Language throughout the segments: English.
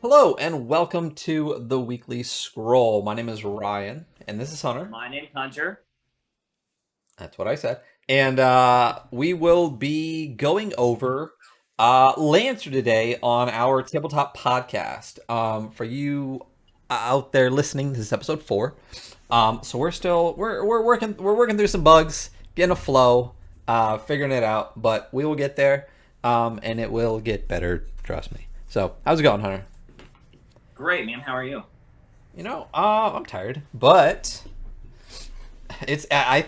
Hello and welcome to the Weekly Scroll. My name is Ryan, and this is Hunter. My name's Hunter. That's what I said. And we will be going over Lancer today on our tabletop podcast. For you out there listening, this is episode 4. So we're working through some bugs, getting a flow, figuring it out, but we will get there, and it will get better. Trust me. So how's it going, Hunter? Great, man. How are you? I'm tired, but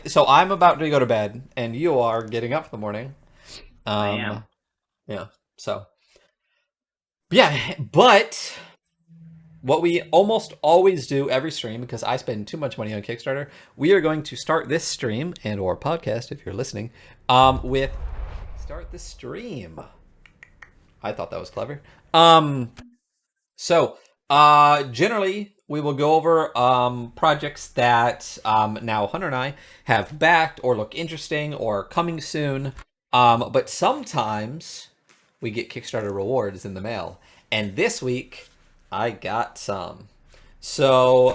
so I'm about to go to bed, and you are getting up in the morning. I am. Um, yeah. So yeah, but what we almost always do every stream, because I spend too much money on Kickstarter, we are going to start this stream and or podcast if you're listening, with start the stream. I thought that was clever. Generally, we will go over projects that now Hunter and I have backed or look interesting or coming soon. But sometimes we get Kickstarter rewards in the mail. And this week, I got some. So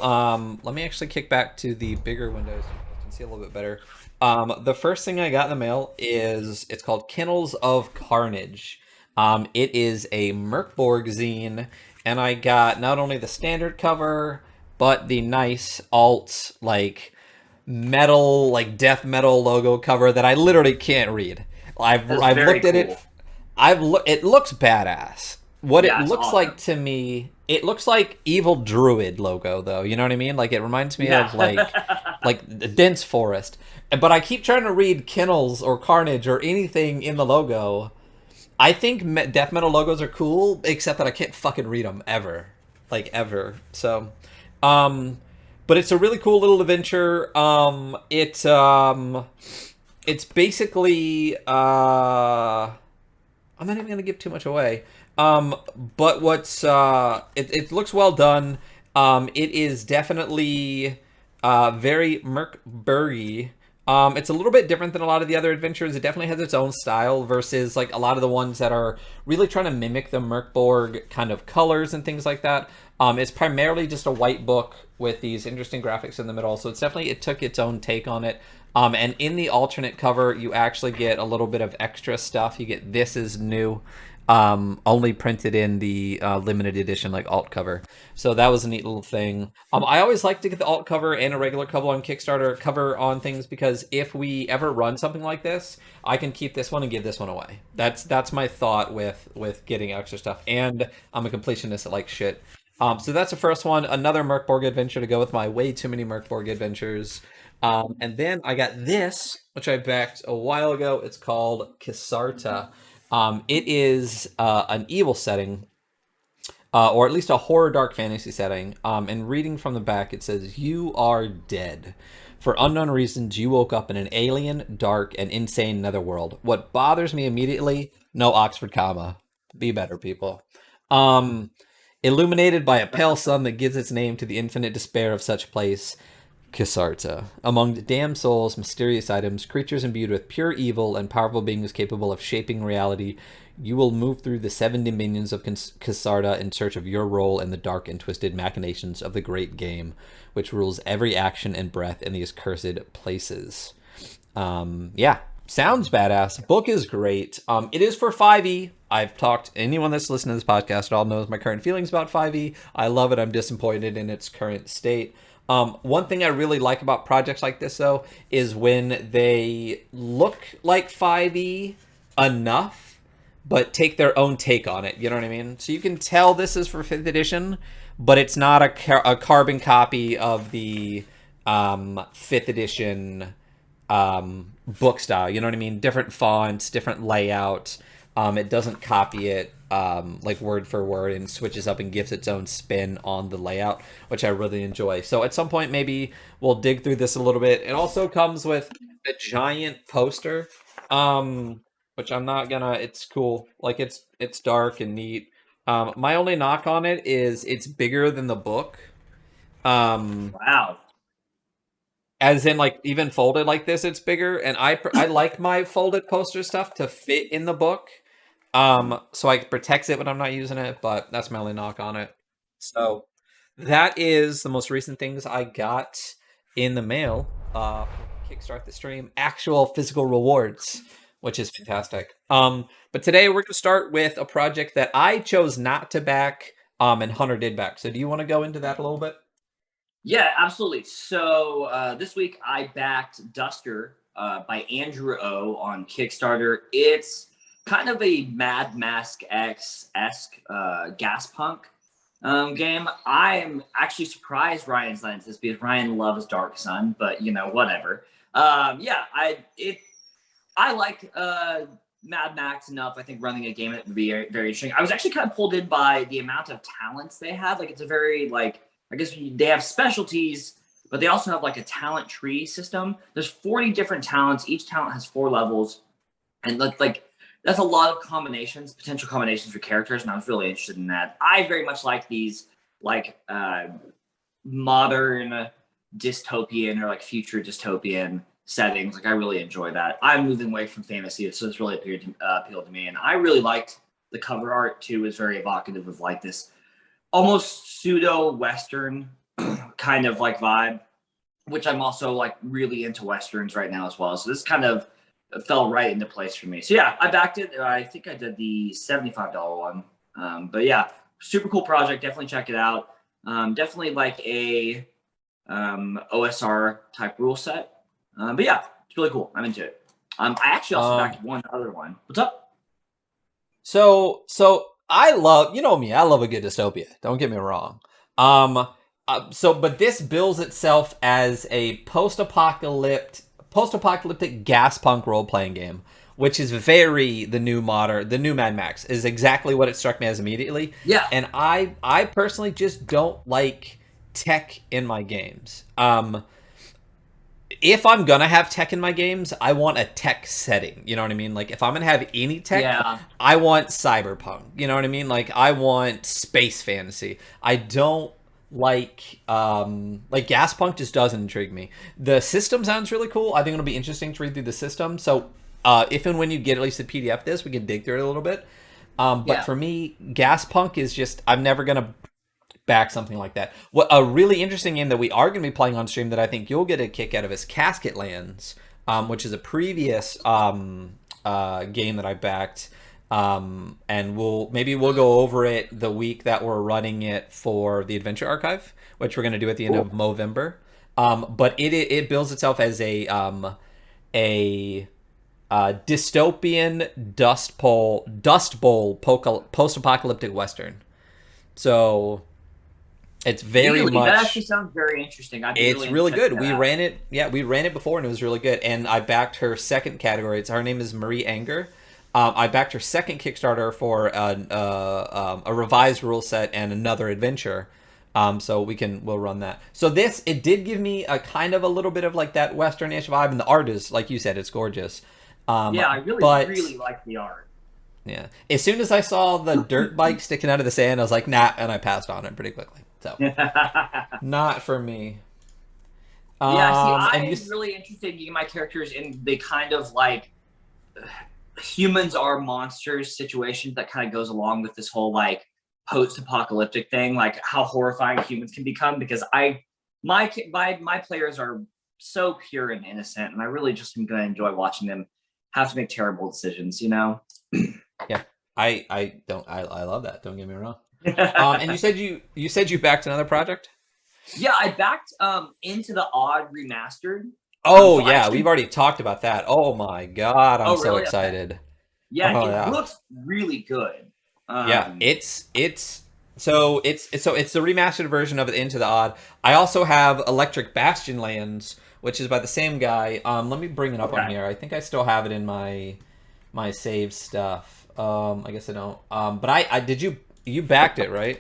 let me actually kick back to the bigger window so you can see a little bit better. The first thing I got in the mail it's called Kennels of Carnage. It is a Merkborg zine, and I got not only the standard cover, but the nice alt, like, metal, like, death metal logo cover that I literally can't read. That's I've very looked at it. cool. It looks badass. What it Yeah, it's looks like awesome. to me, it looks like Evil Druid logo, though. You know what I mean? Like, it reminds me Yeah. of, like the dense forest. But I keep trying to read Kennels or Carnage or anything in the logo. I think death metal logos are cool, except that I can't fucking read them ever, like ever. So, um, but it's a really cool little adventure. It's basically I'm not even gonna give too much away. But it looks well done. It is definitely very Merkburgy. It's a little bit different than a lot of the other adventures. It definitely has its own style versus like a lot of the ones that are really trying to mimic the Merkborg kind of colors and things like that. It's primarily just a white book with these interesting graphics in the middle, so it took its own take on it. And in the alternate cover, you actually get a little bit of extra stuff. You get This Is New, only printed in the limited edition like alt cover. So that was a neat little thing. I always like to get the alt cover and a regular cover on Kickstarter cover on things because if we ever run something like this, I can keep this one and give this one away. That's my thought with getting extra stuff. And I'm a completionist that likes shit. So that's the first one. Another Merkborg adventure to go with my way too many Merkborg adventures. And then I got this, which I backed a while ago. It's called Kisarta. It is an evil setting, or at least a horror dark fantasy setting. And reading from the back, it says, "You are dead. For unknown reasons, you woke up in an alien, dark, and insane netherworld. What bothers me immediately? No Oxford comma. Be better, people. Um, Illuminated by a pale sun that gives its name to the infinite despair of such place, Kisarta. Among damned souls, mysterious items, creatures imbued with pure evil, and powerful beings capable of shaping reality, you will move through the 7 dominions of Kisarta in search of your role in the dark and twisted machinations of the great game, which rules every action and breath in these cursed places." Yeah, sounds badass. Book is great. It is for 5e. I've talked, anyone that's listened to this podcast all knows my current feelings about 5e. I love it. I'm disappointed in its current state. One thing I really like about projects like this, though, is when they look like 5e enough, but take their own take on it. You know what I mean? So you can tell this is for 5th edition, but it's not a carbon copy of the 5th edition book style. You know what I mean? Different fonts, different layout. It doesn't copy it like word for word and switches up and gives its own spin on the layout, which I really enjoy. So at some point, maybe we'll dig through this a little bit. It also comes with a giant poster, which I'm not gonna. It's cool. Like it's dark and neat. My only knock on it is it's bigger than the book. Um, Wow. as in like even folded like this, it's bigger. And I like my folded poster stuff to fit in the book. So it protects it when I'm not using it, but that's my only knock on it. So that is the most recent things I got in the mail. Kickstart the stream, actual physical rewards, which is fantastic. But today we're gonna start with a project that I chose not to back, and Hunter did back. So do you want to go into that a little bit? Yeah, absolutely. So this week I backed Duster by Andrew O on Kickstarter. It's kind of a Mad Max X-esque gas punk game. I am actually surprised Ryan's not into this because Ryan loves Dark Sun, but whatever. Yeah, I like Mad Max enough. I think running a game it would be very, very interesting. I was actually kind of pulled in by the amount of talents they have. Like it's a very I guess they have specialties, but they also have like a talent tree system. There's 40 different talents. Each talent has 4 levels, and like that's a lot of combinations, potential combinations for characters. And I was really interested in that. I very much like these modern dystopian or like future dystopian settings. Like I really enjoy that. I'm moving away from fantasy, so this really appealed to me. And I really liked the cover art too. Is very evocative of like this almost pseudo Western kind of like vibe, which I'm also like really into Westerns right now as well. So this kind of fell right into place for me. So yeah, I backed it. I think I did the $75 one. But yeah, super cool project. Definitely check it out. Definitely like a OSR type rule set. But yeah, it's really cool. I'm into it. I actually also backed one other one. What's up? So I love, you know me, I love a good dystopia. Don't get me wrong. But this bills itself as a post-apocalyptic gas punk role-playing game, which is very the new Mad Max is exactly what it struck me as immediately. Yeah. And I personally just don't like tech in my games. If I'm gonna have tech in my games, I want a tech setting. You know what I mean? Like if I'm gonna have any tech, Yeah. I want cyberpunk. You know what I mean? Like I want space fantasy. I don't like gas punk just doesn't intrigue me. The system sounds really cool. I think it'll be interesting to read through the system. So if and when you get at least a PDF of this, we can dig through it a little bit. But for me, gas punk is just I'm never gonna back something like that. What a really interesting game that we are going to be playing on stream that I think you'll get a kick out of is Casket Lands, which is a previous game that I backed, and we'll go over it the week that we're running it for the Adventure Archive, which we're going to do at the end of Movember. But it bills itself as a dystopian Dust Bowl post-apocalyptic western. So it's very Really? much. That actually sounds very interesting. It's really good. We ran it. Yeah, we ran it before, and it was really good. And I backed her second category. Her name is Marie Anger. I backed her second Kickstarter for a revised rule set and another adventure. So we'll run that. So it did give me a kind of a little bit of like that Western-ish vibe, and the art is, like you said, it's gorgeous. Yeah, I really like the art. Yeah. As soon as I saw the dirt bike sticking out of the sand, I was like, nah, and I passed on it pretty quickly. So, not for me. Yeah, see, I'm really interested in getting my characters in the kind of like humans are monsters situation that kind of goes along with this whole like post-apocalyptic thing, like how horrifying humans can become. Because my players are so pure and innocent, and I really just am going to enjoy watching them have to make terrible decisions. Yeah, I love that. Don't get me wrong. And you said you backed another project? Yeah, I backed Into the Odd Remastered. Oh yeah, we've already talked about that. Oh my god, I'm so excited. Okay. Yeah, it looks really good. Yeah, it's the remastered version of Into the Odd. I also have Electric Bastion Lands, which is by the same guy. Let me bring it up on here. I think I still have it in my save stuff. I guess I don't. But I did you backed it, right?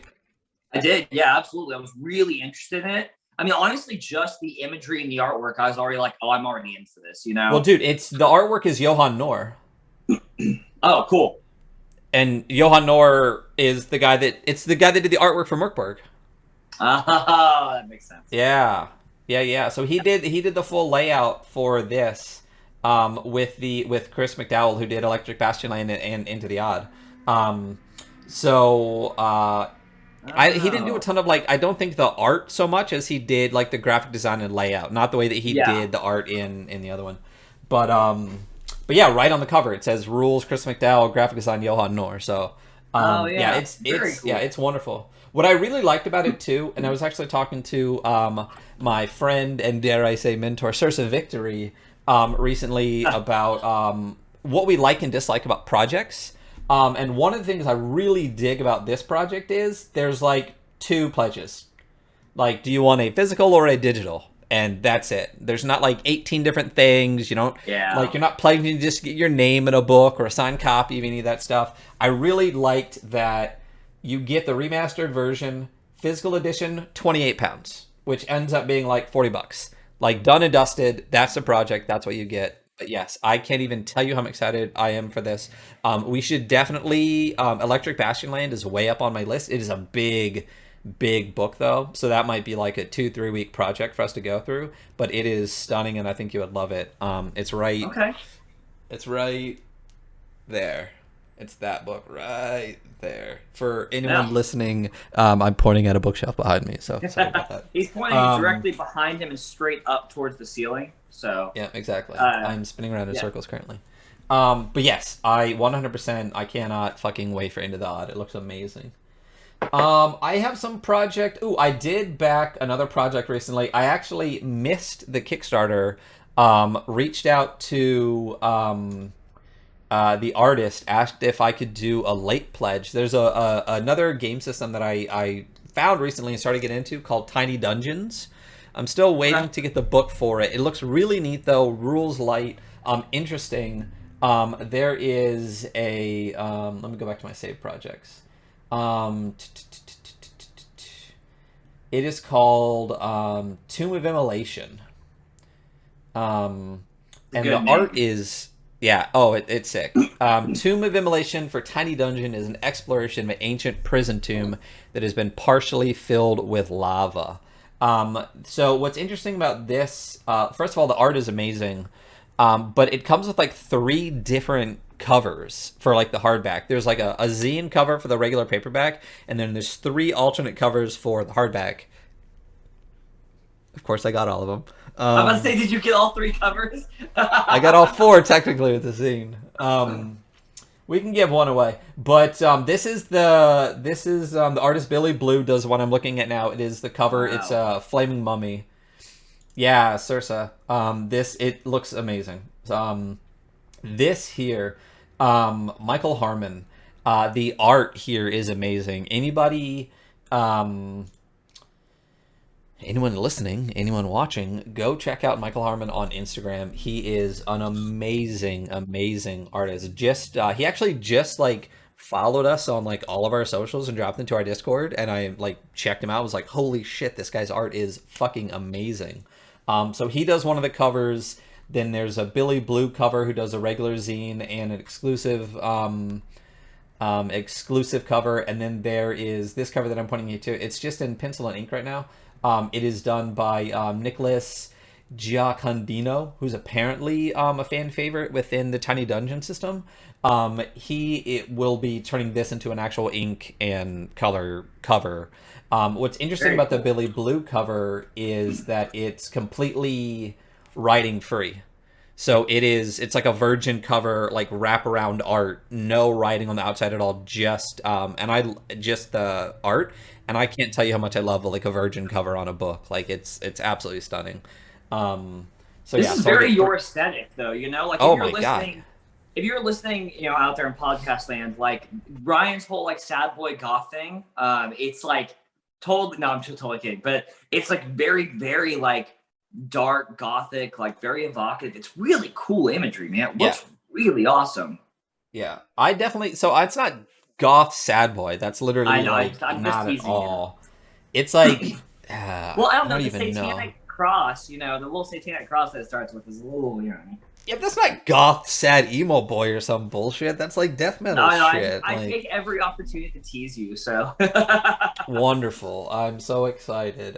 I did, yeah, absolutely. I was really interested in it. I mean, honestly, just the imagery and the artwork, I was already like, oh, I'm already in for this, Well, dude, the artwork is Johan Noor. Oh, cool. And Johan Noor is the guy that did the artwork for Merkborg. Oh, that makes sense. Yeah. So he did the full layout for this. with Chris McDowell, who did Electric Bastion and Into the Odd. Um, so he didn't do a Oh, ton of like, I don't think the art so much as he did like the graphic design and layout, not the way that he yeah. did the art in the other one. But but yeah, right on the cover it says rules Chris McDowell, graphic design Johan Noor. So Oh, yeah, yeah. Very cool. it's wonderful. What I really liked about it too, and I was actually talking to my friend and dare I say mentor Sursa Victory recently about what we like and dislike about projects. And one of the things I really dig about this project is there's like two pledges. Like, do you want a physical or a digital? And that's it. There's not like 18 different things. You don't Yeah. like you're not pledging to just get your name in a book or a signed copy of any of that stuff. I really liked that you get the remastered version, physical edition, 28 pounds, which ends up being like 40 bucks. Like done and dusted. That's the project. That's what you get. But yes, I can't even tell you how excited I am for this. We should definitely. Electric Bastion Land is way up on my list. It is a big book though, so that might be like a 2-3 week project for us to go through. But it is stunning, and I think you would love it. Okay. It's right there. It's that book right there. For anyone Yeah. listening, I'm pointing at a bookshelf behind me, so sorry about that. He's pointing Um, directly behind him and straight up towards the ceiling. So, yeah, exactly. uh, I'm spinning around in yeah. circles currently. But yes, I 100%. I cannot fucking wait for Into the Odd. It looks amazing. I have some project. Ooh, I did back another project recently. I actually missed the Kickstarter. Reached out to the artist, asked if I could do a late pledge. There's a another game system that I found recently and started getting into called Tiny Dungeons. I'm still Okay. waiting to get the book for it. It looks really neat though. Rules light. Interesting. There is a. Let me go back to my save projects. Um, it is called Tomb of Immolation. Um, It's a and the good art name. is it's sick. Tomb of Immolation for Tiny Dungeon is an exploration of an ancient prison tomb that has been partially filled with lava. So what's interesting about this, first of all, the art is amazing, but it comes with like 3 different covers for like the hardback. There's like a zine cover for the regular paperback, and then there's 3 alternate covers for the hardback. Of course, I got all of them. I'm about to say, did you get all three covers? I got all 4 technically with the zine. We can give one away, but the artist Billy Blue does what I'm looking at now. It is the cover. It's Wow. a flaming mummy. Yeah, Sursa. This it looks amazing. This here, Michael Harmon. The art here is amazing. Anyone listening, anyone watching, go check out Michael Harmon on Instagram. He is an amazing artist. He actually just like followed us on like all of our socials and dropped into our Discord, and I like checked him out. I was like, holy shit, this guy's art is fucking amazing. So he does one of the covers. Then there's a Billy Blue cover who does a regular zine and an exclusive cover, and then there is this cover that I'm pointing you to. It's just in pencil and ink right now. It is done by Nicholas Giacondino, who's apparently a fan favorite within the Tiny Dungeon system. It will be turning this into an actual ink and color cover. What's interesting Very about the cool. Billy Blue cover is that it's completely writing free. So it's like a virgin cover, like wraparound art, no writing on the outside at all, just the art. And I can't tell you how much I love like a virgin cover on a book. Like it's absolutely stunning. Um, so This yeah, is so I'll very get your aesthetic, though. Like oh my god, if you're listening, out there in podcast land, like Ryan's whole like sad boy goth thing, it's like totally. No, I'm just totally kidding, but it's like very like dark gothic, like very evocative. It's really cool imagery, man. It yeah, looks really awesome. yeah. I definitely so it's not goth sad boy. That's I literally know. like I'm just not at teasing you. all. It's like Well, I I don't know. don't The even know. satanic cross, the little satanic cross that it starts with is a little, Yeah, that's not goth sad emo boy or some bullshit. That's like death No, metal no, shit. I Like take every opportunity to tease you. So, wonderful. I'm so excited.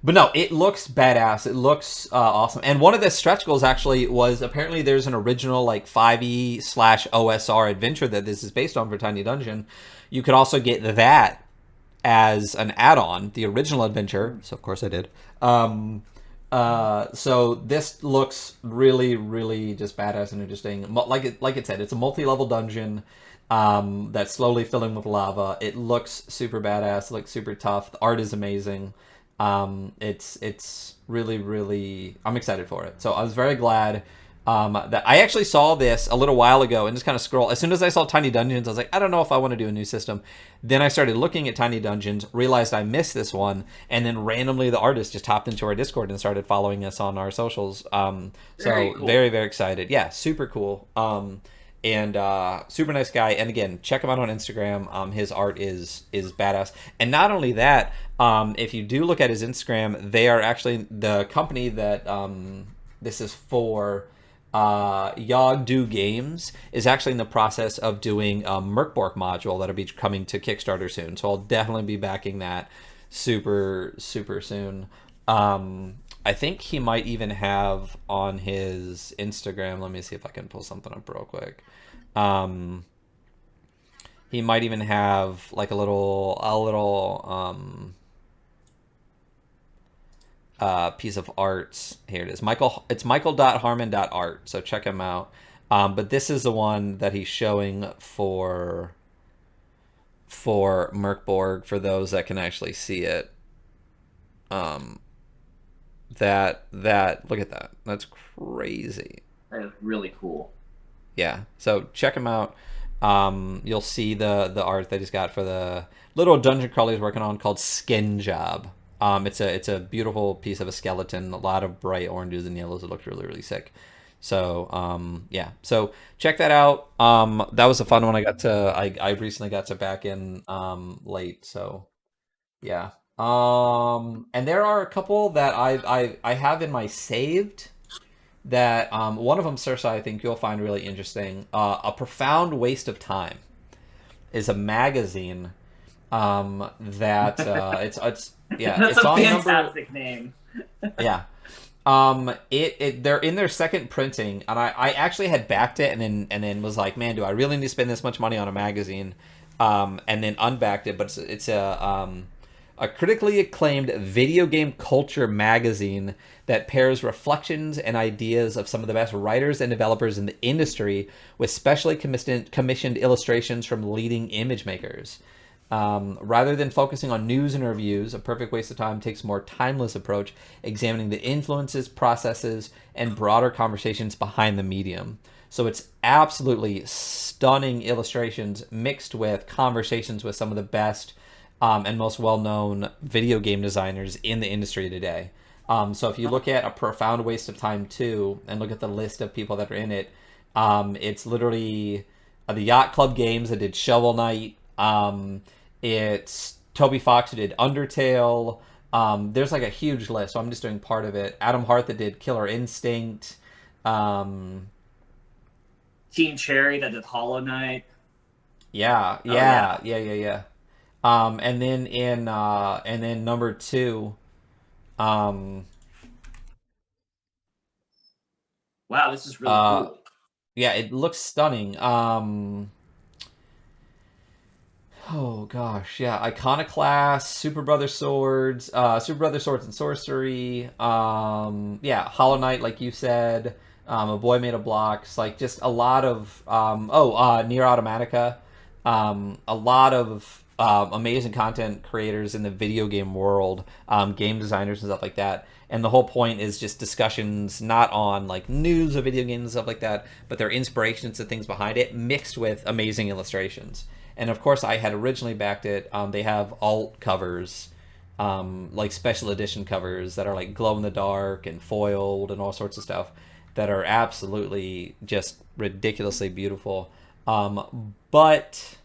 But no, it looks badass. It looks awesome. And one of the stretch goals actually was apparently there's an original like 5e slash OSR adventure that this is based on for Tiny Dungeon. You could also get that as an add-on, the original adventure. So of course I did. So this looks really, really just badass and interesting. Like it said, it's a multi-level dungeon that's slowly filling with lava. It looks super badass. It looks super tough. The art is amazing. It's really, really. I'm excited for it. So I was very glad that I actually saw this a little while ago and just kind of scroll. As soon as I saw Tiny Dungeons, I was like, I don't know if I want to do a new system. Then I started looking at Tiny Dungeons, realized I missed this one, and then randomly the artist just hopped into our Discord and started following us on our socials. Very cool. Very, very excited. Yeah, super cool. And super nice guy. And again, check him out on Instagram. His art is badass. And not only that, if you do look at his Instagram, they are actually the company that this is for. Yogg Games is actually in the process of doing a Merkborg module that'll be coming to Kickstarter soon. So I'll definitely be backing that super, super soon. I think he might even have on his Instagram. Let me see if I can pull something up real quick. He might even have like a little piece of art. Here it is. It's michael.harmon.art. So check him out. But this is the one that he's showing for Merkborg for those that can actually see it. That look at that. That's crazy. That is really cool. Yeah. So check him out. You'll see the art that he's got for the little dungeon crawler he's working on called Skin Job. It's a beautiful piece of a skeleton, a lot of bright oranges and yellows. It looked really, really sick. So yeah, so check that out. That was a fun one. I recently got to back in late, so yeah. And there are a couple that I have in my saved that one of them, Cersei, I think you'll find really interesting. A Profound Waste of Time is a magazine that it's yeah, That's it's a on fantastic name. yeah. They're in their second printing, and I actually had backed it and then was like, man, do I really need to spend this much money on a magazine? And then unbacked it, but it's a critically acclaimed video game culture magazine that pairs reflections and ideas of some of the best writers and developers in the industry with specially commissioned illustrations from leading image makers. Rather than focusing on news and reviews, A Perfect Waste of Time takes a more timeless approach, examining the influences, processes, and broader conversations behind the medium. So it's absolutely stunning illustrations mixed with conversations with some of the best and most well-known video game designers in the industry today. So if you look at A Profound Waste of Time 2 and look at the list of people that are in it, it's literally the Yacht Club Games that did Shovel Knight. It's Toby Fox who did Undertale. There's like a huge list, so I'm just doing part of it. Adam Hart that did Killer Instinct. Team Cherry that did Hollow Knight. Yeah. And then number 2. Wow, this is really cool. Yeah, it looks stunning. Oh gosh, yeah, Iconoclast, Super Brother Swords, Super Brother Swords and Sorcery, yeah, Hollow Knight, like you said, A Boy Made of Blocks, like just a lot of, Nier Automatica, a lot of amazing content creators in the video game world, game designers and stuff like that. And the whole point is just discussions not on like news of video games and stuff like that, but their inspirations and things behind it mixed with amazing illustrations. And of course, I had originally backed it. They have alt covers, like special edition covers that are like glow in the dark and foiled and all sorts of stuff that are absolutely just ridiculously beautiful. But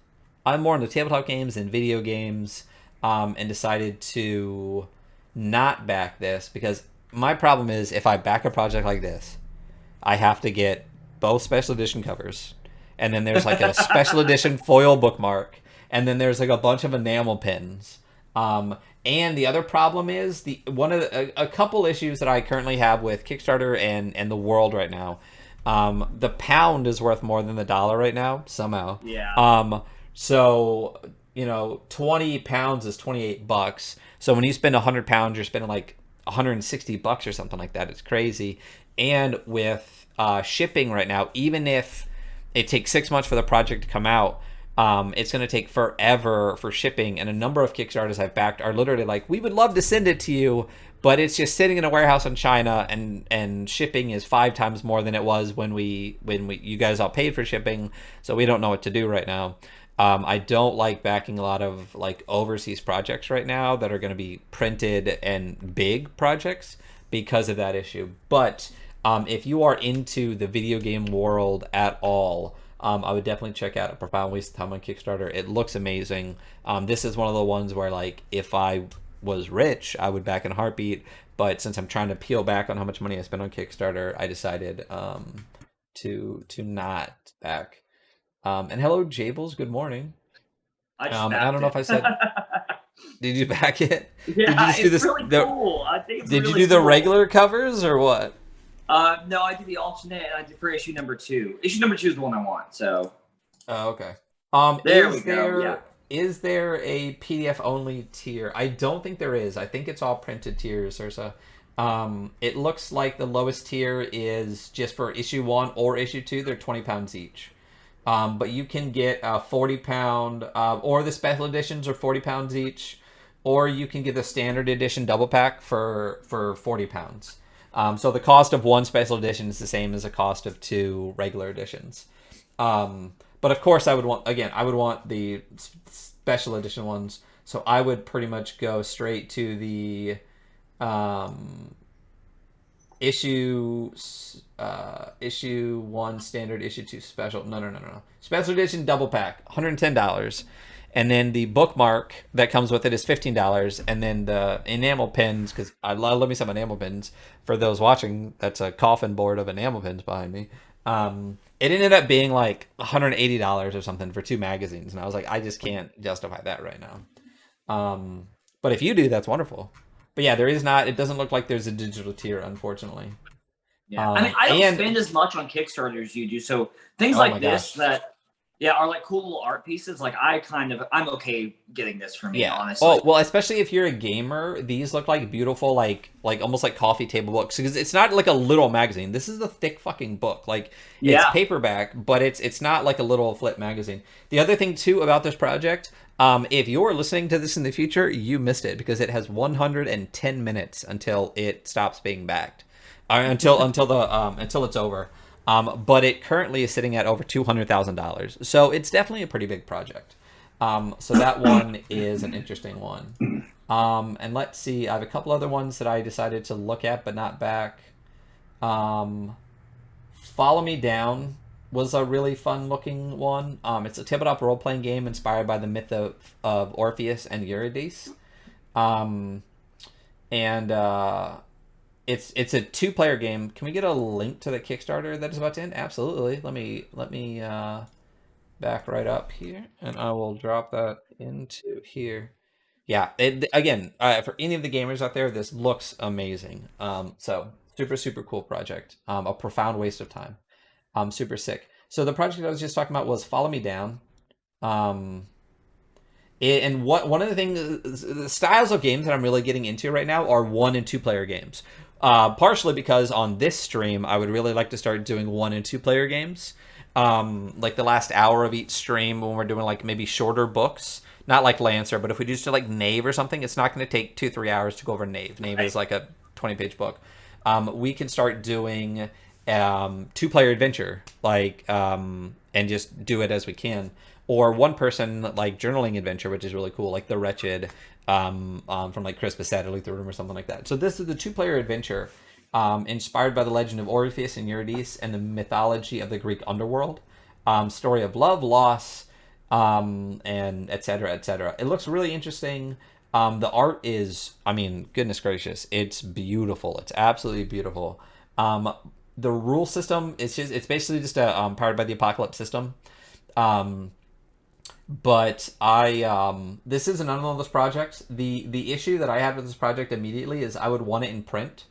I'm more into tabletop games and video games, and decided to not back this because my problem is if I back a project like this, I have to get both special edition covers. And then there's like a special edition foil bookmark. And then there's like a bunch of enamel pins. And the other problem is a couple issues that I currently have with Kickstarter and the world right now. The pound is worth more than the dollar right now somehow. Yeah. So 20 pounds is $28. So when you spend 100 pounds, you're spending like $160 or something like that. It's crazy. And with shipping right now, even if it takes 6 months for the project to come out, it's going to take forever for shipping. And a number of Kickstarters I've backed are literally like, we would love to send it to you, but it's just sitting in a warehouse in China, and shipping is 5 times more than it was when you guys all paid for shipping. So we don't know what to do right now. I don't like backing a lot of like overseas projects right now that are going to be printed and big projects because of that issue. But if you are into the video game world at all, I would definitely check out A Profound Waste of Time on Kickstarter. It looks amazing. This is one of the ones where, like, if I was rich, I would back in a heartbeat. But since I'm trying to peel back on how much money I spent on Kickstarter, I decided to not back. And hello, Jables. Good morning. I just And I don't know if I said. Did you back it? Yeah, Did you just do it's this? really cool. I think it's Did really you do the cool. regular covers or what? No, I did the alternate, and I did for issue number 2. Issue number 2 is the one I want. So Oh, okay. there we go. Yeah. Is there a PDF only tier? I don't think there is. I think it's all printed tiers, Ursa. It looks like the lowest tier is just for issue 1 or issue 2. They're 20 pounds each. But you can get a 40-pound, or the special editions are 40 pounds each, or you can get the standard edition double pack for 40 pounds. So the cost of one special edition is the same as the cost of 2 regular editions. But of course, I would want the special edition ones. So I would pretty much go straight to the issue 1 standard, issue 2 special. No. Special edition double pack, $110. And then the bookmark that comes with it is $15. And then the enamel pins, because I love me some enamel pins. For those watching, that's a coffin board of enamel pins behind me. It ended up being like $180 or something for 2 magazines. And I was like, I just can't justify that right now. But if you do, that's wonderful. But yeah, it doesn't look like there's a digital tier, unfortunately. Yeah. I mean, I don't spend as much on Kickstarter as you do. So things like this that are like cool little art pieces. Like I'm okay getting this for me, honestly. Oh, well, especially if you're a gamer, these look like beautiful, like almost like coffee table books, because it's not like a little magazine. This is a thick fucking book. Like, it's paperback, but it's not like a little flip magazine. The other thing too about this project, if you're listening to this in the future, you missed it, because it has 110 minutes until it stops being backed, until it's over. But it currently is sitting at over $200,000. So it's definitely a pretty big project. So that one is an interesting one. And let's see, I have a couple other ones that I decided to look at but not back. Follow Me Down was a really fun looking one. It's a tabletop role-playing game inspired by the myth of Orpheus and Eurydice. It's a 2-player game. Can we get a link to the Kickstarter that is about to end? Absolutely. Let me back right up here, and I will drop that into here. Yeah. Again, for any of the gamers out there, this looks amazing. So super cool project. A profound waste of time. Super sick. So the project I was just talking about was Follow Me Down. And one of the things, the styles of games that I'm really getting into right now are 1 and 2 player games. Partially because on this stream, I would really like to start doing 1 and 2 player games. Like the last hour of each stream, when we're doing like maybe shorter books, not like Lancer, but if we just do like Knave or something, it's not going to take 2-3 hours to go over Knave. Knave is like a 20-page book. We can start doing 2-player adventure, like, and just do it as we can. Or 1-person like journaling adventure, which is really cool, like The Wretched, from like Chris Bissett or Leave the Room or something like that. So this is the 2-player adventure, inspired by the legend of Orpheus and Eurydice and the mythology of the Greek underworld. Story of love, loss, and etc. etc. It looks really interesting. The art is, I mean, goodness gracious, it's beautiful. It's absolutely beautiful. The rule system is it's basically just a powered by the apocalypse system. But this isn't one of those projects. The issue that I had with this project immediately is I would want it in print.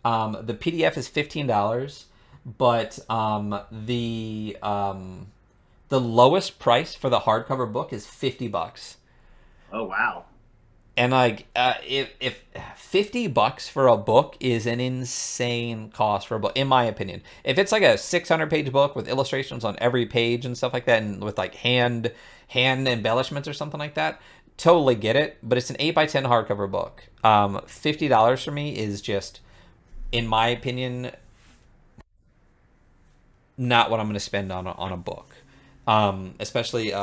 The PDF is $15, but the lowest price for the hardcover book is $50. Oh wow. And like, if $50 for a book is an insane cost for a book, in my opinion. If it's like a 600-page book with illustrations on every page and stuff like that, and with like hand embellishments or something like that, totally get it. But it's an 8x10 hardcover book. $50 for me is just, in my opinion, not what I'm going to spend on a book. Especially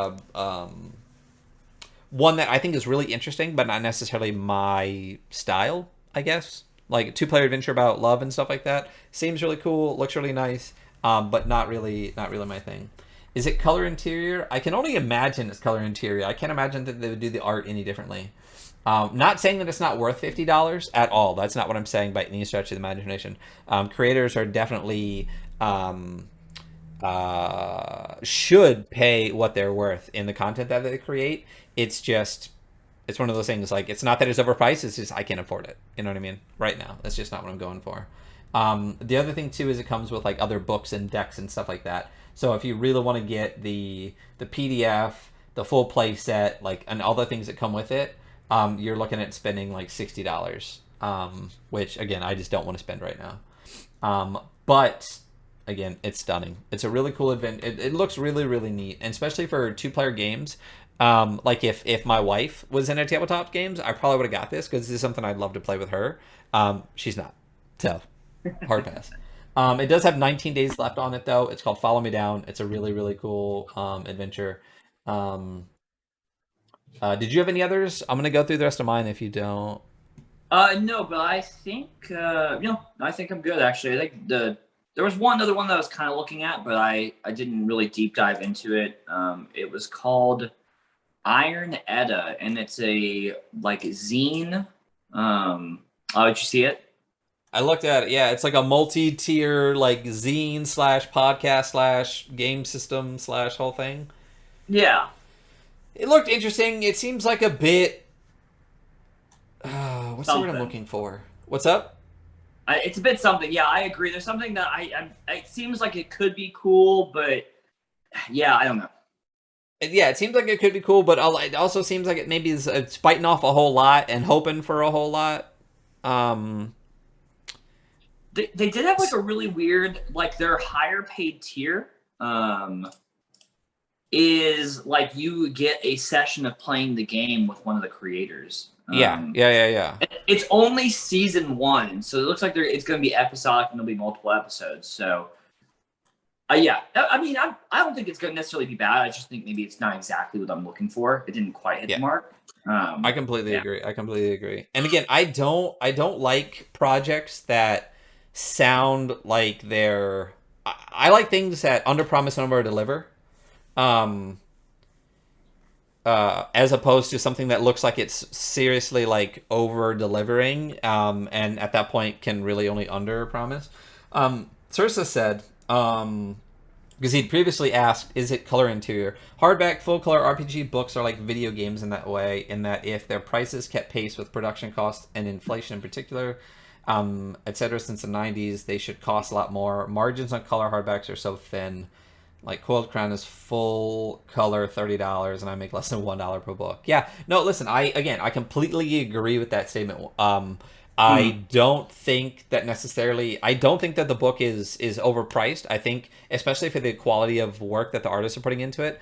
one that I think is really interesting, but not necessarily my style, I guess. Like a two-player adventure about love and stuff like that. Seems really cool, looks really nice, but not really my thing. Is it color interior? I can only imagine it's color interior. I can't imagine that they would do the art any differently. Not saying that it's not worth $50 at all. That's not what I'm saying by any stretch of the imagination. Creators are definitely should pay what they're worth in the content that they create. It's just, it's one of those things, like, it's not that it's overpriced, it's just I can't afford it. You know what I mean? Right now, that's just not what I'm going for. The other thing too is it comes with like other books and decks and stuff like that. So if you really want to get the PDF, the full play set, like, and all the things that come with it, you're looking at spending like $60, which again I just don't want to spend right now. But again, it's stunning. It's a really cool event. It looks really, really neat, and especially for two-player games. Like if my wife was in a tabletop games, I probably would have got this because this is something I'd love to play with her. She's not, so hard pass. It does have 19 days left on it though. It's called Follow Me Down. It's a really, really cool adventure. Um, did you have any others? I'm gonna go through the rest of mine if you don't. No, but I think I think I'm good actually. I think there was one other one that I was kind of looking at, but I didn't really deep dive into it. It was called Iron Edda, and it's a like zine. Did you see it? I looked at it. Yeah, it's like a multi-tier like zine slash podcast slash game system slash whole thing. Yeah, It looked interesting. It seems like a bit. What's the word I'm something. looking for? What's up? It's a bit something. Yeah, I agree. There's something that it seems like it could be cool, but yeah, I don't know. Yeah, it seems like it could be cool, but it also seems like it maybe is it's biting off a whole lot and hoping for a whole lot. Um, They did have like a really weird, like their higher paid tier is like you get a session of playing the game with one of the creators. yeah. It's only season one, so it looks like it's going to be episodic and there'll be multiple episodes. So, yeah, I mean, I don't think it's going to necessarily be bad. I just think maybe it's not exactly what I'm looking for. It didn't quite hit Yeah, the mark. I completely Yeah. agree. I completely agree. And again, I don't like projects that sound like they're. I like things that under promise and over deliver. Um, as opposed to something that looks like it's seriously like over delivering, and at that point can really only under promise. Sursa said, because he'd previously asked, is it color interior? Hardback full color RPG books are like video games in that way, in that if their prices kept pace with production costs and inflation in particular, etc., since the 90s, they should cost a lot more. Margins on color hardbacks are so thin. Like Coiled Crown is full color $30, and I make less than $1 per book. Yeah, no, listen, I completely agree with that statement. Hmm. I don't think that necessarily. I don't think that the book is overpriced. I think, especially for the quality of work that the artists are putting into it,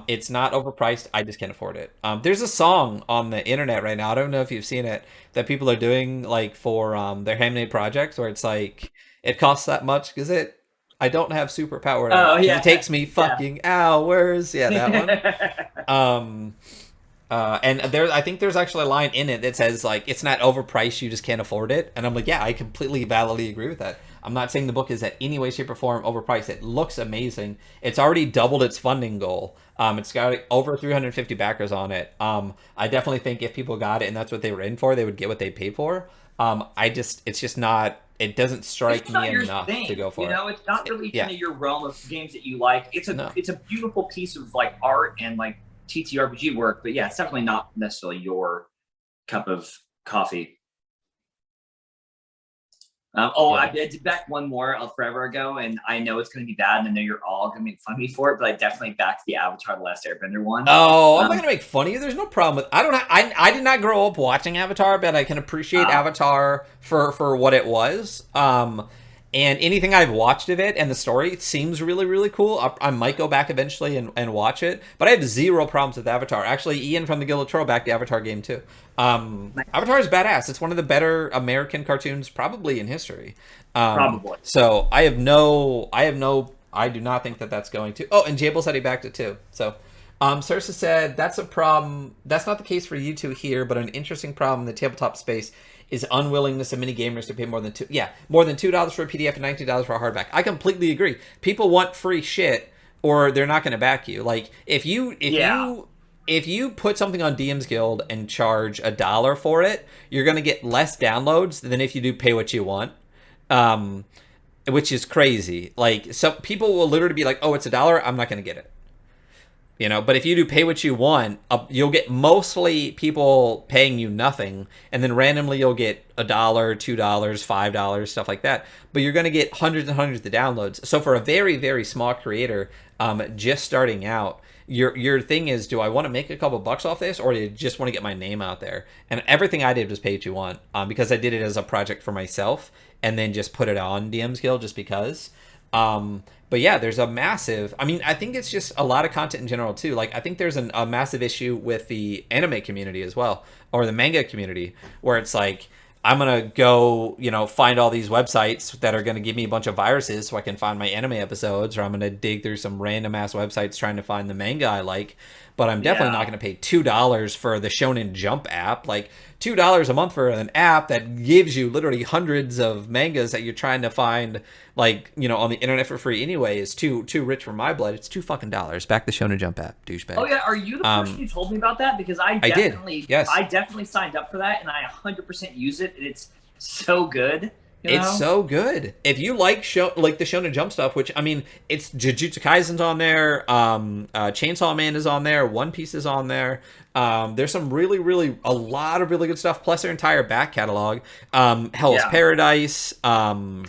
it's not overpriced. I just can't afford it. There's a song on the internet right now. I don't know if you've seen it that people are doing like for their handmade projects, where it's like it costs that much because it. I don't have superpower Oh because it yeah, takes me yeah. fucking hours. Yeah, that one. Um, and I think there's actually a line in it that says like it's not overpriced, you just can't afford it. And I'm like, yeah, I completely validly agree with that. I'm not saying the book is at any way, shape, or form overpriced. It looks amazing. It's already doubled its funding goal. It's got over 350 backers on it. I definitely think if people got it and that's what they were in for, they would get what they paid for. It's just not. It doesn't It's strike just me not your enough to thing, go for it. It's not really kind Yeah, of your realm of games that you like. no, It's a beautiful piece of like art and like TTRPG work, but yeah, it's definitely not necessarily your cup of coffee. I did back one more forever ago, and I know it's going to be bad, and I know you're all going to make fun of me for it, but I definitely backed the Avatar: The Last Airbender one. Oh, I'm not gonna make fun of you. There's no problem with. I did not grow up watching Avatar, but I can appreciate Avatar for what it was. And anything I've watched of it and the story seems really, really cool. I might go back eventually and watch it, but I have zero problems with Avatar. Actually, Ian from the Guild of Troll backed the Avatar game too. Avatar is badass. It's one of the better American cartoons probably in history. Probably. So I do not think that that's going to. Oh, and Jable said he backed it too. So, Sarsa said that's a problem. That's not the case for you two here, but an interesting problem in the tabletop space is unwillingness of many gamers to pay more than $2 for a PDF and $19 for a hardback. I completely agree. People want free shit, or they're not going to back you. Like if you put something on DM's Guild and charge $1 for it, you're going to get less downloads than if you do pay what you want. Which is crazy. Like, some people will literally be like, "Oh, it's $1. I'm not going to get it." You know, but if you do pay what you want, you'll get mostly people paying you nothing, and then randomly you'll get $1, $2, $5, stuff like that. But you're going to get hundreds and hundreds of downloads. So for a very, very small creator, just starting out, your thing is, do I want to make a couple bucks off this, or do you just want to get my name out there? And everything I did was pay what you want, because I did it as a project for myself, and then just put it on DM's Guild just because. But yeah, there's a massive, I think it's just a lot of content in general too. Like, I think there's a massive issue with the anime community as well, or the manga community, where it's like, I'm going to go, find all these websites that are going to give me a bunch of viruses so I can find my anime episodes, or I'm going to dig through some random ass websites trying to find the manga I like. But I'm definitely not going to pay $2 for the Shonen Jump app. Like, $2 a month for an app that gives you literally hundreds of mangas that you're trying to find, like, on the internet for free anyway, is too rich for my blood. It's $2 Back the Shonen Jump app, douchebag. Oh yeah, are you the person who told me about that? Because I definitely, yes. I definitely signed up for that, and I 100% use it, and it's so good. It's so good. If you like the Shonen Jump stuff, which, it's Jujutsu Kaisen's on there, Chainsaw Man is on there, One Piece is on there. There's some a lot of really good stuff, plus their entire back catalog. Hell's Paradise, Dan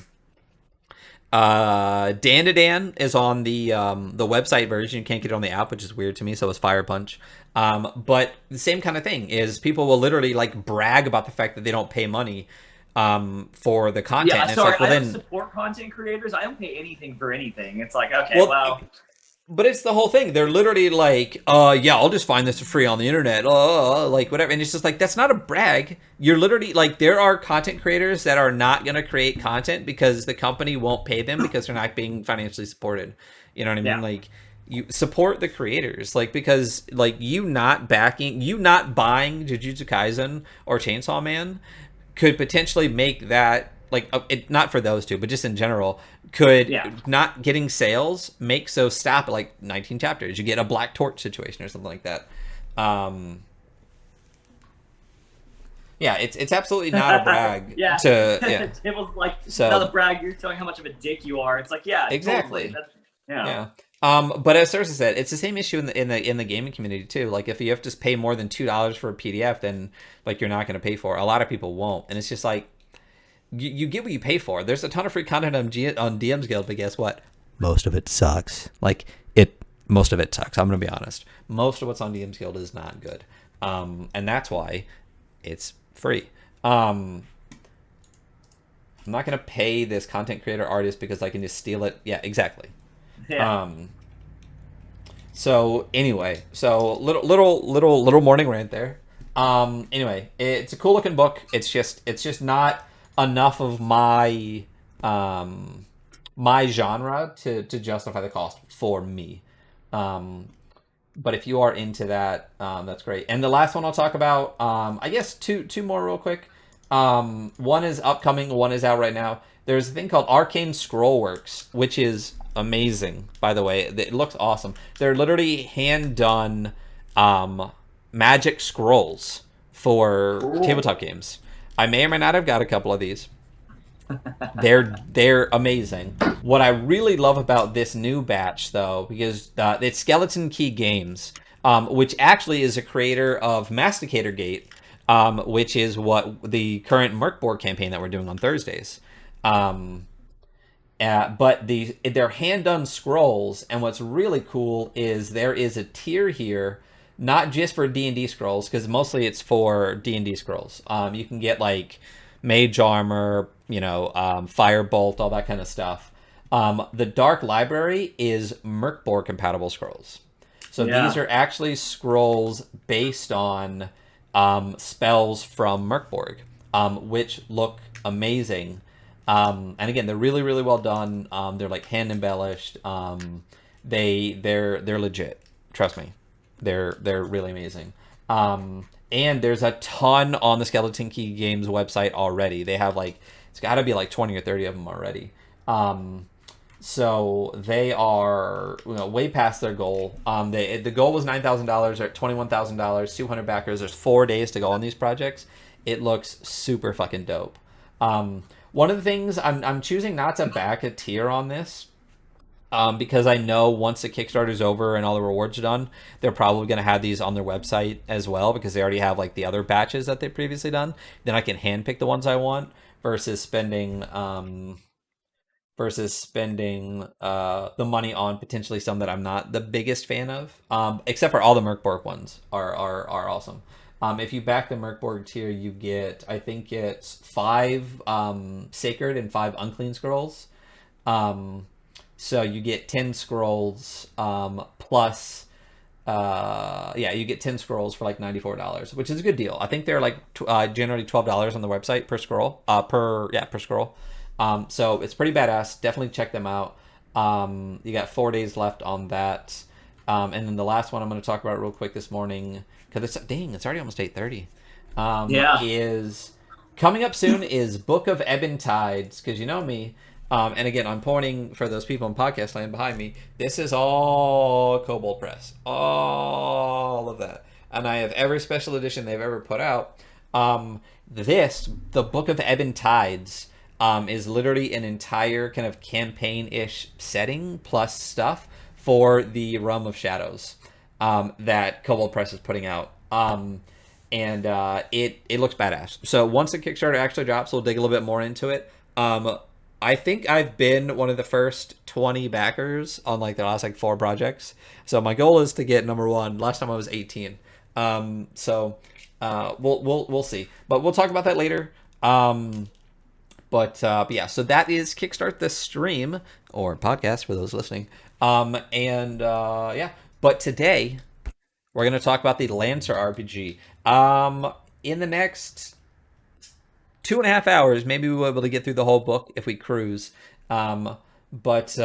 is on the website version. You can't get it on the app, which is weird to me, so is Fire Punch. But the same kind of thing is people will literally brag about the fact that they don't pay money for the content. Yeah, and sorry, it's like, I don't support content creators. I don't pay anything for anything. It's like, okay, well. But it's the whole thing. They're literally like, yeah, I'll just find this for free on the internet, whatever. And it's just like, that's not a brag. You're literally like, there are content creators that are not going to create content because the company won't pay them because they're not being financially supported. You know what I mean? Yeah. Like, you support the creators, because you not buying Jujutsu Kaisen or Chainsaw Man could potentially make that, not for those two, but just in general, could not getting sales make so stop at 19 chapters. You get a Black Torch situation or something like that. Yeah, it's absolutely not a brag. It was like, so, not a brag. You're showing how much of a dick you are. It's like, yeah, exactly. Totally. Yeah. But as Sarsa said, it's the same issue in the gaming community too. Like, if you have to pay more than $2 for a PDF, then you're not going to pay for it. A lot of people won't, and it's just like, you get what you pay for. There's a ton of free content on DM's Guild, but guess what? Most of it sucks. Most of it sucks. I'm going to be honest. Most of what's on DM's Guild is not good, and that's why it's free. I'm not going to pay this content creator artist because I can just steal it. Yeah, exactly. Yeah. So anyway, little morning rant there. Anyway, it's a cool looking book. It's just not enough of my my genre to justify the cost for me. But if you are into that, that's great. And the last one I'll talk about, I guess two more real quick. One is upcoming, one is out right now. There's a thing called Arcane Scrollworks, which is amazing, by the way. It looks awesome. They're literally hand-done magic scrolls for tabletop games. I may or may not have got a couple of these. They're amazing. What I really love about this new batch, though, because it's Skeleton Key Games. which actually is a creator of Masticator Gate, which is what the current Merkborg campaign that we're doing on Thursdays. Um, but they're hand done scrolls, and what's really cool is there is a tier here, not just for D&D scrolls, because mostly it's for D&D scrolls. You can get like mage armor, firebolt, all that kind of stuff. The dark library is Merkborg compatible scrolls. So these Yeah. are actually scrolls based on spells from Merkborg, which look amazing. And again, they're really, really well done. They're like hand embellished. They're legit. Trust me, they're really amazing. And there's a ton on the Skeleton Key Games website already. They have like it's got to be like 20 or 30 of them already. So they are way past their goal. The goal was $9,000. They're at $21,000. 200 backers. There's 4 days to go on these projects. It looks super fucking dope. One of the things I'm choosing not to back a tier on this, because I know once the Kickstarter's over and all the rewards are done, they're probably going to have these on their website as well because they already have like the other batches that they've previously done. Then I can handpick the ones I want versus spending the money on potentially some that I'm not the biggest fan of. Except for all the Merkborg ones are awesome. If you back the Merkborg tier, you get, I think it's 5 sacred and 5 unclean scrolls. So you get 10 scrolls plus you get 10 scrolls for like $94, which is a good deal. I think they're like generally $12 on the website per scroll. Per scroll. So it's pretty badass. Definitely check them out. You got 4 days left on that. And then the last one I'm going to talk about real quick this morning, because it's already almost 8:30. Yeah. Is coming up soon is Book of Ebon Tides, because you know me. And again, I'm pointing for those people in podcast land behind me. This is all Kobold Press, all of that, and I have every special edition they've ever put out. The Book of Ebon Tides, is literally an entire kind of campaign-ish setting plus stuff for the Realm of Shadows that Kobold Press is putting out. And it looks badass. So once the Kickstarter actually drops, we'll dig a little bit more into it. I think I've been one of the first 20 backers on like the last like 4 projects. So my goal is to get number 1. Last time I was 18. We'll see, but we'll talk about that later. But yeah, so that is Kickstart the Stream or podcast for those listening. But today we're going to talk about the Lancer RPG. In the next 2.5 hours, maybe we'll be able to get through the whole book if we cruise. But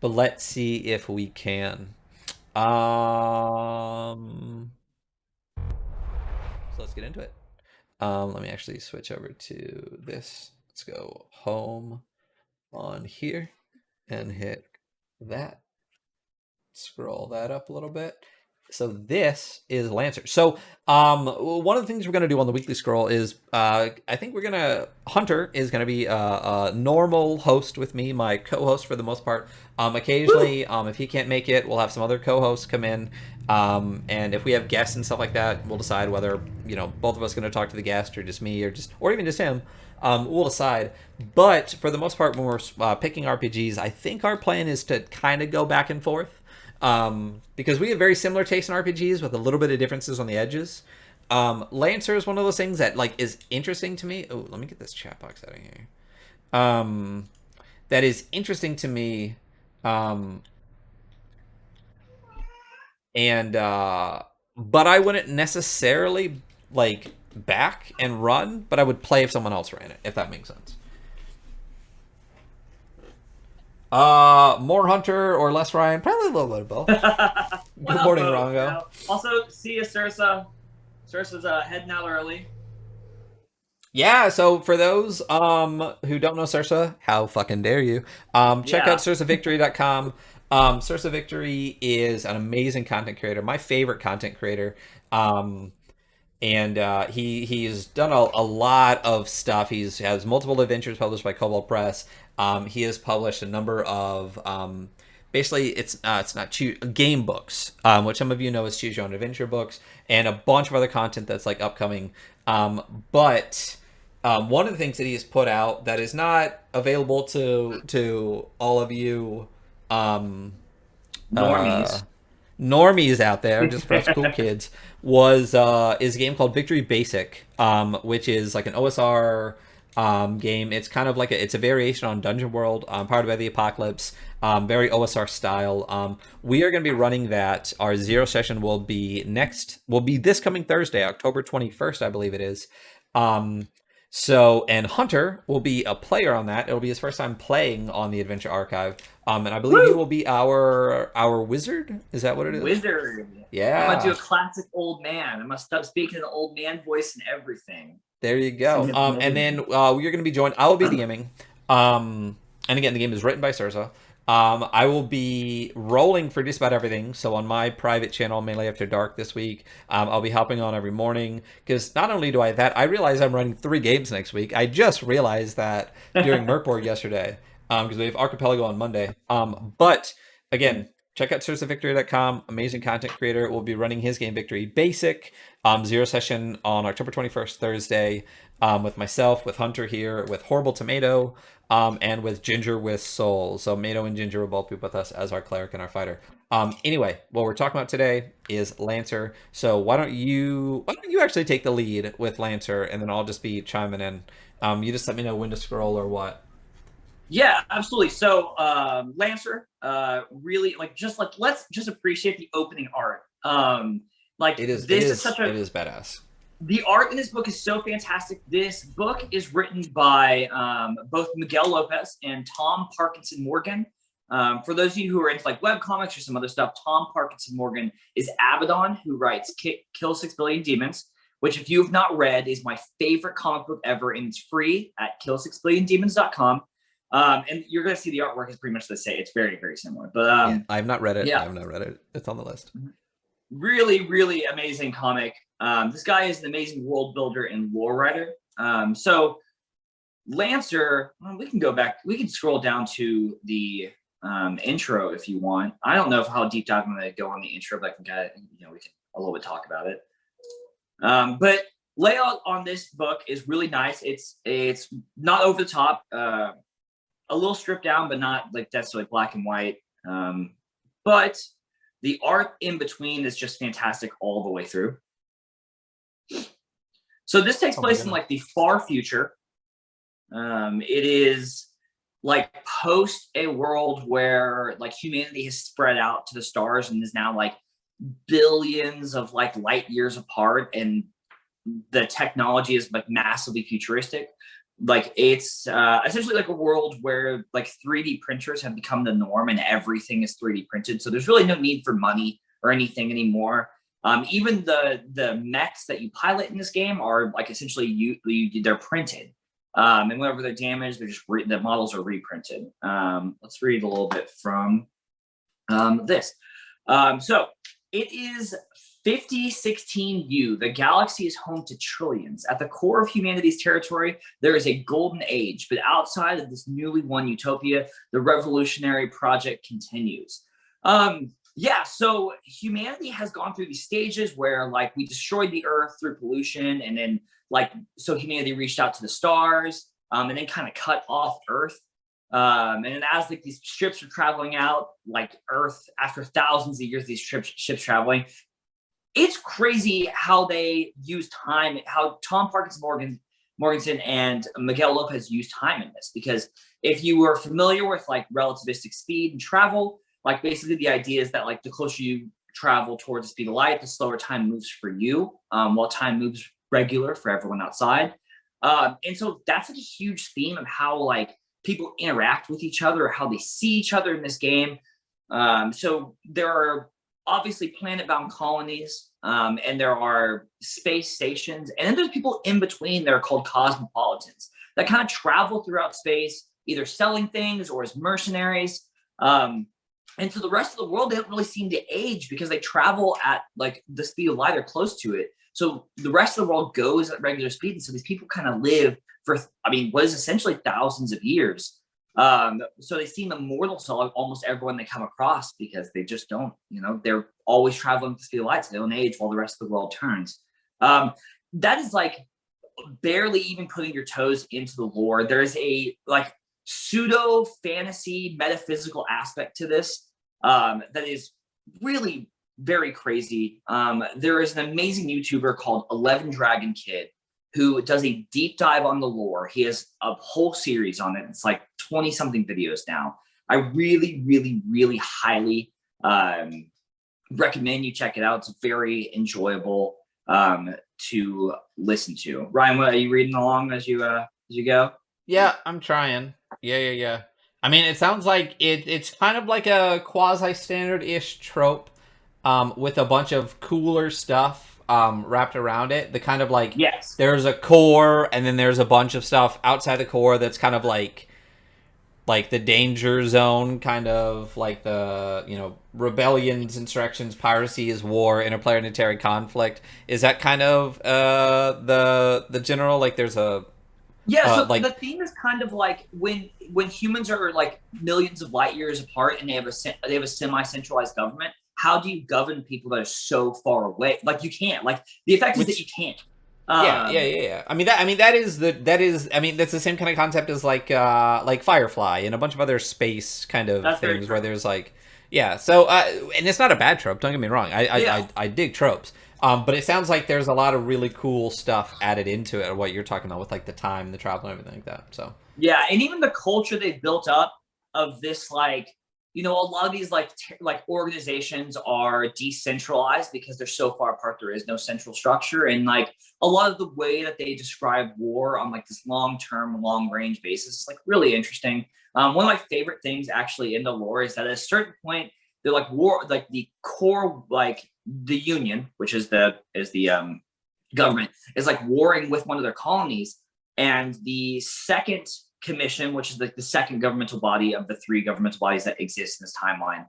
let's see if we can. So let's get into it. Let me actually switch over to this. Let's go home on here and hit that. Scroll that up a little bit. So this is Lancer. So one of the things we're going to do on the weekly scroll is I think Hunter is going to be a normal host with me, my co-host for the most part. Occasionally, if he can't make it, we'll have some other co-hosts come in. And if we have guests and stuff like that, we'll decide whether, both of us are going to talk to the guest or just me or even just him. We'll decide. But for the most part, when we're picking RPGs, I think our plan is to kind of go back and forth. Because we have very similar tastes in RPGs with a little bit of differences on the edges. Lancer is one of those things that like is interesting to me. Oh, let me get this chat box out of here. That is interesting to me. But I wouldn't necessarily like back and run, but I would play if someone else ran it, if that makes sense. More Hunter or less Ryan? Probably a little bit of both. Good morning, Rongo. Also, see you, Sursa. Sursa's heading out early. Yeah, so for those who don't know Sursa, how fucking dare you? Check out sursavictory.com. Sursa Victory is an amazing content creator, my favorite content creator. And he's done a lot of stuff. He has multiple adventures published by Kobold Press. He has published a number of basically it's not game books, which some of you know as choose your own adventure books, and a bunch of other content that's like upcoming. But one of the things that he has put out that is not available to all of you uh, Normies. normies out there, just for us cool kids, was is a game called Victory Basic, which is like an OSR game. It's kind of like it's a variation on Dungeon World, powered by the Apocalypse, very OSR style. We are going to be running that. Our zero session will be this coming Thursday, October 21st, I believe it is. And Hunter will be a player on that. It'll be his first time playing on the Adventure Archive. And I believe you Woo! will be our wizard. Is that what it is? Wizard. I'm gonna do Yeah. a classic old man. I'm gonna start speaking an old man voice and everything. There you It's go. gonna be And then amazing. we are going to be joined. I will be DMing. And again, the game is written by Sursa. I will be rolling for just about everything. So on my private channel, Melee After Dark this week, I'll be helping on every morning. Because not only do I have that, I realize I'm running 3 games next week. I just realized that during Merkborg yesterday. Because we have Archipelago on Monday. But again, check out SursaVictory.com. Amazing content creator. Will be running his game Victory Basic. Zero session on October 21st, Thursday, with myself, with Hunter here, with Horrible Tomato, and with Ginger with Soul. So Mato and Ginger will both be with us as our cleric and our fighter. Anyway, what we're talking about today is Lancer. So why don't you actually take the lead with Lancer, and then I'll just be chiming in. You just let me know when to scroll or what. Yeah, absolutely. So Lancer, really let's just appreciate the opening art. It is it This is is such a it is badass. the art in this book is so fantastic. This book is written by both Miguel Lopez and Tom Parkinson-Morgan. For those of you who are into like web comics or some other stuff, Tom Parkinson-Morgan is Abaddon, who writes Kill 6 Billion Demons, which if you have not read is my favorite comic book ever, and it's free at kill6billiondemons.com. And you're going to see the artwork is pretty much the same. It's very, very similar. But Yeah, I have not read it. I yeah, have not read it. It's on the list. really, really amazing comic. This guy is an amazing world builder and lore writer. So Lancer, well, we can go back. We can scroll down to the intro if you want. I don't know how deep dive I'm going to go on the intro, but I can get we can a little bit talk about it. But layout on this book is really nice. It's not over the top. A little stripped down, but not like necessarily black and white. But the art in between is just fantastic all the way through. So this takes place in like the far future. It is like post a world where like humanity has spread out to the stars and is now like billions of like light years apart, and the technology is like massively futuristic. Like it's essentially like a world where like 3D printers have become the norm and everything is 3D printed. So there's really no need for money or anything anymore. Even the mechs that you pilot in this game are like essentially they're printed. And whenever they're damaged, they're just the models are reprinted. Let's read a little bit from this. So it is 5016U. The galaxy is home to trillions. At the core of humanity's territory, there is a golden age, but outside of this newly won utopia, the revolutionary project continues. Yeah, so humanity has gone through these stages where like we destroyed the earth through pollution, and then like so humanity reached out to the stars, and then kind of cut off earth. And then as like these ships are traveling out, like Earth, after thousands of years, these ships traveling, it's crazy how they use time, how Tom Morganson and Miguel Lopez use time in this. Because if you were familiar with like relativistic speed and travel, like basically the idea is that like the closer you travel towards the speed of light, the slower time moves for you, while time moves regular for everyone outside. And so that's like a huge theme of how like people interact with each other, or how they see each other in this game. So there are obviously planet-bound colonies, and there are space stations, and then there's people in between that are called cosmopolitans that kind of travel throughout space, either selling things or as mercenaries. And so the rest of the world, they don't really seem to age because they travel at like the speed of light or close to it. So the rest of the world goes at regular speed, and so these people kind of live for, I mean, what is essentially thousands of years. So they seem immortal to almost everyone they come across because they just don't, they're always traveling at the speed of light. So they don't age while the rest of the world turns. That is like barely even putting your toes into the lore. There's a like pseudo fantasy metaphysical aspect to this that is really very crazy. There is an amazing YouTuber called 11 Dragon Kid who does a deep dive on the lore. He has a whole series on it. It's like 20 something videos now. I really, really, really highly recommend you check it out. It's very enjoyable to listen to. Ryan, what are you reading along as you go? Yeah, I'm trying. Yeah. I mean, it sounds like it's kind of like a quasi-standard-ish trope, with a bunch of cooler stuff wrapped around it. The kind of like, Yes. there's a core, and then there's a bunch of stuff outside the core that's kind of like the danger zone, kind of like the, rebellions, insurrections, piracy is war, interplanetary conflict. Is that kind of the general, like there's a Yeah, so like the theme is kind of like when humans are like millions of light years apart and they have a semi-centralized government. How do you govern people that are so far away? Like you can't. Like the effect is that you can't. Yeah. I mean, that's the same kind of concept as like Firefly and a bunch of other space kind of That's very things where true. there's like, yeah. So and it's not a bad trope. Don't get me wrong. Yeah. I dig tropes. But it sounds like there's a lot of really cool stuff added into it, or what you're talking about with like the time, the travel, and everything like that. So Yeah, and even the culture they've built up of this, like, a lot of these like organizations are decentralized because they're so far apart. There is no central structure, and like a lot of the way that they describe war on like this long-term, long-range basis is like really interesting. One of my favorite things actually in the lore is that at a certain point, they're like war, like the core, like the Union, which is the government, is like warring with one of their colonies, and the second commission, which is like the second governmental body of the three governmental bodies that exist in this timeline,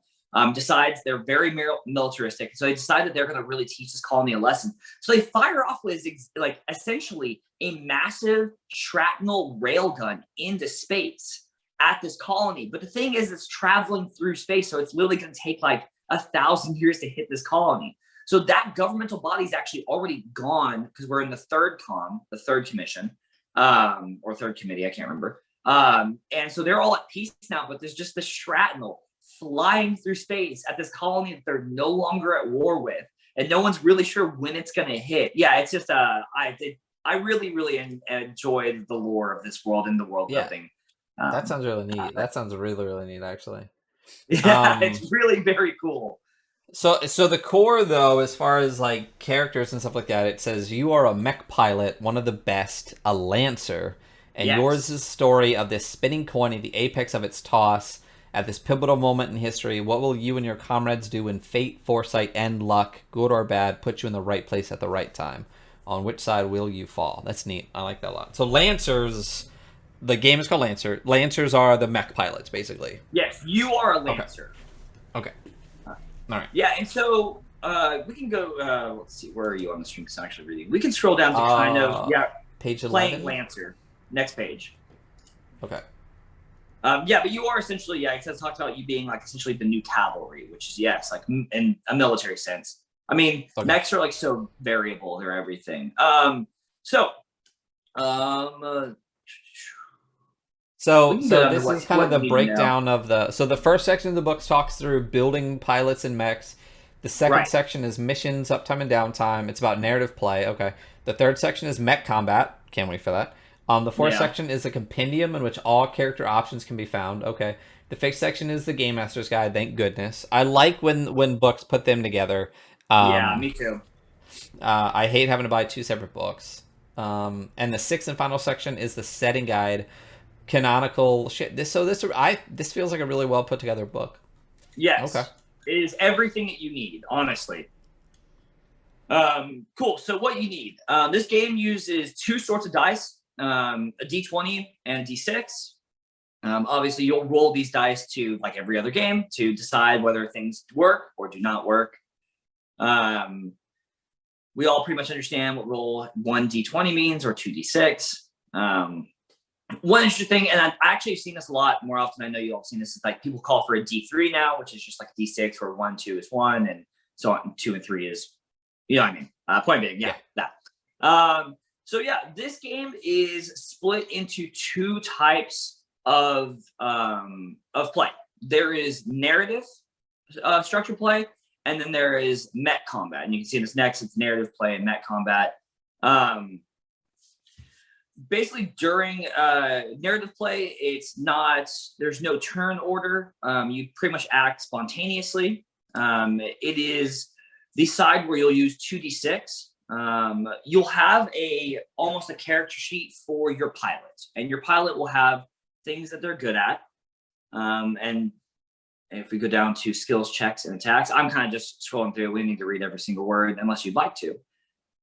decides they're very militaristic. So they decide that they're going to really teach this colony a lesson. So they fire off with like essentially a massive shrapnel railgun into space at this colony. But the thing is, it's traveling through space, so it's literally going to take like 1,000 years to hit this colony. So that governmental body is actually already gone because we're in the third commission, or third committee, I can't remember. And so they're all at peace now, but there's just this shrapnel flying through space at this colony that they're no longer at war with, and no one's really sure when it's going to hit. Yeah, it's just I really, really enjoyed the lore of this world and the world yeah, building. that sounds really neat. That sounds really really neat, actually. Yeah, Um, it's really very cool. so the core, though, as far as like characters and stuff like that, it says you are a mech pilot, one of the best, a lancer, and yours Yes. is the story of this spinning coin at the apex of its toss. At this pivotal moment in history, what will you and your comrades do when fate, foresight, and luck, good or bad, put you in the right place at the right time? On which side will you fall? That's neat. I like that a lot. So Lancers, the game is called Lancer. Lancers are the mech pilots, basically. Yes, you are a Okay. lancer. Okay. All right. Yeah, and so we can go. Let's see, where are you on the stream? Because I'm actually reading. We can scroll down to kind of Page playing 11. Lancer. Next page. Okay. Yeah, but you are essentially, yeah, it talks about you being like essentially the new cavalry, which is, yes, like in a military sense. I mean, Okay. mechs are like so variable; they're everything. So we can go So down to this is kind of what the you need to know. breakdown of the. So the first section of the book talks through building pilots and mechs. The second Right. section is missions, uptime, and downtime. It's about narrative play. Okay. The third section is mech combat. Can't wait for that. The fourth Yeah. section is a compendium in which all character options can be found. Okay. The fifth section is the game master's guide. Thank goodness. I like when books put them together. Yeah, Um, me too. I hate having to buy two separate books. And the sixth and final section is the setting guide, canonical shit. This feels like a really well put together book. Yes. Okay. It is everything that you need, honestly. Cool. So what you need. This game uses two sorts of dice, a D20 and a D6. Obviously, you'll roll these dice to, like every other game, to decide whether things work or do not work. We all pretty much understand what roll one D20 means, or two D6. One interesting thing, and I've actually seen this a lot more often. I know you all have seen this. Is like people call for a D3 now, which is just like a D6, where 1, 2 is 1, and so on. 2 and 3 is, you know what I mean. Point being, yeah, that. So yeah, this game is split into two types of play. There is narrative structured play, and then there is mech combat. And you can see in this next, it's narrative play and mech combat. Basically, during narrative play, there's no turn order. You pretty much act spontaneously. It is the side where you'll use 2d6. You'll have almost a character sheet for your pilot, and your pilot will have things that they're good at. And if we go down to skills, checks, and attacks, I'm kind of just scrolling through. We need to read every single word unless you'd like to.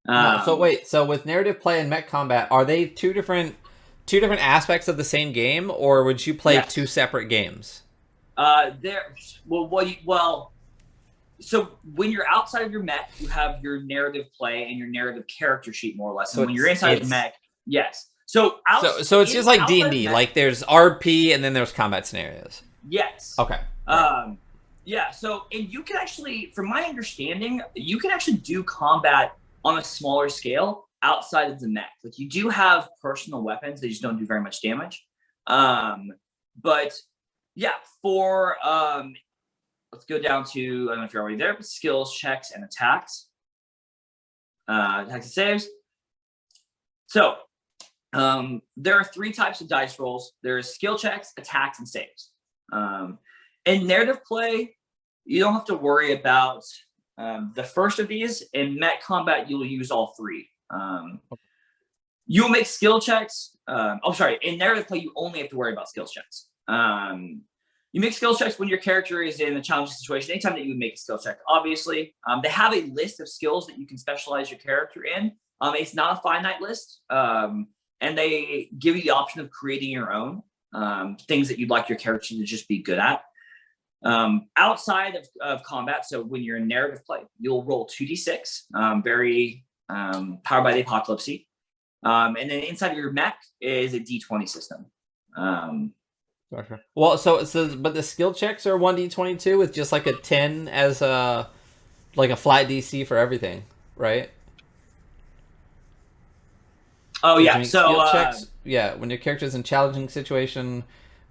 No, so wait, so with narrative play and mech combat, are they two different aspects of the same game, or would you play two separate games? So when you're outside of your mech, you have your narrative play and your narrative character sheet, more or less. So when you're inside of the mech, yes. So it's just like D&D, like there's RP and then there's combat scenarios. Yes. Okay. Yeah. So, and you can actually, from my understanding, you can actually do combat on a smaller scale outside of the mech. Like you do have personal weapons, they just don't do very much damage. But yeah, for let's go down to, I don't know if you're already there, but skills, checks, and attacks. Attacks and saves. So there are three types of dice rolls. There's skill checks, attacks, and saves. In narrative play, you don't have to worry about the first of these. In mech combat, you'll use all three. You'll make skill checks. In narrative play, you only have to worry about skills checks. You make skill checks when your character is in a challenging situation. Anytime that you would make a skill check, obviously. They have a list of skills that you can specialize your character in. It's not a finite list. And they give you the option of creating your own things that you'd like your character to just be good at. Outside of combat, so when you're in narrative play, you'll roll 2d6, very powered by the apocalypse. And then inside of your mech is a d20 system. Gotcha. Well, but the skill checks are 1d22 with just like a 10 as a flat DC for everything, right? Oh yeah. So skill checks, when your character's in challenging situation,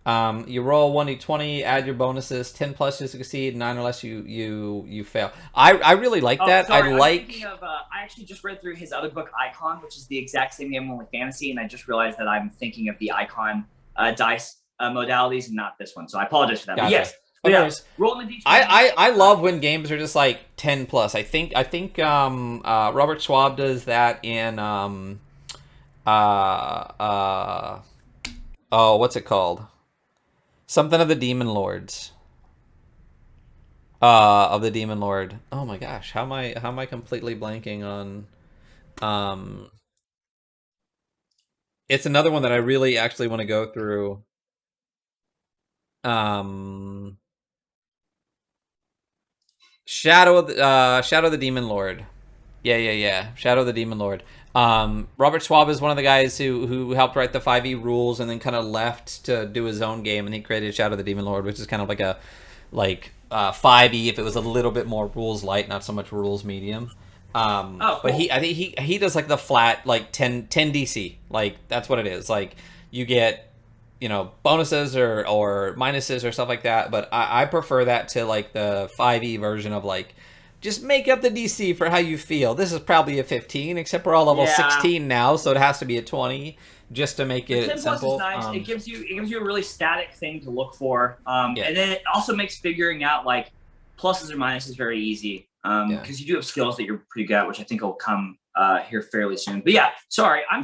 you roll 1d20, add your bonuses, 10 plus you succeed, 9 or less you fail. I really like that. Sorry, I actually just read through his other book, Icon, which is the exact same game, only fantasy, and I just realized that I'm thinking of the Icon dice modalities and not this one. So I apologize for that. Gotcha. But yes, rolling the d20. I love when games are just like 10 plus. I think Robert Schwab does that in what's it called? Something of the Demon Lords. Of the Demon Lord. Oh my gosh, how am I completely blanking on it's another one that I really actually want to go through. Shadow of the Demon Lord. Yeah. Shadow of the Demon Lord. Robert Schwab is one of the guys who helped write the 5e rules and then kind of left to do his own game, and he created Shadow of the Demon Lord, which is kind of like 5e if it was a little bit more rules light, not so much rules medium. Cool. But I think he does like the flat like 10 DC. Like that's what it is. Like you get bonuses or minuses or stuff like that, but I prefer that to like the 5e version of like just make up the DC for how you feel. This is probably a 15, except we're all level 16 now, so it has to be a 20 just to make it 10 simple. Plus is nice. It gives you a really static thing to look for, and then it also makes figuring out like pluses or minuses very easy because you do have skills that you're pretty good at, which I think will come here fairly soon. But yeah, sorry, no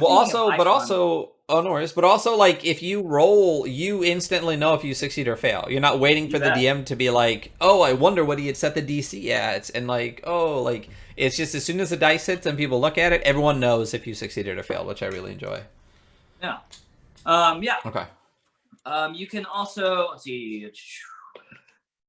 worries. But also, like, if you roll, you instantly know if you succeed or fail. You're not waiting for the DM to be like, oh, I wonder what he had set the DC at. And like, oh, like, it's just as soon as the dice hits and people look at it, everyone knows if you succeeded or failed, which I really enjoy. Yeah. Okay. You can also, let's see.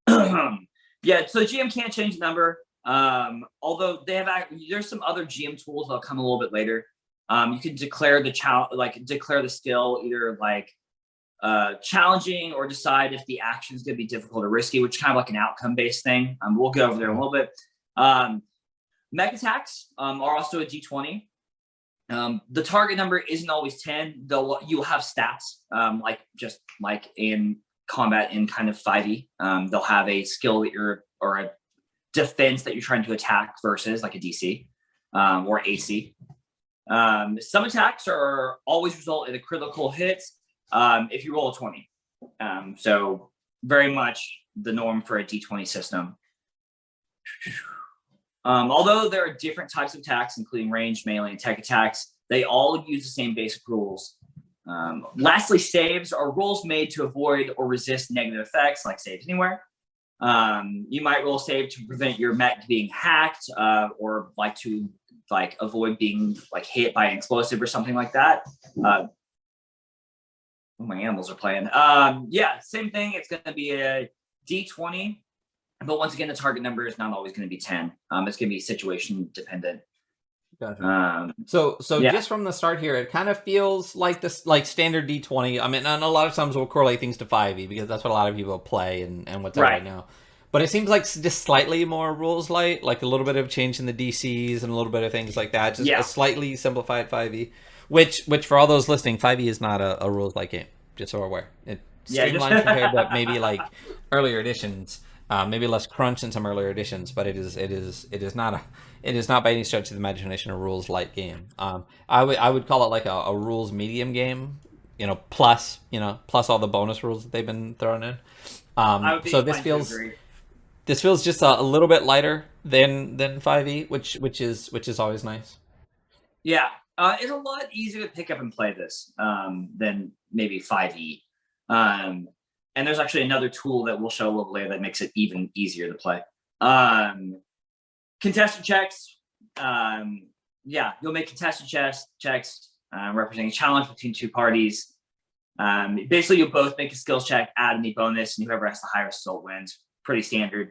So GM can't change the number. Although there's some other GM tools that'll come a little bit later. You can declare declare the skill either like challenging or decide if the action is going to be difficult or risky, which is kind of like an outcome based thing. We'll go over there in a little bit. Mech attacks are also a d20. The target number isn't always 10, though you'll have stats just like in combat in kind of 5e. They'll have a skill that or a defense that you're trying to attack versus like a DC or AC. Some attacks are always result in a critical hit if you roll a 20. So very much the norm for a d20 system. Although there are different types of attacks, including range, melee, and tech attacks, they all use the same basic rules. Lastly, saves are rolls made to avoid or resist negative effects, like saves anywhere. You might roll a save to prevent your mech being hacked, or to avoid being hit by an explosive or something like that. My animals are playing. Same thing. It's going to be a d20. But once again, the target number is not always going to be 10. It's going to be situation dependent. Gotcha. So just from the start here, it kind of feels like this, like standard D20. I mean, and a lot of times we'll correlate things to 5e because that's what a lot of people play and what's out right now. But it seems like just slightly more rules light, like a little bit of change in the DCs and a little bit of things like that. Just a slightly simplified 5e, which for all those listening, 5e is not a rules light game. Just so we're aware, it streamlines compared to maybe like earlier editions. Maybe less crunch in some earlier editions, but it is not by any stretch of the imagination a rules light game. I would call it like a rules medium game, plus all the bonus rules that they've been throwing in. So this feels just a little bit lighter than 5e, which is always nice. Yeah, it's a lot easier to pick up and play this than maybe 5e. And there's actually another tool that we'll show a little later that makes it even easier to play. Contested checks. You'll make contested checks representing a challenge between two parties. Basically, you'll both make a skills check, add any bonus, and whoever has the highest result wins. Pretty standard.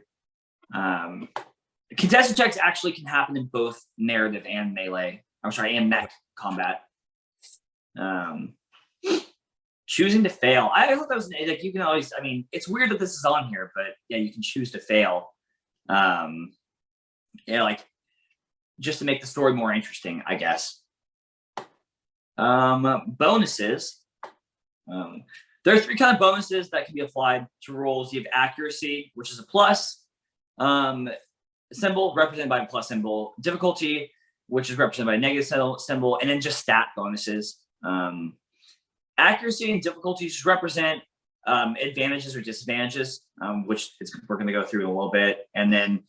Contested checks actually can happen in both narrative and and mech combat. Choosing to fail. I thought that was you can always. I mean, it's weird that this is on here, but yeah, you can choose to fail. Just to make the story more interesting, I guess. Bonuses. There are 3 kind of bonuses that can be applied to rolls. You have accuracy, which is a plus symbol represented by a plus symbol. Difficulty, which is represented by a negative symbol, and then just stat bonuses. Accuracy and difficulties represent advantages or disadvantages, which we're going to go through in a little bit. And then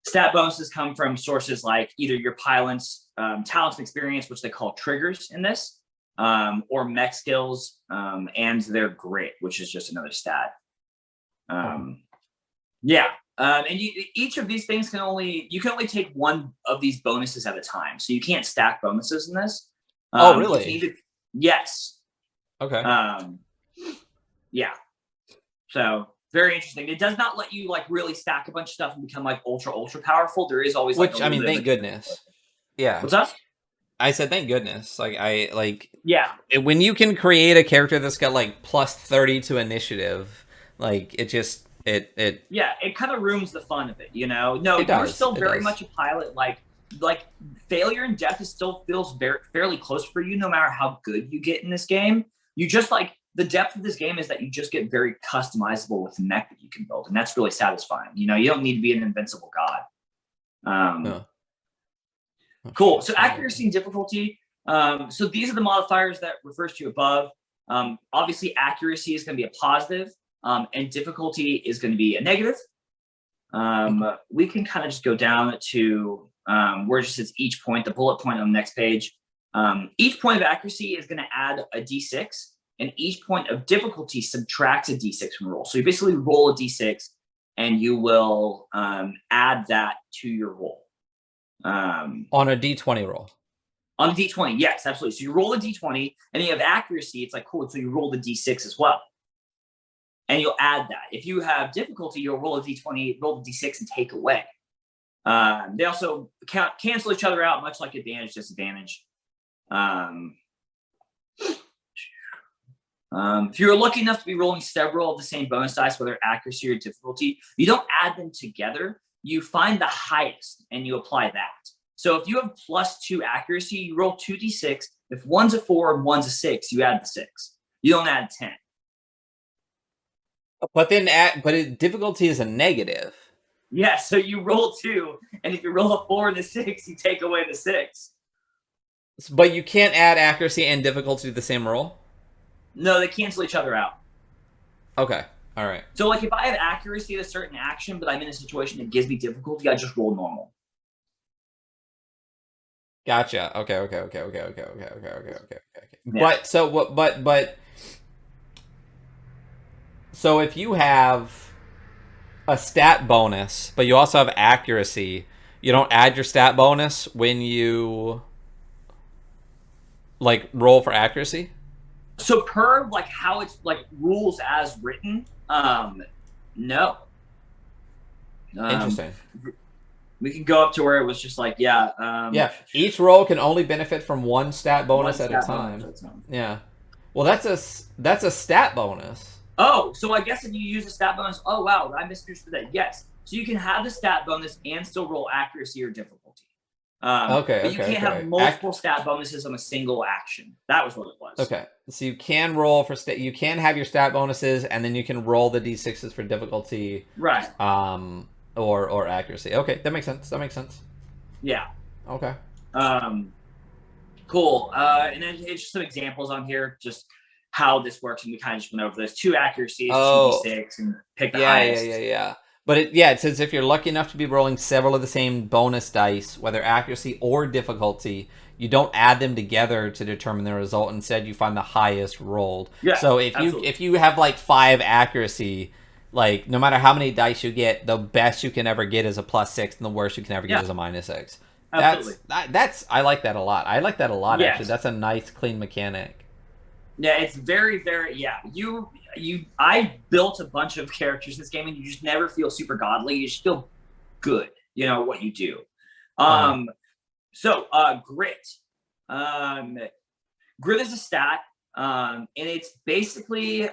stat bonuses come from sources like either your pilot's talents and experience, which they call triggers in this, or mech skills and their grit, which is just another stat. Each of these things you can only take one of these bonuses at a time. So you can't stack bonuses in this. Oh, really? Yes. Okay. So very interesting. It does not let you really stack a bunch of stuff and become ultra powerful. There is always thank goodness. Yeah. What's up? I said thank goodness. When you can create a character that's got plus 30 to initiative, it kind of ruins the fun of it. You're still very much a pilot. Like failure and death still feels fairly close for you, no matter how good you get in this game. You just the depth of this game is that you just get very customizable with the mech that you can build, and that's really satisfying. You don't need to be an invincible god. Cool. So accuracy and difficulty. So these are the modifiers that refers to above. Obviously, accuracy is going to be a positive, and difficulty is going to be a negative. We can kind of just go down to where it just says each point, the bullet point on the next page. Each point of accuracy is going to add a d6, and each point of difficulty subtracts a d6 from roll. So you basically roll a d6, and you will add that to your roll. On a d20 roll. On a d20, yes, absolutely. So you roll a d20, and then you have accuracy. It's cool. So you roll the d6 as well, and you'll add that. If you have difficulty, you'll roll a d20, roll the d6, and take away. They also cancel each other out, much like advantage, disadvantage. Um, if you're lucky enough to be rolling several of the same bonus dice, whether accuracy or difficulty, you don't add them together. You find the highest and you apply that. So if you have +2 accuracy, you roll 2d6. If one's a 4 and one's a 6, you add the 6. You don't add 10. But then, difficulty is a negative. Yeah, so you roll 2, and if you roll a 4 and a 6, you take away the 6. But you can't add accuracy and difficulty to the same roll? No, they cancel each other out. Okay, all right. So, like, if I have accuracy at a certain action, but I'm in a situation that gives me difficulty, I just roll normal. Gotcha. Okay. Yeah. So if you have a stat bonus, but you also have accuracy, you don't add your stat bonus when you like roll for accuracy? So per like how it's like rules as written, no. Interesting. We can go up to where it was just like, yeah. Each roll can only benefit from one stat bonus at a time. Yeah. Well, that's a stat bonus. Oh, so I guess if you use a stat bonus, oh wow, I misunderstood that. Yes. So you can have the stat bonus and still roll accuracy or difficulty. But you can't have multiple stat bonuses on a single action. That was what it was. Okay. So you can roll for you can have your stat bonuses, and then you can roll the d6s for difficulty. Right. Or accuracy. Okay, that makes sense. Yeah. Okay. Cool. And then it's just some examples on here, just how this works, and we kind of just went over those 2 accuracies, 2d6, and pick the highest. Yeah. But it says if you're lucky enough to be rolling several of the same bonus dice, whether accuracy or difficulty, you don't add them together to determine the result. Instead, you find the highest rolled. Yeah. So if you have like 5 accuracy, like no matter how many dice you get, the best you can ever get is a +6, and the worst you can ever get is a -6. Absolutely. I like that a lot. Yes. Actually. That's a nice, clean mechanic. Yeah, it's very, very, I built a bunch of characters in this game, and you just never feel super godly. You just feel good, what you do. So grit. Grit is a stat, and it's basically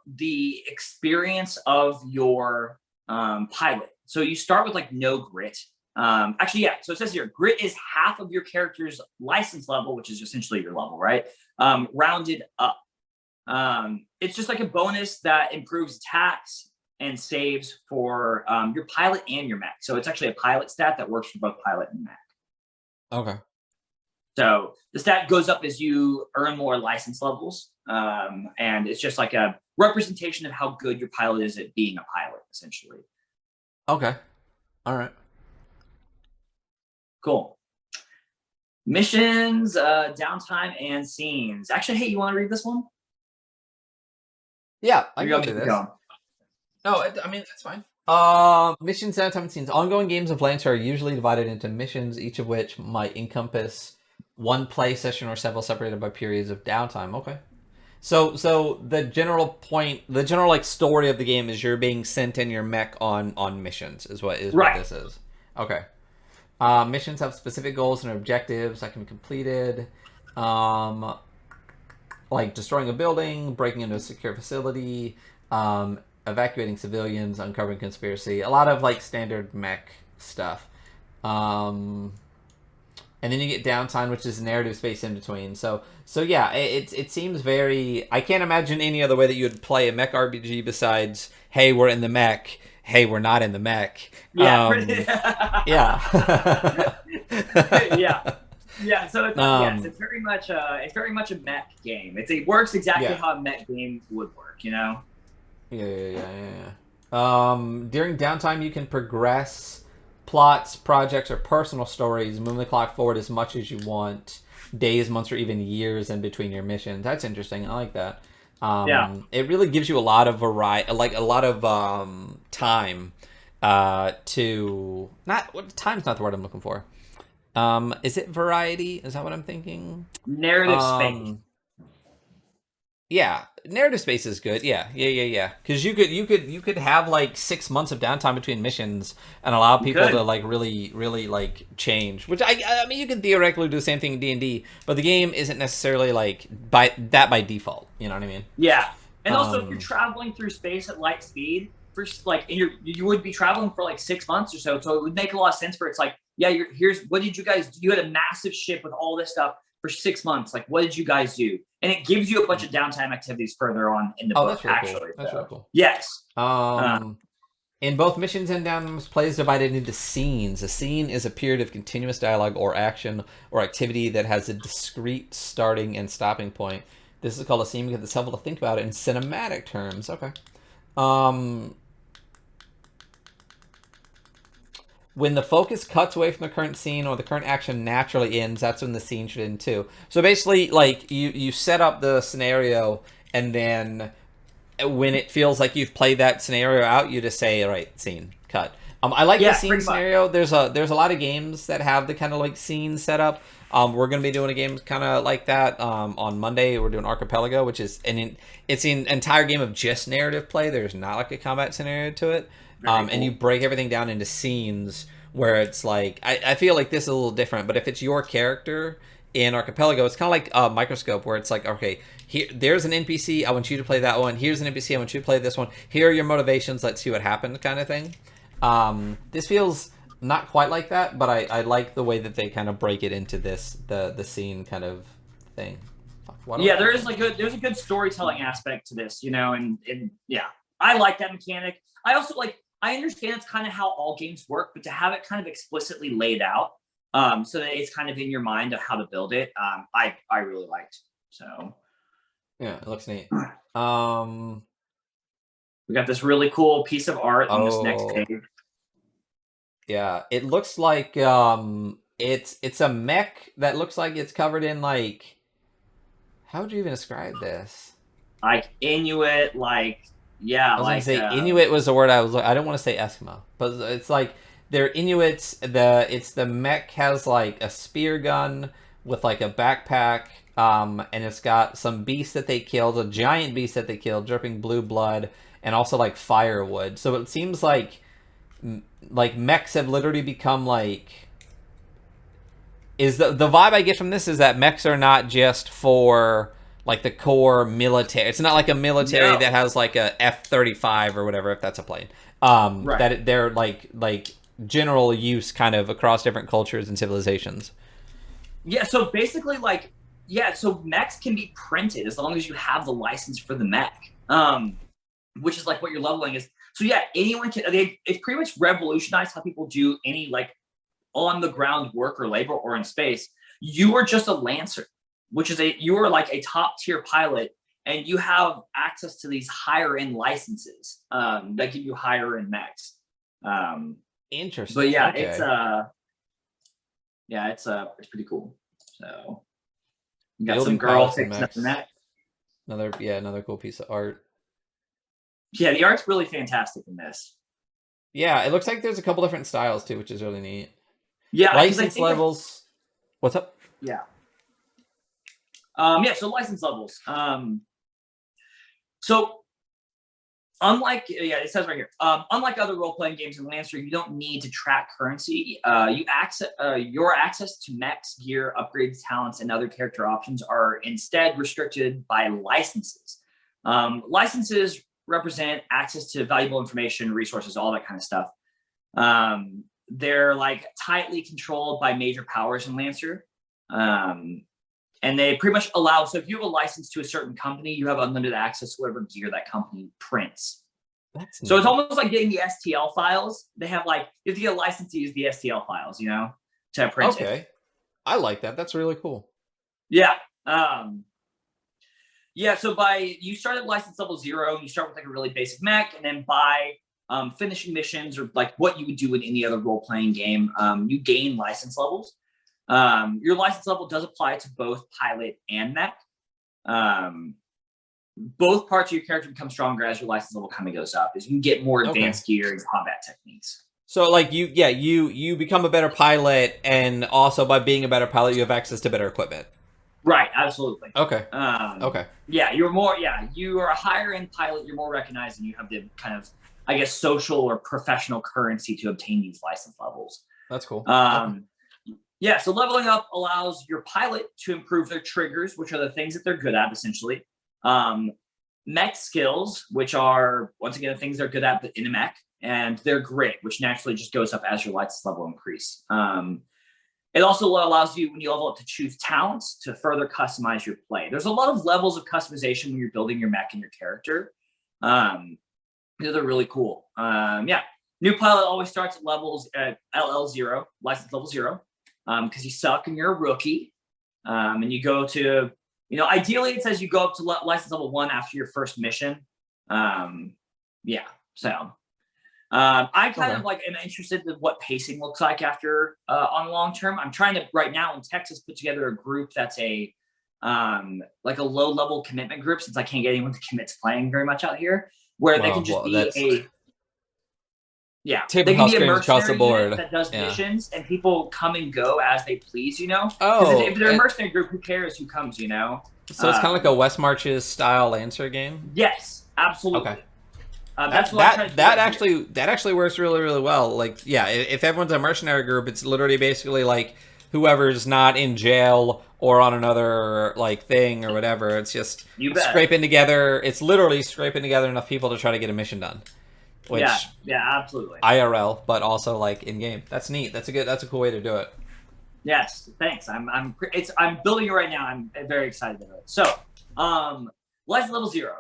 the experience of your pilot. So you start with like no grit. So it says here, grit is half of your character's license level, which is essentially your level, right? Rounded up. It's just like a bonus that improves attacks and saves for your pilot and your mech. So it's actually a pilot stat that works for both pilot and mech. Okay. So the stat goes up as you earn more license levels. And it's just like a representation of how good your pilot is at being a pilot, essentially. Okay. All right. Cool. Missions, downtime, and scenes. Actually, hey, you want to read this one? Yeah, I can do this. No, I mean, that's fine. Missions, downtime, and scenes. Ongoing games of Lancer are usually divided into missions, each of which might encompass one play session or several separated by periods of downtime. Okay. So the general point, the general like story of the game is you're being sent in your mech on missions what this is. Okay. Missions have specific goals and objectives that can be completed, like destroying a building, breaking into a secure facility, evacuating civilians, uncovering conspiracy. A lot of like standard mech stuff. And then you get downtime, which is narrative space in between. So yeah, it seems very. I can't imagine any other way that you would play a mech RPG besides, hey, we're in the mech. Hey, we're not in the mech. Yeah. Yeah. Yeah. So it's very much a mech game. It works exactly how a mech game would work. Yeah. During downtime, you can progress plots, projects, or personal stories, moving the clock forward as much as you want, days, months, or even years in between your missions. That's interesting. I like that. It really gives you a lot of variety, like a lot of time to time's not the word I'm looking for. Is it variety? Is that what I'm thinking? Narrative space. Yeah, narrative space is good. Yeah. Because you could have like 6 months of downtime between missions and allow You people to could. like really like change. Which I mean, you could theoretically do the same thing in D&D, but the game isn't necessarily like by default. You know what I mean? Yeah. And also, if you're Um, traveling through space at light speed, first, like, and you would be traveling for like 6 months or so. So it would make a lot of sense for it's like, yeah, here's what did you guys do? You had a massive ship with all this stuff for 6 months. Like, what did you guys do? And it gives you a bunch of downtime activities further on in the oh, book, that's really cool. actually. That's really So, cool. yes. Uh, Um, in both missions and downs, play is divided into scenes. A scene is a period of continuous dialogue or action or activity that has a discrete starting and stopping point. This is called a scene because it's helpful to think about it in cinematic terms. Okay. Um, when the focus cuts away from the current scene or the current action naturally ends, that's when the scene should end too. So basically, like you set up the scenario, and then when it feels like you've played that scenario out, you just say, "All right, scene cut." I like the yeah, scene pretty much. scenario. There's a lot of games that have the kind of like scene setup. We're gonna be doing a game kind of like that on Monday. We're doing Archipelago, which is it's an entire game of just narrative play. There's not like a combat scenario to it, Very and you cool. break everything down into scenes where it's like I feel like this is a little different. But if it's your character in Archipelago, it's kind of like a microscope where it's like, okay, here there's an NPC. I want you to play that one. Here's an NPC. I want you to play this one. Here are your motivations. Let's see what happened, kind of thing. This feels not quite like that, but I like the way that they kind of break it into the scene kind of thing. Fuck, why do I Yeah, keep there's a good storytelling aspect to this, and yeah, I like that mechanic. I also like I understand it's kind of how all games work, but to have it kind of explicitly laid out, so that it's kind of in your mind of how to build it, I really liked. So Yeah, it looks neat. Um. we got this really cool piece of art on this next Oh, page. yeah. It looks like it's a mech that looks like it's covered in like how would you even describe this? Like Inuit, like yeah, I was gonna like say Inuit was the word I was. I don't want to say Eskimo, but it's like they're Inuits. The mech has like a spear gun with like a backpack, and it's got some beast that they killed, a giant beast that they killed, dripping blue blood, and also like firewood. So it seems like mechs have literally become like is the vibe I get from this is that mechs are not just for like the core military. It's not like a military no, that has like a F-35 or whatever if that's a plane. right. They're like general use kind of across different cultures and civilizations. Yeah, so basically, like, yeah, so mechs can be printed as long as you have the license for the mech, which is like what you're leveling is. So yeah, anyone can. It's pretty much revolutionized how people do any like on the ground work or labor or in space. You are just a lancer, which is you are like a top tier pilot, and you have access to these higher end licenses that give you higher end mechs. Um, but Interesting. yeah, Okay. it's pretty cool. So you got some Building girl pilots and fixing up the mechs. mech. Another cool piece of art. Yeah, the art's really fantastic in this. Yeah, it looks like there's a couple different styles too, which is really neat. Yeah, because I License think levels. What's up? yeah. Yeah, so license levels. So unlike yeah, it says right here. Unlike other role-playing games in Lancer, you don't need to track currency. You access your access to mechs, gear, upgrades, talents, and other character options are instead restricted by licenses. Licenses represent access to valuable information, resources, all that kind of stuff. They're like tightly controlled by major powers in Lancer. And they pretty much allow, so if you have a license to a certain company, you have unlimited access to whatever gear that company prints. That's So it's neat. almost like getting the STL files. They have like, you have to get a license to use the STL files, to print it. Okay. I like that. That's really cool. Yeah. Yeah, so you start at license level 0, and you start with like a really basic mech, and then by finishing missions or like what you would do in any other role-playing game, you gain license levels. Your license level does apply to both pilot and mech. Both parts of your character become stronger as your license level kind of goes up, as you get more Okay. advanced gear and combat techniques. So like you become a better pilot, and also by being a better pilot, you have access to better equipment. Right, absolutely. Okay. Um, Okay. yeah, you are a higher end pilot. You're more recognized, and you have the kind of, I guess, social or professional currency to obtain these license levels. That's cool. Okay. Um, yeah, so leveling up allows your pilot to improve their triggers, which are the things that they're good at, essentially. Um, Mech skills, which are once again the things they're good at in a mech, and their grit, which naturally just goes up as your license level increase. It also allows you, when you level up, to choose talents to further customize your play. There's a lot of levels of customization when you're building your mech and your character. Um, they're really cool. Yeah, new pilot always starts at levels at LL0, license level 0, because you suck and you're a rookie. And you go to, ideally it says you go up to license level 1 after your first mission. Yeah, so I kind Okay. of like am interested in what pacing looks like after on long term. I'm trying to right now in Texas put together a group that's a like a low level commitment group, since I can't get anyone to commit to playing very much out here, where they can just Well, be that's a yeah, they can typical be a screams across the mercenary unit board. that does Yeah. missions, and people come and go as they please, Because if Oh, they're a mercenary group, who cares who comes? so it's kind of like a Um, West Marches style Lancer game. yes, Okay. absolutely. That's That what I'm trying that to do that right here. actually that actually works really really well. Like yeah, if everyone's a mercenary group, it's literally basically like whoever's not in jail or on another like thing or whatever. It's just You bet. scraping together. It's literally scraping together enough people to try to get a mission done, Yeah, which yeah, absolutely. IRL, but also like in game. That's neat. That's a cool way to do it. Yes, thanks. I'm building it right now. I'm very excited about it. So, license level 0.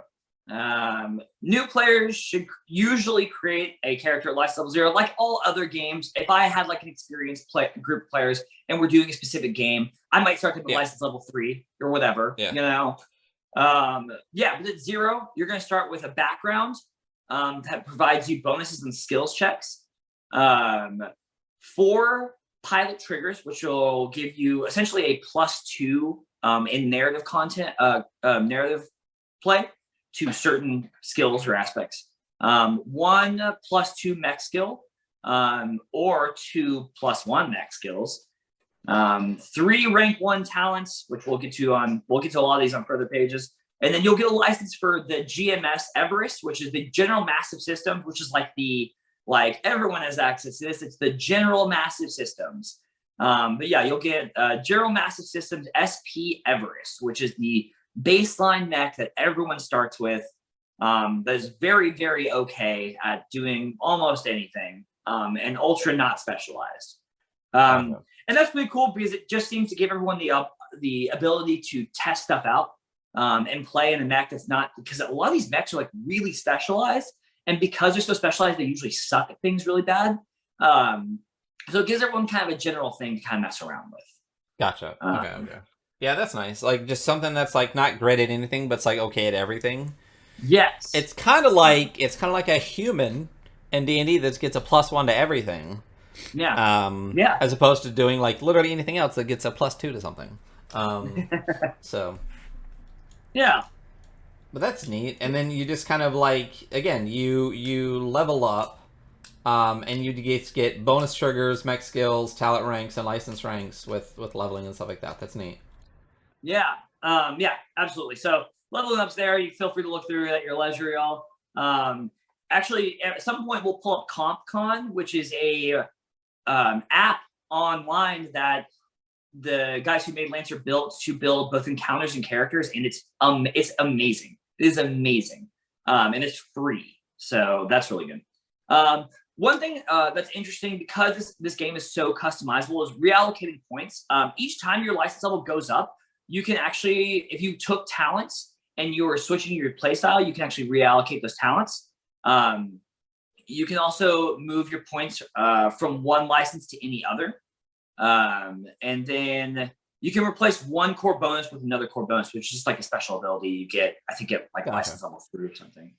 New players should usually create a character at license level 0, like all other games. If I had like an experienced group of players and we're doing a specific game, I might start them at Yeah. license level 3 or whatever. Yeah. Yeah, but at 0, you're going to start with a background that provides you bonuses and skills checks. 4 pilot triggers, which will give you essentially a +2 in narrative content, narrative play to certain skills or aspects. 1 +2 mech skill, or 2 +1 mech skills. 3 rank 1 talents, which we'll get to a lot of these on further pages. And then you'll get a license for the GMS Everest, which is the General Massive System, which is like everyone has access to this. It's the General Massive Systems. But yeah, you'll get General Massive Systems SP Everest, which is the baseline mech that everyone starts with. That is very, very okay at doing almost anything, and ultra not specialized. Gotcha. And that's really cool because it just seems to give everyone the ability to test stuff out, and play in a mech that's not, because a lot of these mechs are like really specialized, and because they're so specialized, they usually suck at things really bad. So it gives everyone kind of a general thing to kind of mess around with. Gotcha. Okay. Um, Okay. Yeah, that's nice. Like just something that's like not great at anything, but it's like okay at everything. yes. It's kind of like a human in D&D that gets a +1 to everything. Yeah. Yeah. As opposed to doing like literally anything else that gets a +2 to something. So, Yeah. but that's neat. And then you just kind of like again, you level up, and you get bonus triggers, mech skills, talent ranks, and license ranks with leveling and stuff like that. That's neat. Yeah. Yeah, absolutely. So leveling up's there. You feel free to look through it at your leisure, y'all. Actually, at some point we'll pull up CompCon, which is a app online that the guys who made Lancer built to build both encounters and characters, and it's amazing. It is amazing, and it's free, so that's really good. One thing that's interesting, because this game is so customizable, is reallocating points. Each time your license level goes up, you can actually, if you took talents and you were switching your playstyle, you can actually reallocate those talents. You can also move your points from one license to any other. And then you can replace one core bonus with another core bonus, which is just like a special ability you get, I think, at like Gotcha. license level 3 or something.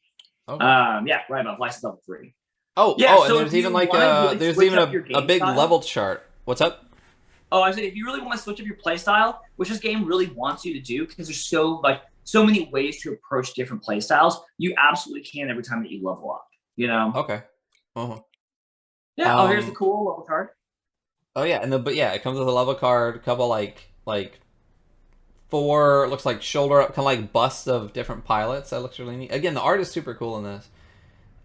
Okay. Yeah, right above license level 3. Oh, Yeah, and so there's if you even like want to really there's switch even up your a game big style, level chart. What's up? oh, I said if you really want to switch up your play style, which this game really wants you to do, because there's so many ways to approach different play styles, you absolutely can every time that you level up. Okay. Uh-huh. Yeah. Oh, here's the cool level card. Oh yeah, but yeah, it comes with a level card, a couple like 4, looks like shoulder up, kind of like busts of different pilots. That looks really neat. Again, the art is super cool in this.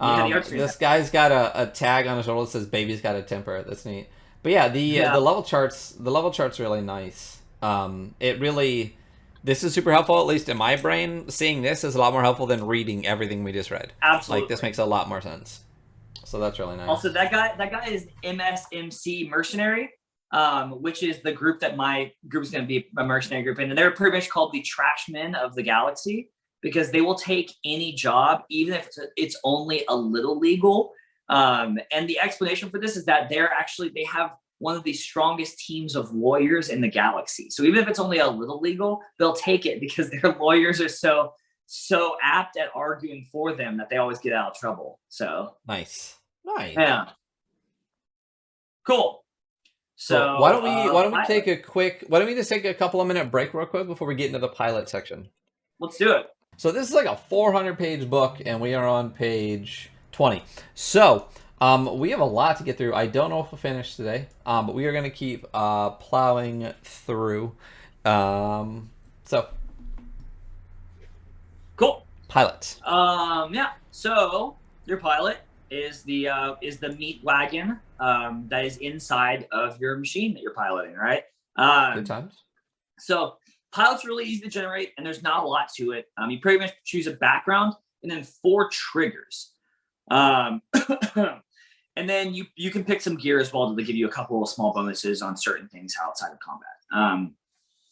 Yeah, the art's This guy's got a tag on his shoulder that says "Baby's got a temper." That's neat. But yeah, yeah, the level chart's really nice. It really, this is super helpful. At least in my brain, seeing this is a lot more helpful than reading everything we just read. absolutely. Like this makes a lot more sense. So that's really nice. Also, that guy is MSMC Mercenary, which is the group that my group is going to be a mercenary group in, and they're pretty much called the Trashmen of the Galaxy because they will take any job, even if it's only a little legal. And the explanation for this is that they have one of the strongest teams of lawyers in the galaxy. So even if it's only a little legal, they'll take it because their lawyers are so apt at arguing for them that they always get out of trouble. So nice. Yeah. Cool. So well, why don't we just take a couple of minute break real quick before we get into the pilot section? Let's do it. So this is like a 400-page book, and we are on page 20. So we have a lot to get through. I don't know if we'll finish today, but we are going to keep plowing through. So cool. Pilot. Yeah. So your pilot is the meat wagon that is inside of your machine that you're piloting, right? Good times. So pilot's really easy to generate, and there's not a lot to it. You pretty much choose a background and then 4 triggers. And then you can pick some gear as well to give you a couple of small bonuses on certain things outside of combat.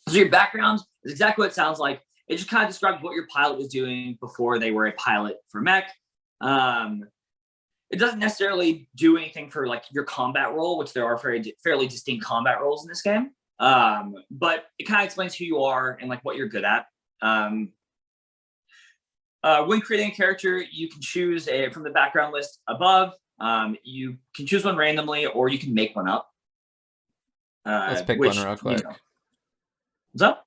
So your background is exactly what it sounds like. It just kind of describes what your pilot was doing before they were a pilot for mech. It doesn't necessarily do anything for like your combat role, which there are fairly distinct combat roles in this game. But it kind of explains who you are and like what you're good at. When creating a character, you can choose from the background list above. You can choose one randomly, or you can make one up. Let's pick one real quick. What's up?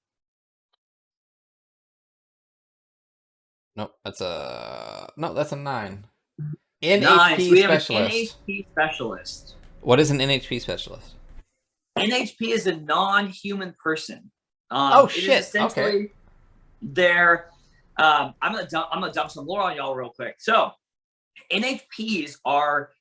Nope, that's a 9. Nice. NHP We have specialist. an NHP specialist. What is an NHP specialist? NHP is a non-human person. Oh it shit! Is essentially Okay. They're. I'm gonna dump some lore on y'all real quick. So, NHPs are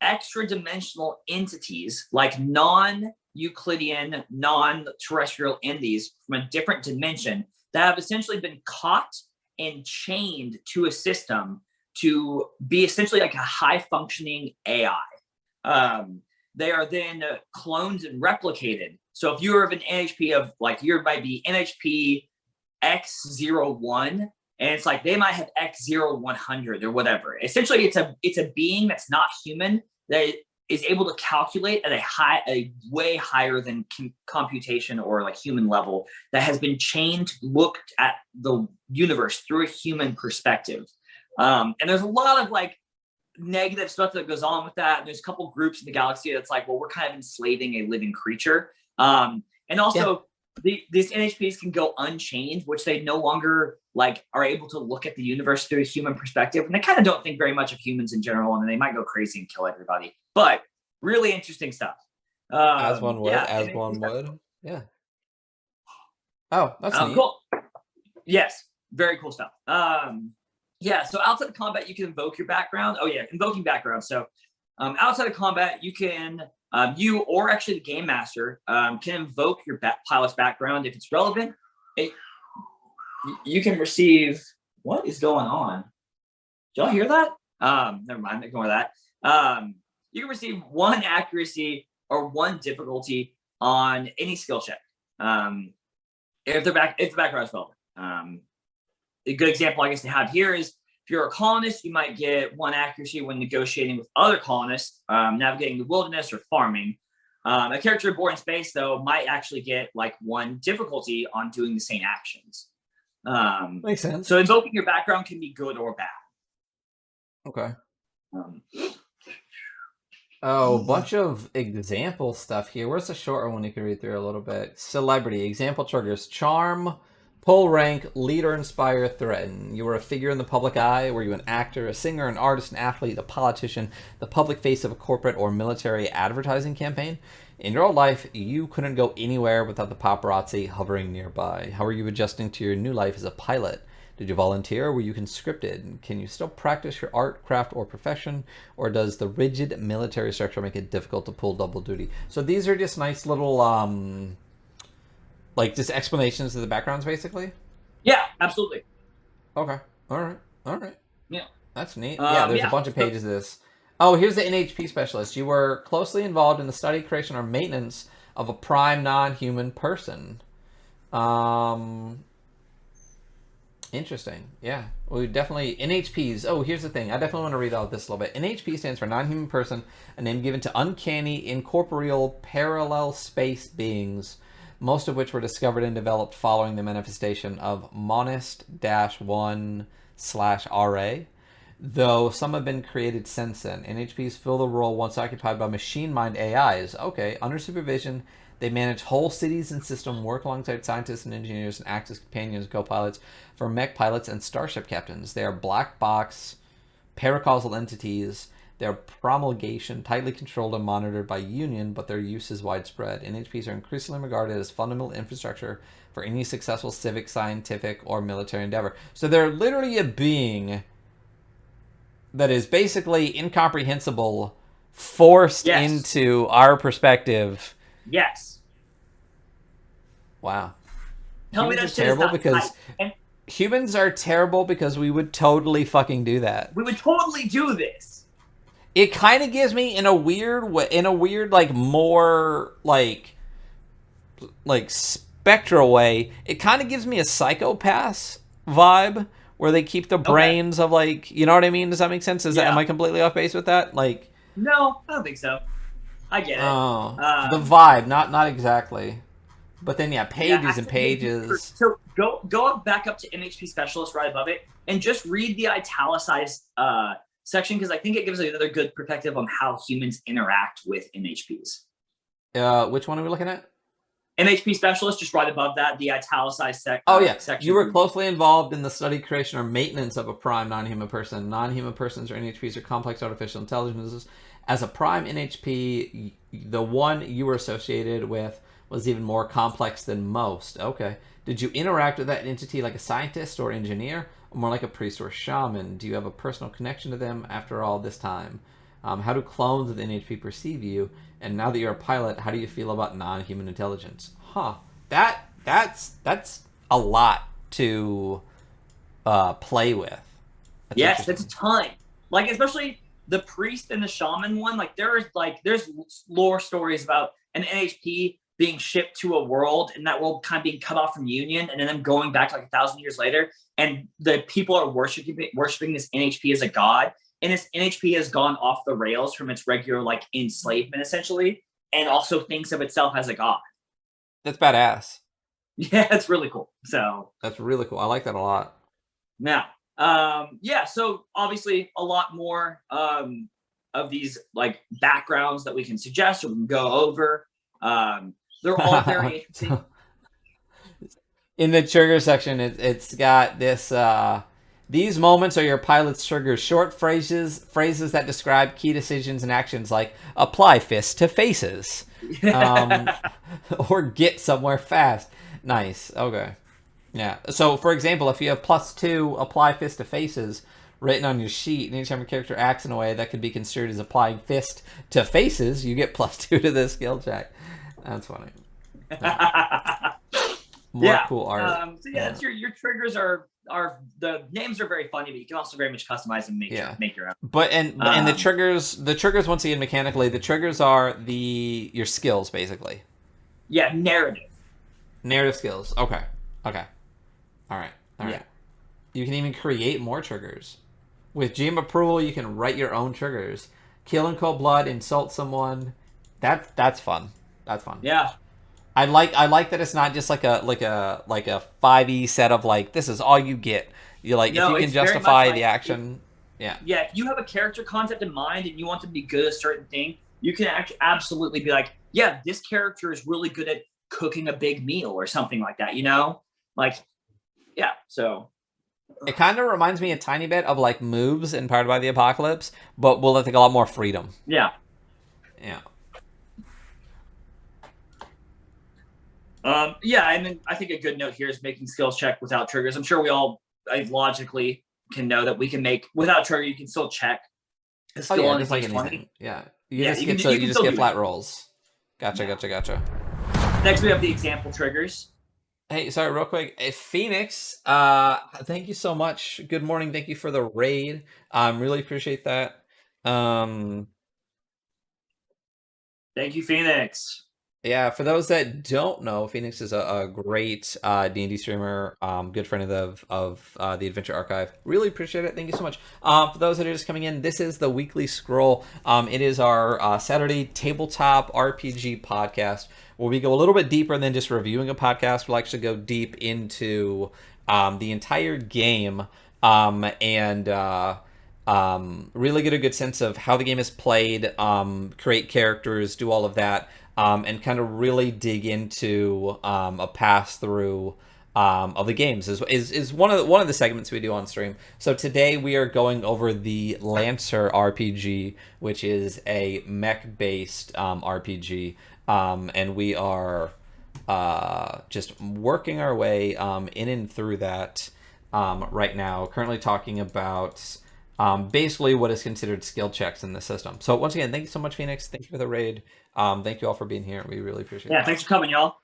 extra-dimensional entities, like non-Euclidean, non-terrestrial entities from a different dimension that have essentially been caught and chained to a system to be essentially like a high-functioning AI. They are then cloned and replicated. So if you're of an NHP of like, you might be NHP X01, and it's like they might have X0100 or whatever. Essentially, it's a being that's not human that is able to calculate at a way higher than computation or like human level, that has been chained, looked at the universe through a human perspective. And there's a lot of like negative stuff that goes on with that. And there's a couple groups in the galaxy that's like, well, we're kind of enslaving a living creature. And also these NHPs can go unchained, which they no longer like are able to look at the universe through a human perspective. And they kind of don't think very much of humans in general, and they might go crazy and kill everybody. But really interesting stuff. As one would. Yeah. Oh, that's neat. Cool. Yes, very cool stuff. Yeah, so outside of combat, you can invoke your background. Oh yeah, invoking background. So outside of combat, you can, you or actually the game master can invoke your pilot's background if it's relevant. You can receive, what is going on? Did y'all hear that? Never mind, ignore that. You can receive 1 accuracy or 1 difficulty on any skill check. If the background is relevant. A good example I guess to have here is if you're a colonist, you might get 1 accuracy when negotiating with other colonists, navigating the wilderness or farming. A character born in space, though, might actually get like 1 difficulty on doing the same actions. Makes sense. So invoking your background can be good or bad. Okay. A bunch of example stuff here. Where's the shorter one you can read through a little bit? Celebrity. Example triggers. Charm, pull rank, lead or inspire, threaten. You were a figure in the public eye. Were you an actor, a singer, an artist, an athlete, a politician, the public face of a corporate or military advertising campaign? In your old life, you couldn't go anywhere without the paparazzi hovering nearby. How are you adjusting to your new life as a pilot? Did you volunteer or were you conscripted? Can you still practice your art, craft, or profession? Or does the rigid military structure make it difficult to pull double duty? So these are just nice little, like, just explanations of the backgrounds, basically? Yeah, absolutely. Okay. All right. All right. Yeah. That's neat. Yeah, there's a Yeah. bunch of So, pages of this. Oh, here's the NHP specialist. You were closely involved in the study, creation, or maintenance of a prime non-human person. Um, Interesting. Yeah. We definitely NHPs. Oh, here's the thing. I definitely want to read out this a little bit. NHP stands for non-human person, a name given to uncanny, incorporeal, parallel space beings, most of which were discovered and developed following the manifestation of Monist-1/RA. Though some have been created since then. NHPs fill the role once occupied by machine mind AIs. Okay, under supervision, they manage whole cities and systems, work alongside scientists and engineers, and act as companions, co-pilots for mech pilots and starship captains. They are black box, paracausal entities. Their promulgation tightly controlled and monitored by Union, but their use is widespread. NHPs are increasingly regarded as fundamental infrastructure for any successful civic, scientific, or military endeavor. So they're literally a being that is basically incomprehensible, forced yes. into our perspective. Yes. Wow. Tell me Humans that are shit is terrible not because tight. And humans are terrible because we would totally fucking do that. we would totally do this. It kind of gives me in a weird way, like more like spectral way. It kind of gives me a Psychopaths vibe where they keep the Okay. brains of like, you know what I mean? Does that make sense? Am Yeah. I completely off base with that? Like, No, I don't think so. I get it. oh, the vibe, not exactly. But then yeah, Yeah, pages and actually, pages. so go up back up to NHP specialist right above it, and just read the italicized section because I think it gives another good perspective on how humans interact with NHPs. Which one are we looking at? NHP specialist, just right above that, the italicized Oh yeah, section. you were closely involved in the study, creation, or maintenance of a prime non-human person. Non-human persons or NHPs are complex artificial intelligences. As a prime NHP, the one you were associated with was even more complex than most. Okay. Did you interact with that entity like a scientist or engineer, or more like a priest or shaman? Do you have a personal connection to them after all this time? How do clones of the NHP perceive you? And now that you're a pilot, how do you feel about non-human intelligence? Huh. That's a lot to play with. Yes, that's a ton. Like especially the priest and the shaman one. Like there's lore stories about an NHP being shipped to a world and that world kind of being cut off from Union and then them going back like 1,000 years later, and the people are worshiping this NHP as a god, and this NHP has gone off the rails from its regular like enslavement essentially, and also thinks of itself as a god. That's badass. Yeah, it's really cool. So That's really cool. I like that a lot. now, yeah, so obviously a lot more of these like backgrounds that we can suggest or we can go over. They're all very interesting. In the trigger section, it's got this. These moments are your pilot's triggers. Short phrases that describe key decisions and actions, like apply fist to faces, or get somewhere fast. Nice. Okay. Yeah. So, for example, if you have +2 apply fist to faces written on your sheet, and anytime a character acts in a way that could be construed as applying fist to faces, you get +2 to this skill check. That's funny. Yeah. More cool art. So yeah, it's your triggers are the names are very funny, but you can also very much customize and make your own. But and the triggers once again mechanically, the triggers are your skills basically. Yeah, narrative skills. Okay. All right. Yeah. You can even create more triggers. With GM approval, you can write your own triggers. Kill in cold blood, insult someone. That's fun. That's fun. Yeah. I like that it's not just like a 5e set of like this is all you get. You like if you can justify the action. Yeah. Yeah, if you have a character concept in mind and you want to be good at a certain thing, you can absolutely be like, yeah, this character is really good at cooking a big meal or something like that, you know? Like, yeah, so. It kind of reminds me a tiny bit of like moves in Powered by the Apocalypse, but with like a lot more freedom. Yeah. Yeah. Yeah, and then I think a good note here is making skills check without triggers. I'm sure we all logically can know that we can make without trigger. You can still check. The Oh skill yeah, only just like takes 20. anything. Yeah, Yeah, you you can just still get do flat anything. rolls. Gotcha, Yeah. gotcha, gotcha. Next, we have the example triggers. Hey, sorry, real quick. Phoenix, thank you so much. Good morning. Thank you for the raid. Really appreciate that. Um, Thank you, Phoenix. yeah, for those that don't know, Phoenix is a great D&D streamer, good friend of the Adventure Archive. Really appreciate it. Thank you so much. For those that are just coming in, this is the Weekly Scroll. It is our Saturday tabletop RPG podcast where we go a little bit deeper than just reviewing a podcast. We'll actually go deep into the entire game and really get a good sense of how the game is played, create characters, do all of that, and kind of really dig into a pass through of the games is one of the segments we do on stream. So today we are going over the Lancer RPG, which is a mech based RPG, and we are just working our way in and through that right now. Currently talking about basically what is considered skill checks in the system. So once again, thank you so much, Phoenix. Thank you for the raid. Thank you all for being here. We really appreciate Yeah, it. thanks for coming, y'all.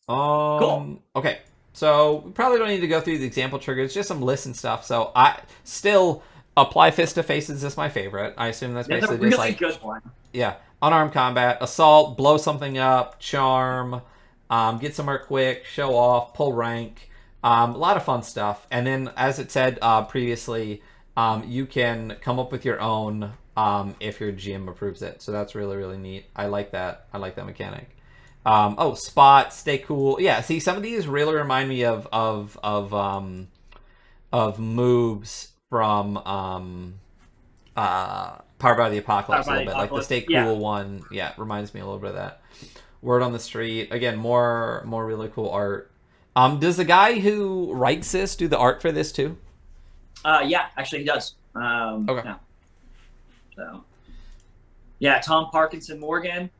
Cool. Okay. So we probably don't need to go through the example triggers, just some lists and stuff. So I still apply fist to faces is my favorite. I assume that's That's a basically just really like, good one. yeah, unarmed combat, assault, blow something up, charm, get somewhere quick, show off, pull rank, a lot of fun stuff. And then, as it said previously, you can come up with your own if your GM approves it. So that's really really neat. I like that. I like that mechanic. Oh, spot, stay cool. Yeah, see, some of these really remind me of moves from Powered by the Powered Apocalypse a by little the bit. Like the Apocalypse. stay Yeah. cool one, yeah, reminds me a little bit of that. Word on the street, again, more really cool art. Does the guy who writes this do the art for this too? Yeah, actually, he does. Okay. Yeah. So, yeah, Tom Parkinson-Morgan,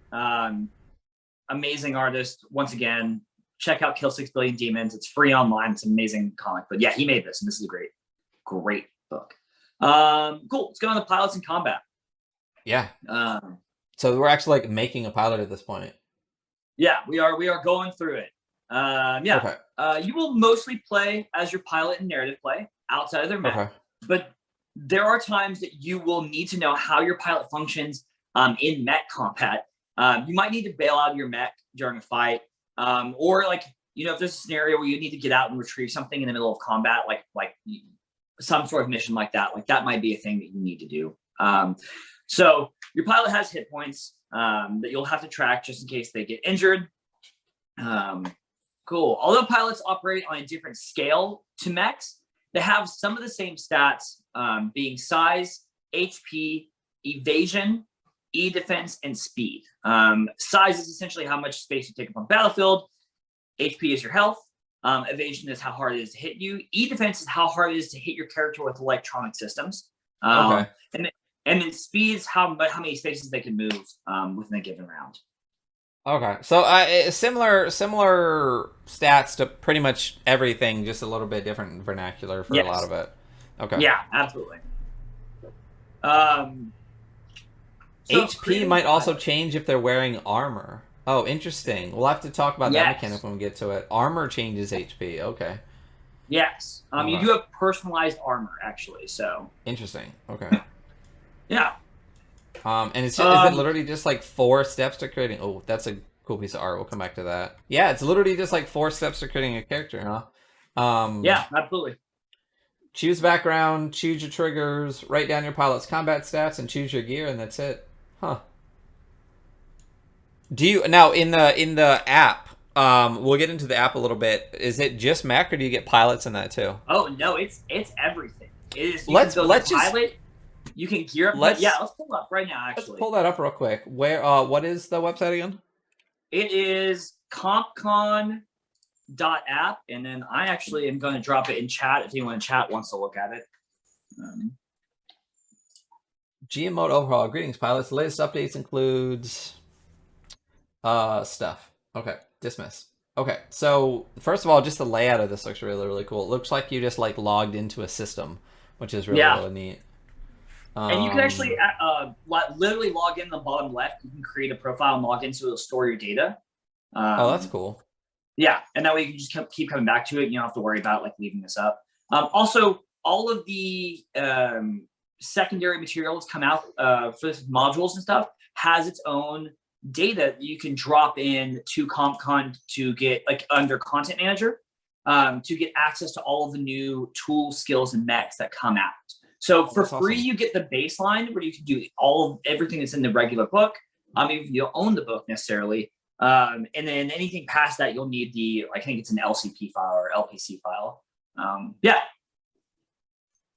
amazing artist. Once again, check out Kill 6 Billion Demons. It's free online. It's an amazing comic. But yeah, he made this, and this is a great book. Cool. Let's go on the pilots in combat. Yeah. Um, So we're actually like making a pilot at this point. yeah, we are going through it. Yeah. Okay. You will mostly play as your pilot in narrative play outside of their mech, Okay. but there are times that you will need to know how your pilot functions in mech combat. You might need to bail out your mech during a fight, or like if there's a scenario where you need to get out and retrieve something in the middle of combat, like some sort of mission like that might be a thing that you need to do. So your pilot has hit points that you'll have to track just in case they get injured. Cool. Although pilots operate on a different scale to mechs, they have some of the same stats, being size, HP, evasion, E defense, and speed. Size is essentially how much space you take up on the battlefield. HP is your health. Evasion is how hard it is to hit you. E defense is how hard it is to hit your character with electronic systems. Okay. And then speed is how many spaces they can move within a given round. Okay. So similar stats to pretty much everything, just a little bit different vernacular for a lot Yes. of it. Okay. Yeah, absolutely. So HP might also change if they're wearing armor. Oh, interesting. We'll have to talk about that mechanic when we get to it. Armor changes HP. Okay. Yes. You Okay. do have personalized armor, actually. So Interesting. Okay. yeah. And is it literally just like 4 steps to creating? Oh, that's a cool piece of art. We'll come back to that. Yeah, it's literally just like 4 steps to creating a character, huh? Yeah, absolutely. Choose background, choose your triggers, write down your pilot's combat stats, and choose your gear, and that's it. Huh. Do you now in the app? We'll get into the app a little bit. Is it just Mac, or do you get pilots in that too? Oh no, it's everything. It is. Let's pilot. You can gear up. Let's pull it up right now. Actually, let's pull that up real quick. Where? What is the website again? it is CompCon.app, and then I actually am going to drop it in chat if anyone in chat wants to look at it. GM mode overhaul. Greetings, pilots. The latest updates includes stuff. Okay, dismiss. Okay, so first of all, just the layout of this looks really, really cool. It looks like you just like logged into a system, which is really, Yeah, really neat. and you can actually Um, literally log in the bottom left. You can create a profile and log into it, store your data. oh, that's Um, cool. yeah, and that way you can just keep coming back to it. You don't have to worry about like leaving this up. Also, all of the secondary materials come out for this modules and stuff has its own data that you can drop in to CompCon to get like under Content Manager to get access to all of the new tools, skills, and mechs that come out. So Oh, for that's free, awesome. you get the baseline where you can do all of everything that's in the regular book. If you don't own the book necessarily, and then anything past that, you'll need I think it's an LCP file or LPC file. Yeah.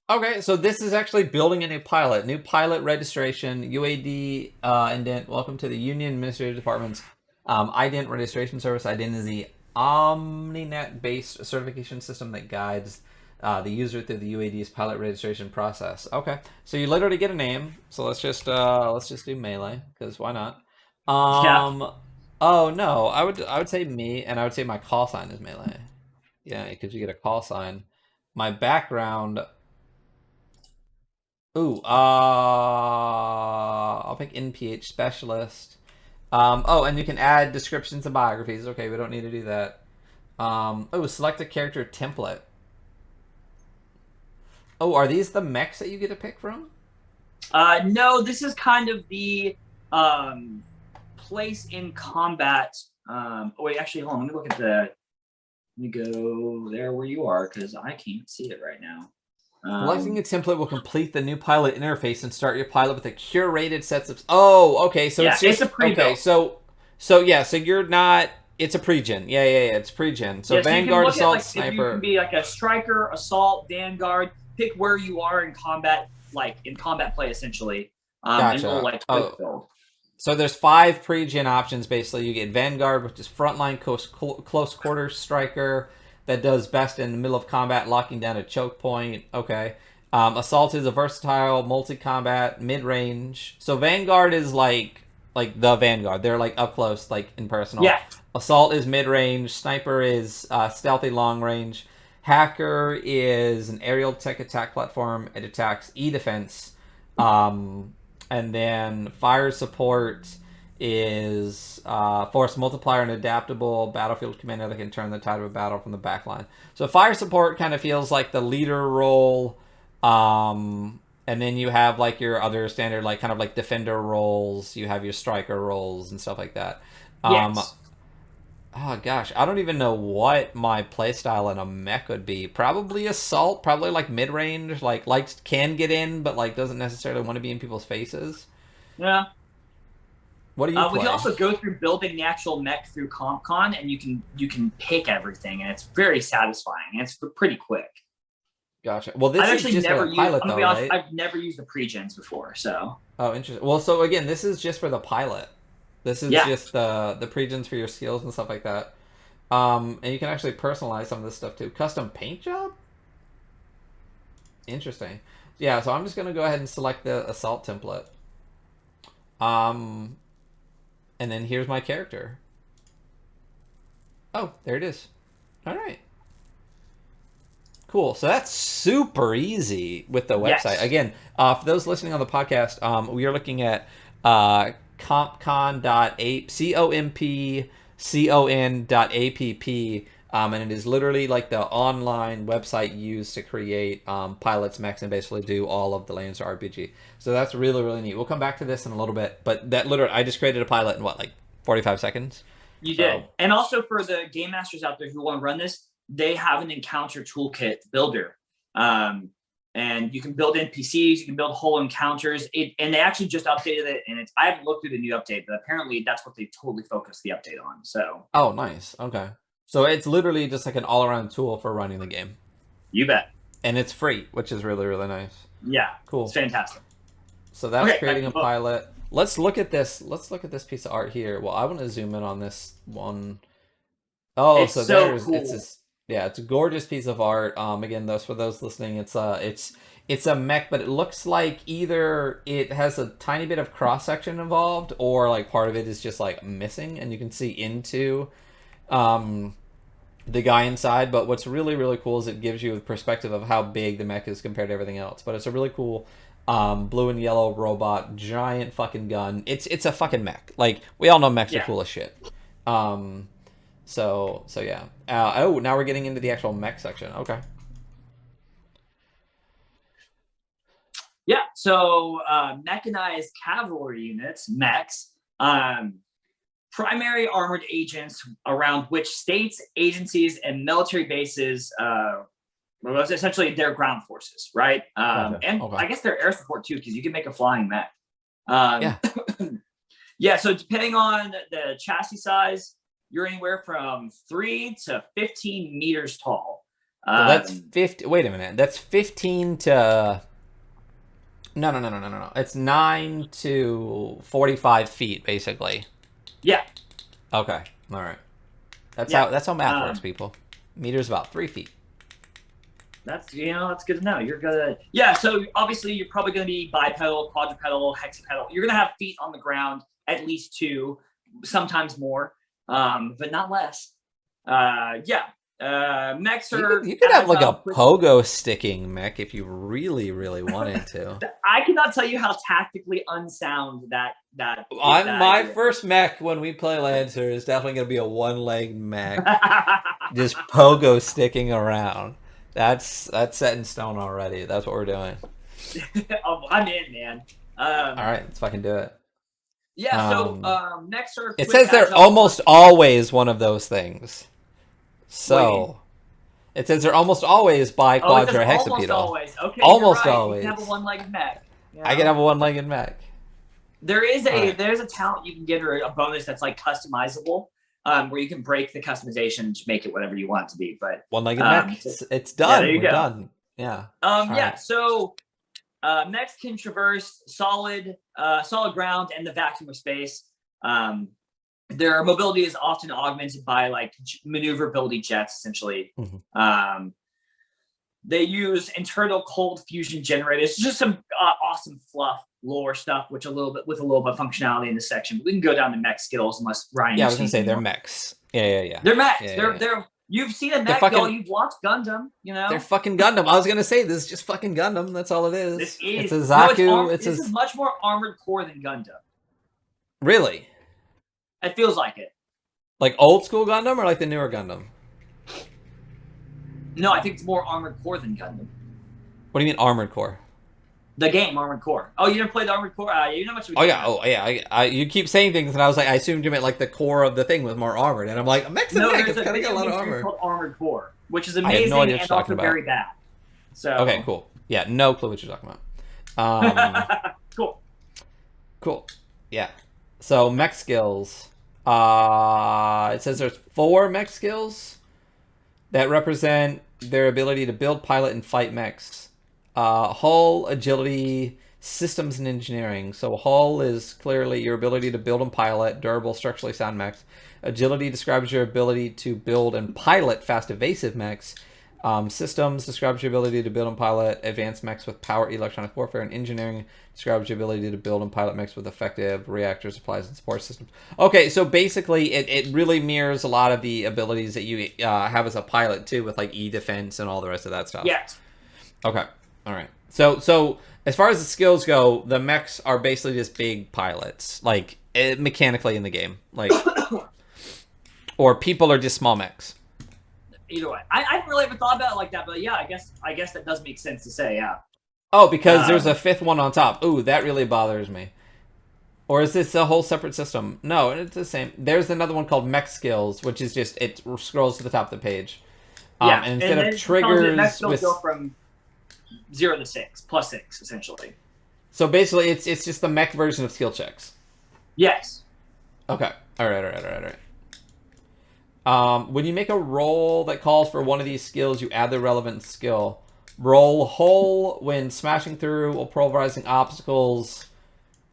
Okay, so this is actually building a new pilot registration, UAD indent. Welcome to the Union Administrative Department's ident registration service. Ident is the OmniNet-based certification system that guides the user through the UAD's pilot registration process. Okay, so you literally get a name. So let's just do Melee because why not? Yeah. Oh no, I would say me, and I would say my call sign is Melee. Yeah, because you get a call sign. My background. Ooh, I'll pick NPH specialist. Oh, and you can add descriptions and biographies. Okay, we don't need to do that. Oh, select a character template. Oh, are these the mechs that you get to pick from? No, this is kind of the um, place in combat. Oh wait, actually, hold on. Let me look at the. Let me go there where you are because I can't see it right now. Selecting a Um, template will complete the new pilot interface and start your pilot with a curated sets of. Oh, okay. So yeah, it's it's a just okay. pre-built. So yeah. So you're not. It's a pre-gen. Yeah. It's pre-gen. So Yeah, so you can Vanguard, look at Assault, like if you can Sniper. be like a striker, assault, vanguard, pick where you are in combat, like in combat play essentially, and it'll Gotcha. like quick Oh, build. so there's 5 pre-gen options basically. You get Vanguard, which is frontline close quarters striker that does best in the middle of combat, locking down a choke point. Okay. Assault is a versatile multi-combat mid range. So Vanguard is like the Vanguard. They're like up close, like impersonal. Yeah, Assault is mid range. Sniper is stealthy long range. Hacker is an aerial tech attack platform. It attacks E defense. Um, and then fire support is force multiplier and adaptable battlefield commander that can turn the tide of a battle from the back line. So fire support kind of feels like the leader role. And then you have like your other standard, like kind of like defender roles. You have your striker roles and stuff like that. Um, yes. oh gosh, I don't even know what my playstyle in a mech would be. Probably assault, probably like mid range, like can get in, but like doesn't necessarily want to be in people's faces. Yeah. What do you We can play? also go through building the actual mech through CompCon, and you can pick everything, and it's very satisfying. And it's pretty quick. Gotcha. Well, this I've is actually just for the never used. pilot, I'm gonna though, be honest. right? I've never used the pre-gens before, so Oh, interesting. Well, so again, this is just for the pilot. This is yeah. just the pregens for your skills and stuff like that. And you can actually personalize some of this stuff too. Custom paint job. Interesting. Yeah. So I'm just gonna go ahead and select the assault template. Um, and then here's my character. Oh, there it is. All right. Cool. So that's super easy with the website. Yes. Again, for those listening on the podcast, we are looking at compcon.app, and it is literally like the online website used to create pilots, mechs, and basically do all of the Lancer RPG. So that's really, really neat. We'll come back to this in a little bit, but that literally, I just created a pilot in what, like 45 seconds? You did. So, And also for the game masters out there who want to run this, they have an encounter toolkit builder. And you can build NPCs, you can build whole encounters. And they actually just updated it. And I haven't looked through the new update, but apparently that's what they totally focused the update on. So oh, nice. Okay. So it's literally just like an all around tool for running the game. you bet. And it's free, which is really, really nice. Yeah, it's Cool. fantastic. So that's Okay, back to creating the a book. pilot. Let's look at this. Let's look at this piece of art here. Well, I want to zoom in on this one. Oh, It's so so there's it's cool. this. Yeah, it's a gorgeous piece of art. Again, those for those listening, it's a mech, but it looks like either it has a tiny bit of cross section involved, or like part of it is just like missing, and you can see into um the guy inside. But what's really really cool is it gives you a perspective of how big the mech is compared to everything else. But it's a really cool blue and yellow robot, giant fucking gun. It's a fucking mech. Like we all know mechs are Yeah. cool as shit. Um, so yeah. Oh, now we're getting into the actual mech section. Okay. Yeah. So mechanized cavalry units, mechs, primary armored agents around which states, agencies, and military bases was essentially their ground forces, right? And Okay. I guess their air support too, because you can make a flying mech. Um, Yeah. yeah. So depending on the chassis size, you're anywhere from 3 to 15 meters tall. So that's 50. Wait a minute. That's 15 to. No. It's 9 to 45 feet, basically. Yeah. Okay. All right. Yeah. That's how math works, people. Meters about 3 feet. That's that's good to know. You're gonna So obviously you're probably gonna be bipedal, quadrupedal, hexapedal. You're gonna have feet on the ground, at least 2, sometimes more, but not less. Mechs are. You could have like a agile. pogo sticking mech if you really really wanted to. I cannot tell you how tactically unsound that. On that my idea. first mech when we play Lancer, it's definitely gonna be a one-legged mech, just pogo sticking around. That's set in stone already. That's what we're doing. Oh, I'm in, man. All right, let's fucking do it. Yeah. So mechs are. It quick, says they're agile, almost always one of those things. So it says they're almost always bi, quadra, it says almost hexapedal. always. Okay, Almost you're right. always. You can have a one-legged mech. I can have a one-legged mech. There's Right. a talent you can get or a bonus that's like customizable, where you can break the customization and just make it whatever you want it to be. But One-legged mech. It's done. there you We're go. done. Yeah. Right. So mechs can traverse solid ground and the vacuum of space. Their mobility is often augmented by like maneuverability jets, essentially. Mm-hmm. They use internal cold fusion generators. Just some awesome fluff lore stuff, with a little bit of functionality in this section. But we can go down to mech skills unless Ryan. Yeah, I was gonna say they're mechs. Yeah. They're mechs. Yeah, They're. You've seen a mech, you've watched Gundam. They're fucking Gundam. I was gonna say this is just fucking Gundam. That's all it is. It's a Zaku. This is much more armored core than Gundam. Really? It feels like it. Like old school Gundam or like the newer Gundam? No, I think it's more armored core than Gundam. What do you mean armored core? The game Armored Core. Oh, you didn't play the Armored Core? You know much. Oh yeah. You keep saying things, and I was like, I assumed you meant like the core of the thing was more armored, and I'm like, mech's a mech. It's kind of got a lot of armor. Called Armored Core, which is I have amazing no idea what and you're also talking about. very bad. So Okay, cool. Yeah, no clue what you're talking about. Cool. Yeah. So mech skills. It says there's 4 mech skills that represent their ability to build, pilot, and fight mechs. Hull, agility, systems, and engineering. So hull is clearly your ability to build and pilot durable, structurally sound mechs. Agility describes your ability to build and pilot fast, evasive mechs. Systems describes your ability to build and pilot advanced mechs with power, electronic warfare, and engineering describes your ability to build and pilot mechs with effective reactor supplies and support systems. Okay, so basically it really mirrors a lot of the abilities that you have as a pilot too, with like E-defense and all the rest of that stuff. Yes. Okay. All right. So as far as the skills go, the mechs are basically just big pilots, like mechanically in the game, like, or people are just small mechs. Either way, I haven't really ever thought about it like that, but yeah, I guess that does make sense to say, yeah. Oh, because there's a 5th one on top. Ooh, that really bothers me. Or is this a whole separate system? No, it's the same. There's another one called Mech Skills, which is just, it scrolls to the top of the page. Yeah, and instead of triggers, mech skills go from 0 to 6, plus 6, essentially. So basically, it's just the mech version of skill checks. Yes. Okay. All right. When you make a roll that calls for one of these skills, you add the relevant skill. Roll hull when smashing through or pulverizing obstacles.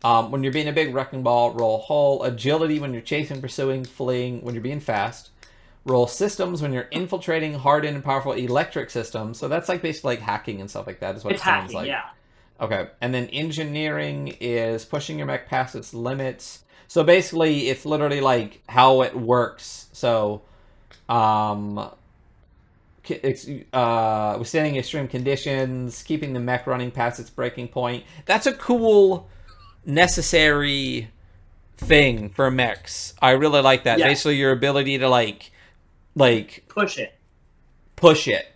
When you're being a big wrecking ball, roll hull. Agility when you're chasing, pursuing, fleeing, when you're being fast. Roll systems when you're infiltrating hardened and powerful electric systems. So that's like basically like hacking and stuff like that is what It's it sounds hacking, like. yeah. Okay. And then engineering is pushing your mech past its limits. So basically it's literally like how it works. So um it's withstanding extreme conditions, keeping the mech running past its breaking point. That's a cool necessary thing for mechs. I really like that. Yes. Basically your ability to like Push it. push it.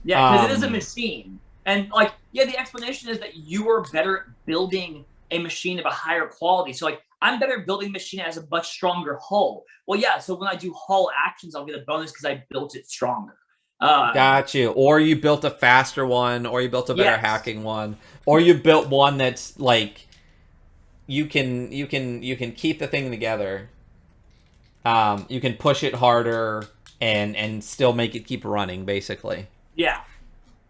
Yeah, because it is a Um, machine. And like, yeah, the explanation is that you are better at building a machine of a higher quality. So like I'm better at building a machine that has a much stronger hull. Well, yeah, so when I do hull actions, I'll get a bonus because I built it stronger. got you. Or you built a faster one, or you built a better Yes. hacking one, or you built one that's like you can keep the thing together. You can push it harder and still make it keep running. Basically, Yeah.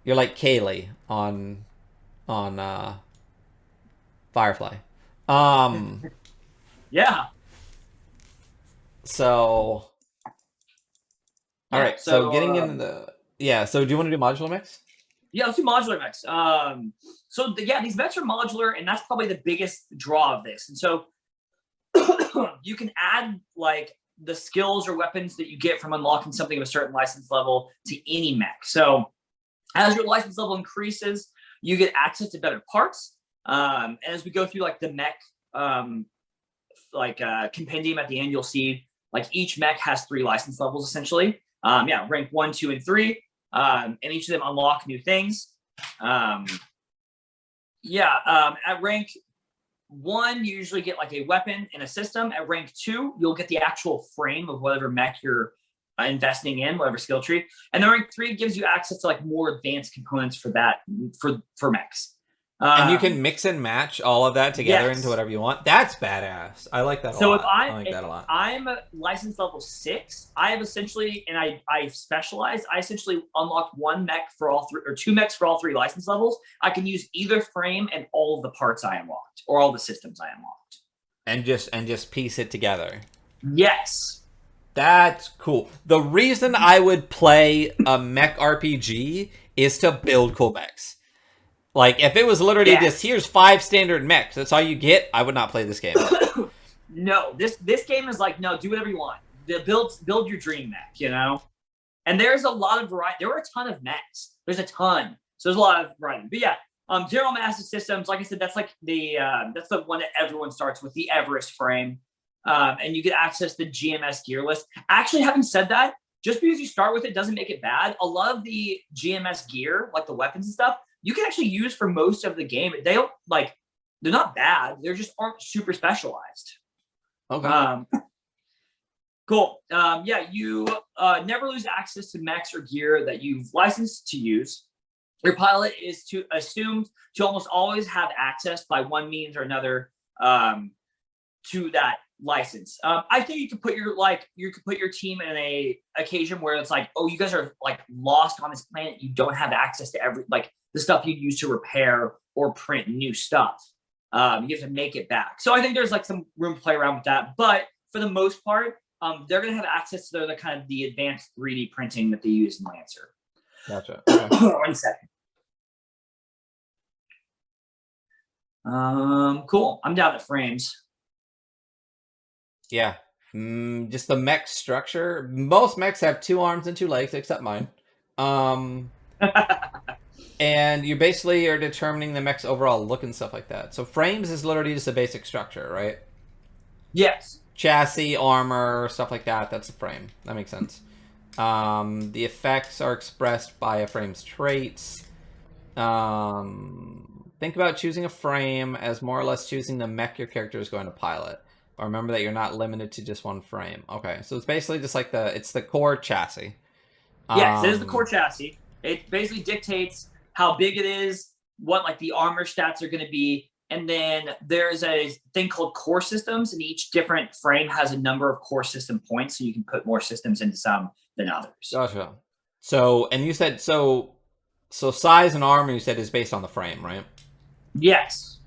you're like Kaylee on Firefly. Um, Yeah. so all Yeah. right. So So getting into the yeah. So do you want to do modular mix? yeah, let's do modular mechs. Yeah, these mechs are modular, and that's probably the biggest draw of this. And so you can add like the skills or weapons that you get from unlocking something of a certain license level to any mech. So as your license level increases, you get access to better parts. And as we go through like the mech compendium at the end, you'll see like each mech has 3 license levels essentially. Yeah, rank 1, 2, and 3. And each of them unlock new things. At rank 1, you usually get like a weapon and a system. At rank 2, you'll get the actual frame of whatever mech you're investing in, whatever skill tree. And then rank 3 gives you access to like more advanced components for that for mechs. And you can mix and match all of that together into Yes. whatever you want. That's badass. I like that a So lot. I like if that a lot. I'm license level 6, I have essentially, and I specialize. I essentially unlocked 1 mech for all 3, or 2 mechs for all 3 license levels. I can use either frame and all of the parts I unlocked, or all the systems I unlocked. And just piece it together. Yes. That's cool. The reason I would play a mech RPG is to build cool mechs. Like, if it was literally just, Yes. here's 5 standard mechs, that's all you get, I would not play this game. No, this game is like, no, do whatever you want. Build your dream mech, you know? And there's a lot of variety. There were a ton of mechs. There's a ton. So there's a lot of variety. But yeah, General Master Systems, like I said, that's like that's the one that everyone starts with, the Everest frame. And you get access to the GMS gear list. Actually, having said that, just because you start with it doesn't make it bad. A lot of the GMS gear, like the weapons and stuff, you can actually use for most of the game. They don't like, they're not bad. They just aren't super specialized. Okay. Cool. You never lose access to mechs or gear that you've licensed to use. Your pilot is assumed to almost always have access by one means or another to that license. I think you could put your team in a occasion where it's like, oh, you guys are like lost on this planet. You don't have access to every like the stuff you use to repair or print new stuff. You have to make it back. So I think there's like some room to play around with that. But for the most part, they're going to have access to the kind of the advanced 3D printing that they use in Lancer. Gotcha. Okay. 1 second. Cool. I'm down at frames. Yeah. Just the mech structure. Most mechs have 2 arms and 2 legs, except mine. And you basically are determining the mech's overall look and stuff like that. So frames is literally just a basic structure, right? Yes. Chassis, armor, stuff like that. That's a frame. That makes sense. The effects are expressed by a frame's traits. Think about choosing a frame as more or less choosing the mech your character is going to pilot. But remember that you're not limited to just one frame. Okay, so it's basically just like it's the core chassis. Yes, it is the core chassis. It basically dictates how big it is, what like the armor stats are going to be, and then there's a thing called core systems, and each different frame has a number of core system points, so you can put more systems into some than others. Gotcha. So, and you said so size and armor you said is based on the frame, right? Yes.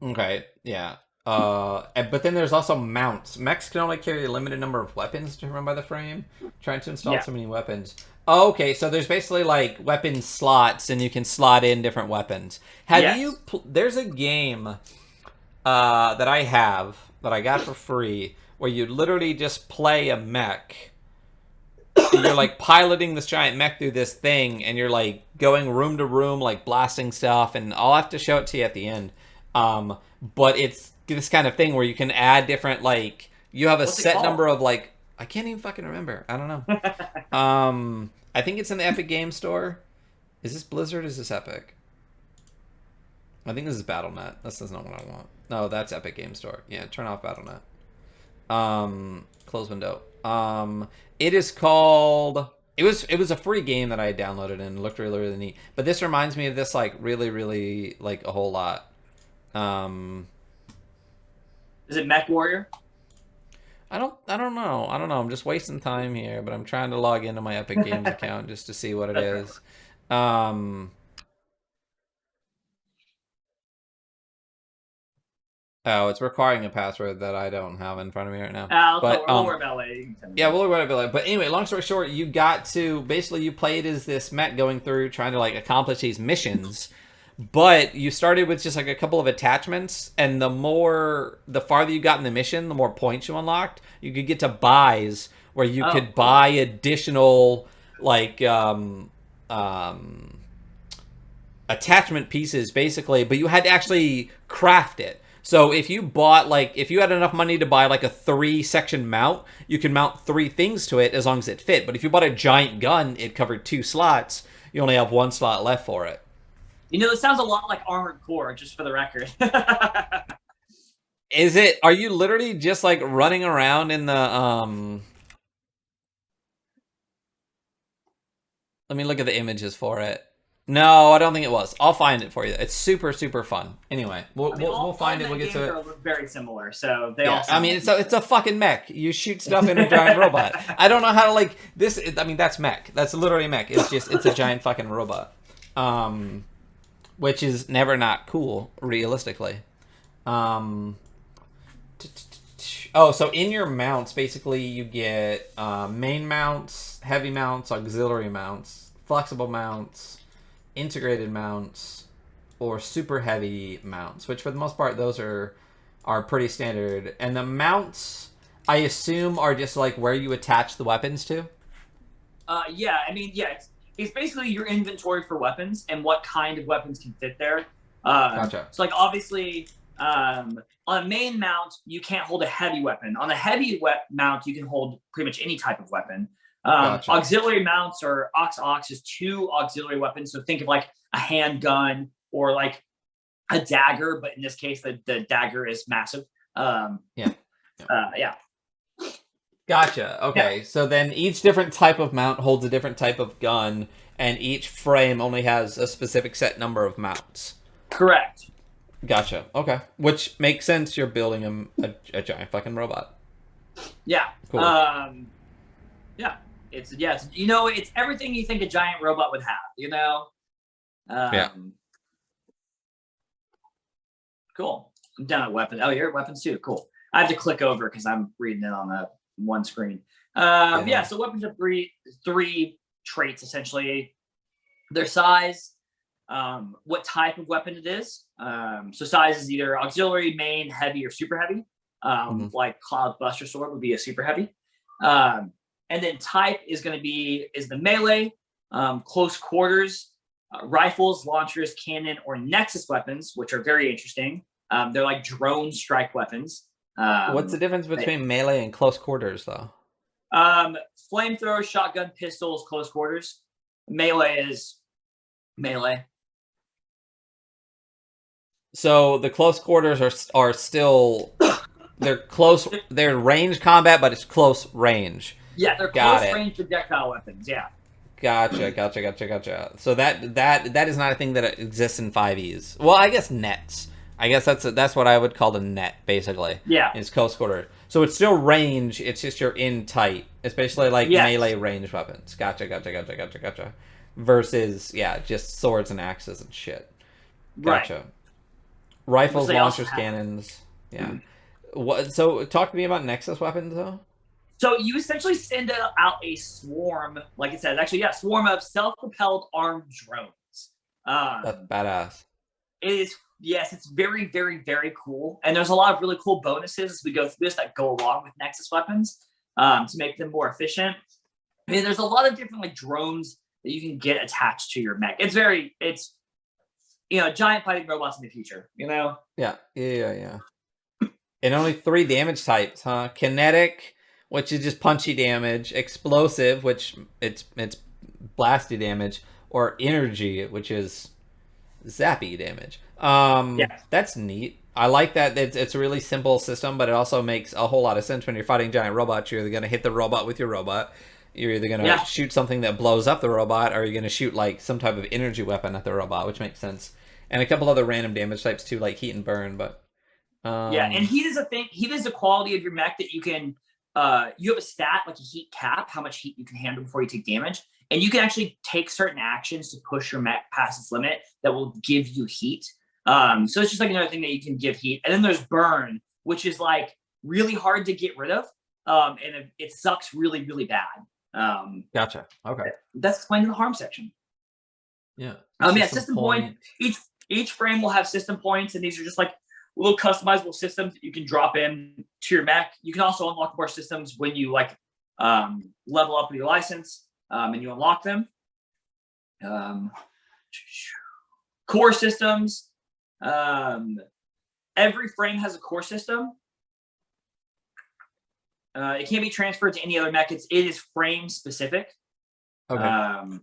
Okay, yeah. But then there's also mounts. Mechs can only carry a limited number of weapons determined by the frame. Trying to install Yeah. so many weapons. Oh, okay, so there's basically like weapon slots, and you can slot in different weapons. Have you? Yes. There's a game that I have that I got for free where you literally just play a mech. You're like piloting this giant mech through this thing, and you're like going room to room, like blasting stuff. And I'll have to show it to you at the end. But it's this kind of thing where you can add different, like, you have a What's it set called? number of, like, I can't even fucking remember. I don't know. I think it's in the Epic Game Store. Is this Blizzard? Is this Epic? I think this is BattleNet. This is not what I want. No, that's Epic Game Store. Yeah, turn off BattleNet. Close window. It is called. It was a free game that I had downloaded and looked really really neat. But this reminds me of this like really really like a whole lot. Is it Mech Warrior? I don't know. I'm just wasting time here, but I'm trying to log into my Epic Games account just to see what it is. Oh, it's requiring a password that I don't have in front of me right now. But We'll worry about it later. yeah, we'll worry about it. But anyway, long story short, you got to basically you played as this mech going through trying to like accomplish these missions. But you started with just like a couple of attachments, and the farther you got in the mission, the more points you unlocked. You could get to buys where you could buy additional like attachment pieces, basically. But you had to actually craft it. So if you bought if you had enough money to buy like a 3-section mount, you can mount 3 things to it as long as it fit. But if you bought a giant gun, it covered 2 slots. You only have 1 slot left for it. You know, it sounds a lot like Armored Core, just for the record. Is it? Are you literally just like running around in the Let me look at the images for it. No, I don't think it was. I'll find it for you. It's super super fun. Anyway, we'll find it. We'll get to it. Are very similar, so they Yeah, all. I mean, it's a fucking mech. You shoot stuff in a giant robot. I don't know how to like this. I mean, that's mech. That's literally mech. It's a giant fucking robot. Which is never not cool, realistically. Oh, so in your mounts, basically, you get main mounts, heavy mounts, auxiliary mounts, flexible mounts, integrated mounts, or super heavy mounts. Which, for the most part, those are pretty standard. And the mounts, I assume, are just like where you attach the weapons to. Yeah, I mean, yeah, it's basically your inventory for weapons and what kind of weapons can fit there. Gotcha. So, like, obviously, on a main mount, you can't hold a heavy weapon. On a heavy mount, you can hold pretty much any type of weapon. Gotcha. Auxiliary mounts or aux is 2 auxiliary weapons. So think of like a handgun or like a dagger, but in this case, the dagger is massive. Yeah. Gotcha. Okay. Yeah. So then each different type of mount holds a different type of gun, and each frame only has a specific set number of mounts. Correct. Gotcha. Okay. Which makes sense. You're building a giant fucking robot. Yeah. Cool. Yeah. It's it's everything you think a giant robot would have, you know? Yeah. Cool. I'm down at weapons. Oh, you're at weapons too. Cool. I have to click over because I'm reading it on the one screen. Yeah. So weapons have three traits essentially: their size, what type of weapon it is. So size is either auxiliary, main, heavy, or super heavy. Like Cloud Buster Sword would be a super heavy. And then type is going to be the melee, close quarters, rifles, launchers, cannon, or nexus weapons, which are very interesting. They're like drone strike weapons. What's the difference between melee and close quarters, though? Flamethrower, shotgun, pistols, close quarters. Melee is melee. So the close quarters are still they're close. They're range combat, but it's close range. Yeah, they're close range projectile weapons. Yeah. Gotcha. So that is not a thing that exists in 5Es. Well, I guess nets. I guess that's what I would call a net, basically. Yeah. It's close quarter. So it's still range. It's just you're in tight, especially like melee range weapons. Gotcha. Versus just swords and axes and shit. Gotcha. Right. Rifles, launchers, cannons. Yeah. What? So talk to me about Nexus weapons, though. So you essentially send out a swarm, like it says, actually, yeah, swarm of self-propelled armed drones. That's Um, badass. it is, yes, it's very, very, very cool. And there's a lot of really cool bonuses as we go through this that go along with Nexus weapons to make them more efficient. I mean, there's a lot of different like drones that you can get attached to your mech. It's giant fighting robots in the future. Yeah. And only 3 damage types, huh? Kinetic, which is just punchy damage. Explosive, which it's blasty damage, or energy, which is zappy damage. Yeah, That's neat. I like that. It's a really simple system, but it also makes a whole lot of sense when you're fighting giant robots. You're either going to hit the robot with your robot, you're either going to yeah, shoot something that blows up the robot, or you're going to shoot like some type of energy weapon at the robot, which makes sense. And a couple other random damage types too, like heat and burn. But yeah. And um, heat is a thing. Heat is the quality of your mech that you can. You have a stat like a heat cap, how much heat you can handle before you take damage, and you can actually take certain actions to push your mech past its limit that will give you heat. So it's just like another thing that you can give heat. And then there's burn, which is like really hard to get rid of, and it sucks really, really bad. Gotcha. Okay. That's explained in the harm section. Yeah. Yeah, system points. Each frame will have system points, and these are just like little customizable systems that you can drop in to your mech. You can also unlock more systems when you level up with your license, and you unlock them. Core systems. Every frame has a core system. It can't be transferred to any other mech. It is frame specific. Okay.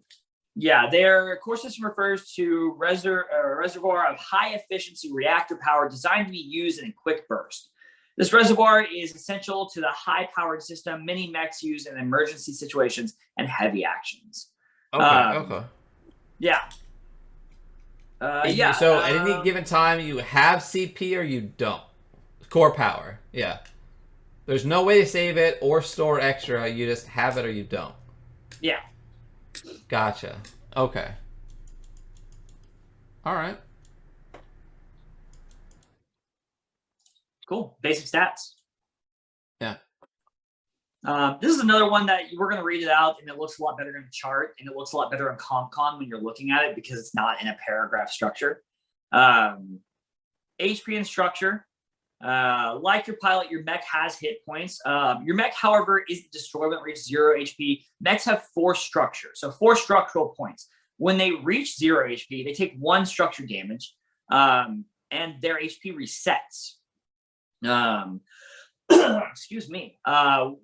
Yeah, their core system refers to reservoir of high efficiency reactor power designed to be used in a quick burst. This reservoir is essential to the high powered system many mechs use in emergency situations and heavy actions. Okay. Yeah. So at any given time, you have CP or you don't. Core power. Yeah. There's no way to save it or store extra. You just have it or you don't. Yeah. Gotcha. Okay. All right. Cool. Basic stats. Yeah. This is another one that we're going to read it out, and it looks a lot better in a chart, and it looks a lot better in CompCon when you're looking at it because it's not in a paragraph structure. HP and structure. Like your pilot, your mech has hit points. Your mech, however, isn't destroyed when it reaches 0 HP. Mechs have 4 structure, so 4 structural points. When they reach 0 HP, they take 1 structure damage, and their HP resets. Excuse me.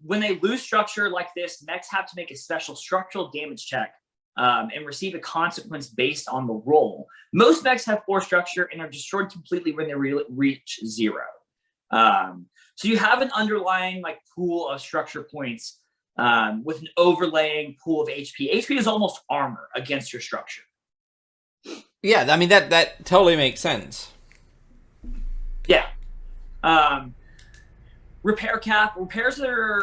When they lose structure like this, mechs have to make a special structural damage check and receive a consequence based on the roll. Most mechs have 4 structure and are destroyed completely when they reach 0. So you have an underlying pool of structure points with an overlaying pool of HP. HP is almost armor against your structure. Yeah, I mean that totally makes sense. Yeah. Repair cap. Repairs are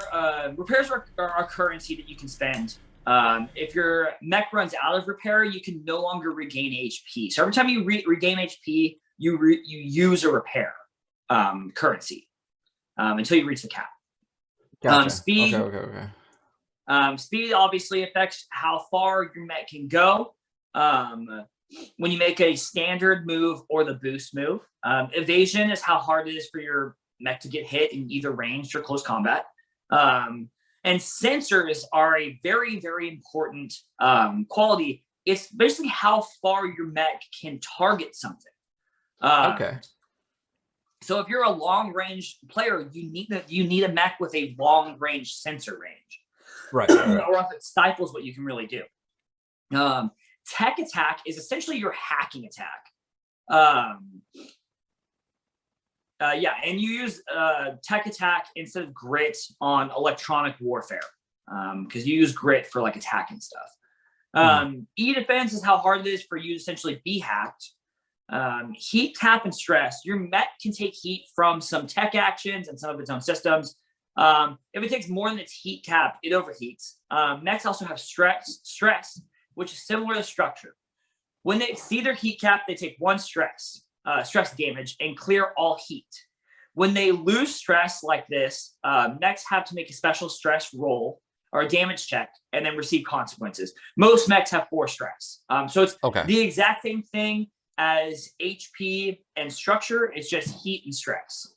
a currency that you can spend. If your mech runs out of repair, you can no longer regain HP. So every time you regain HP, you use a repair currency until you reach the cap. Gotcha. Speed. Okay. Speed obviously affects how far your mech can go. When you make a standard move or the boost move. Evasion is how hard it is for your mech to get hit in either ranged or close combat. And sensors are a very, very important quality. It's basically how far your mech can target something. Okay. So if you're a long range player, you need a mech with a long range sensor range. Right. Or if it stifles what you can really do. Tech attack is essentially your hacking attack. And you use tech attack instead of grit on electronic warfare because you use grit for attacking stuff. E defense is how hard it is for you to essentially be hacked. Heat cap and stress. Your mech can take heat from some tech actions and some of its own systems. If it takes more than its heat cap, it overheats. Mechs also have stress, which is similar to structure. When they exceed their heat cap, they take 1 stress damage and clear all heat. when they lose stress like this, mechs have to make a special stress roll or a damage check and then receive consequences. Most mechs have 4 stress. So it's the exact same thing as HP and structure. It's just heat and stress.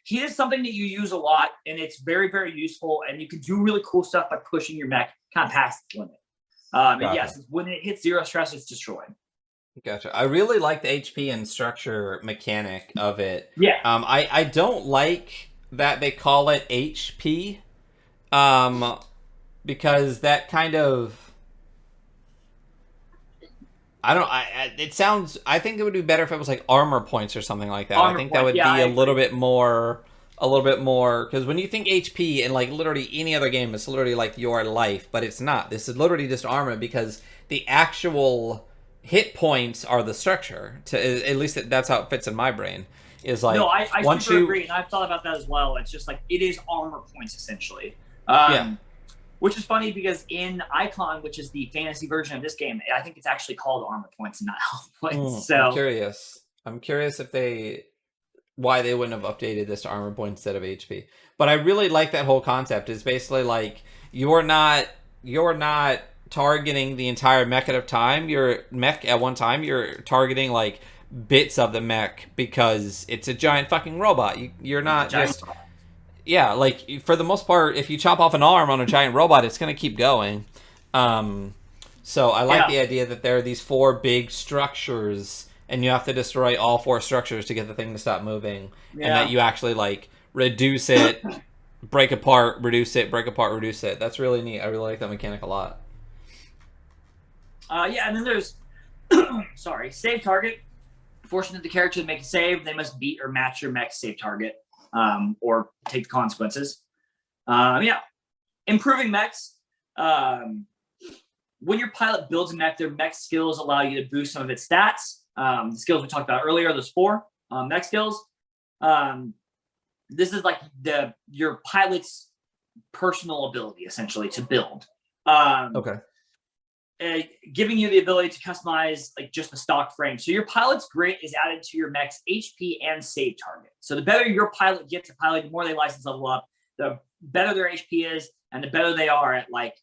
Heat is something that you use a lot, and it's very, very useful, and you can do really cool stuff by pushing your mech kind of past the limit. And yes, when it hits 0 stress, it's destroyed. Gotcha. I really like the HP and structure mechanic of it. Yeah. I don't like that they call it HP, because that kind of, it sounds, I think it would be better if it was like armor points or something like that. I think that would be a little bit more, because when you think HP in like literally any other game, it's literally like your life, but it's not. This is literally just armor, because the actual hit points are the structure. At least that's how it fits in my brain. Is like, no, I super agree, and I've thought about that as well. It's just like, it is armor points essentially. Which is funny because in Icon, which is the fantasy version of this game, I think it's actually called armor points and not health points. So I'm curious why they wouldn't have updated this to armor points instead of HP. But I really like that whole concept. It's basically like you're not targeting the entire mech at a time. Your mech at one time, you're targeting like bits of the mech because it's a giant fucking robot. You're not just. Yeah, like, for the most part, if you chop off an arm on a giant robot, it's going to keep going. So I like the idea that there are these 4 big structures, and you have to destroy all 4 structures to get the thing to stop moving. And that you actually, like, reduce it, break apart, reduce it, break apart, reduce it. That's really neat. I really like that mechanic a lot. And then there's, save target. Fortunate the character to make a save, they must beat or match your mech save target. Or take the consequences. Improving mechs. When your pilot builds a mech, their mech skills allow you to boost some of its stats. The skills we talked about earlier, those 4 mech skills. This is like your pilot's personal ability, essentially, to build. Giving you the ability to customize like just the stock frame. So your pilot's grit is added to your mech's HP and save target. So the better your pilot gets to pilot, the more they license level up, the better their HP is, and the better they are at like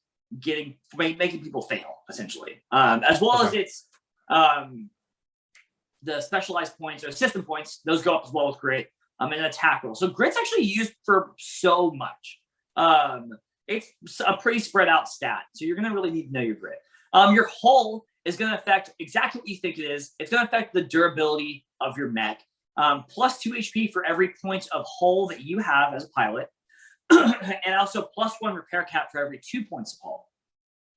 making people fail, essentially. As well as it's the specialized points or system points, those go up as well with grit, and an attack roll. So grit's actually used for so much. It's a pretty spread out stat, so you're gonna really need to know your grit. Your hull is going to affect exactly what you think it is. It's going to affect the durability of your mech. Plus 2 HP for every point of hull that you have as a pilot. And also plus 1 repair cap for every 2 points of hull.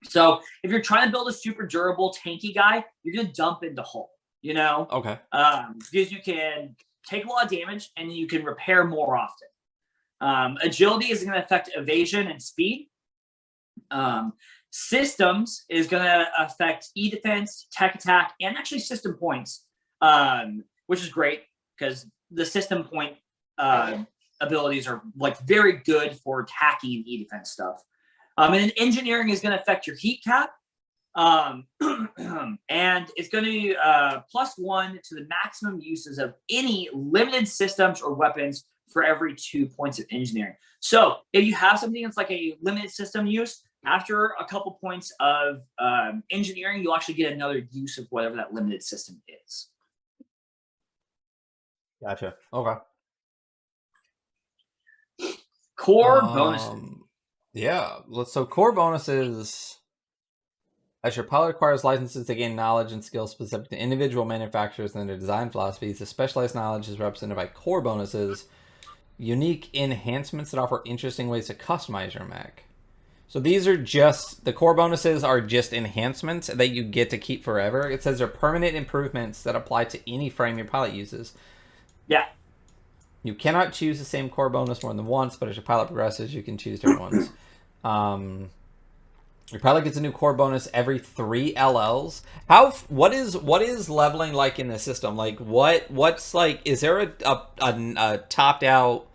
So if you're trying to build a super durable, tanky guy, you're going to dump into hull, you know? Okay. Because you can take a lot of damage and you can repair more often. Agility is going to affect evasion and speed. Systems is going to affect E-defense, tech attack, and actually system points, which is great because the system point abilities are like very good for attacking and E-defense stuff. And then engineering is going to affect your heat cap, and it's going to plus 1 to the maximum uses of any limited systems or weapons for every 2 points of engineering. So if you have something that's like a limited system use, after a couple points of engineering, you'll actually get another use of whatever that limited system is. Gotcha. Okay. Core bonuses. Yeah. So core bonuses. As your pilot acquires licenses to gain knowledge and skills specific to individual manufacturers and their design philosophies, the specialized knowledge is represented by core bonuses, unique enhancements that offer interesting ways to customize your mech. So these are just, the core bonuses are just enhancements that you get to keep forever. It says they're permanent improvements that apply to any frame your pilot uses. Yeah. You cannot choose the same core bonus more than once, but as your pilot progresses, you can choose different ones. Your pilot gets a new core bonus every 3 LLs. What is leveling like in the system? Like what's like? Is there a topped out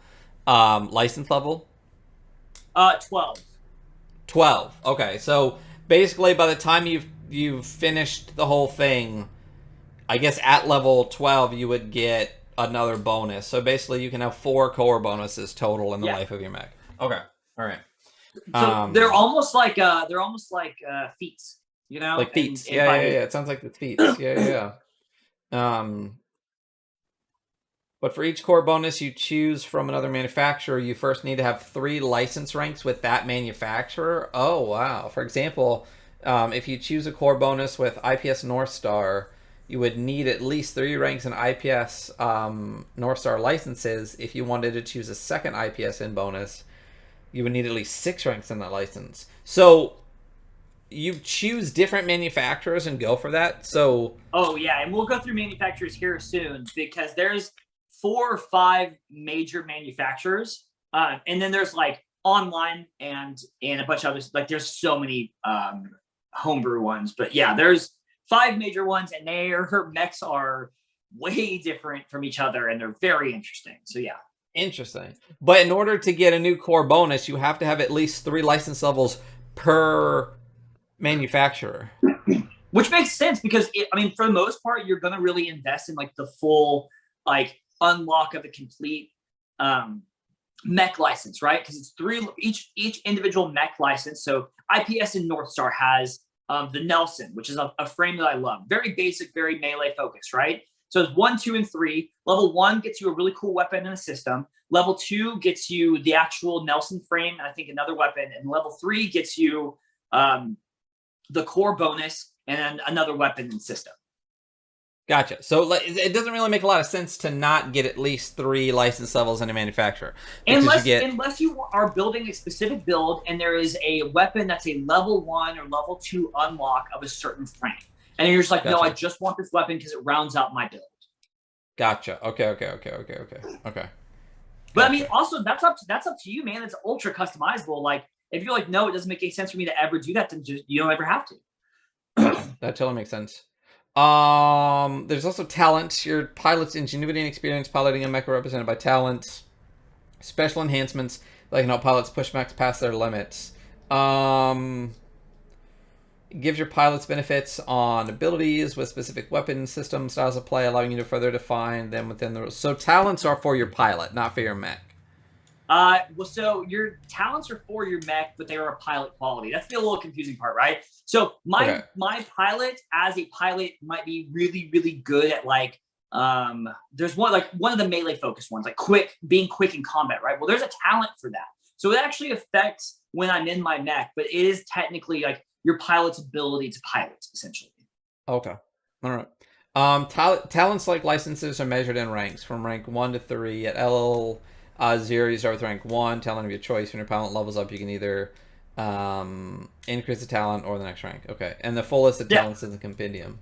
license level? 12. 12. Okay, so basically by the time you've finished the whole thing, I guess at level 12 you would get another bonus. So basically, you can have 4 core bonuses total in the Yeah. life of your mech. Okay, all right. So they're almost like feats, you know, Like feats. in Yeah, yeah, 5e. yeah. It sounds like the feats. Yeah, yeah, yeah. But for each core bonus you choose from another manufacturer, you first need to have 3 license ranks with that manufacturer. Oh, wow. For example, if you choose a core bonus with IPS North Star, you would need at least 3 ranks in IPS North Star licenses. If you wanted to choose a second IPS in bonus, you would need at least 6 ranks in that license. So you choose different manufacturers and go for that. So oh yeah, and we'll go through manufacturers here soon because there's 4 or 5 major manufacturers, and then there's like online and a bunch of others. Like there's so many homebrew ones, but yeah, there's 5 major ones, and her mechs are way different from each other, and they're very interesting. So yeah. interesting. But in order to get a new core bonus, you have to have at least 3 license levels per manufacturer. Which makes sense because I mean, for the most part, you're gonna really invest in like the full like unlock of the complete mech license, right? Because it's 3 each individual mech license. So IPS and North Star has the Nelson, which is a frame that I love. Very basic, very melee focused, right? So it's 1, 2, and 3. Level 1 gets you a really cool weapon in a system. Level 2 gets you the actual Nelson frame, and I think another weapon. And level 3 gets you the core bonus and another weapon and system. Gotcha. So it doesn't really make a lot of sense to not get at least 3 license levels in a manufacturer. Unless you are building a specific build and there is a weapon that's a level 1 or level 2 unlock of a certain frame. And you're just like, Gotcha. no, I just want this weapon because it rounds out my build. Gotcha. Okay. But Gotcha. I mean, also that's up to you, man. It's ultra customizable. Like if you're like, no, it doesn't make any sense for me to ever do that, then you don't ever have to. Gotcha. That totally makes sense. There's also talent. Your pilot's ingenuity and experience piloting a mech are represented by talents. Special enhancements that can help pilots push mechs past their limits. Gives your pilots benefits on abilities with specific weapon system styles of play, allowing you to further define them within the rules. So talents are for your pilot, not for your mech. Well, so your talents are for your mech, but they are a pilot quality. That's the little confusing part, right? So my pilot as a pilot might be really, really good at like there's one of the melee focused ones, like being quick in combat, right? Well, there's a talent for that. So it actually affects when I'm in my mech, but it is technically like your pilot's ability to pilot, essentially. Okay. All right. Talents like licenses are measured in ranks from rank 1 to 3. At LL 0, you start with rank 1. Talent of your choice. When your pilot levels up, you can either increase the talent or the next rank. Okay. And the full list of talents in the compendium.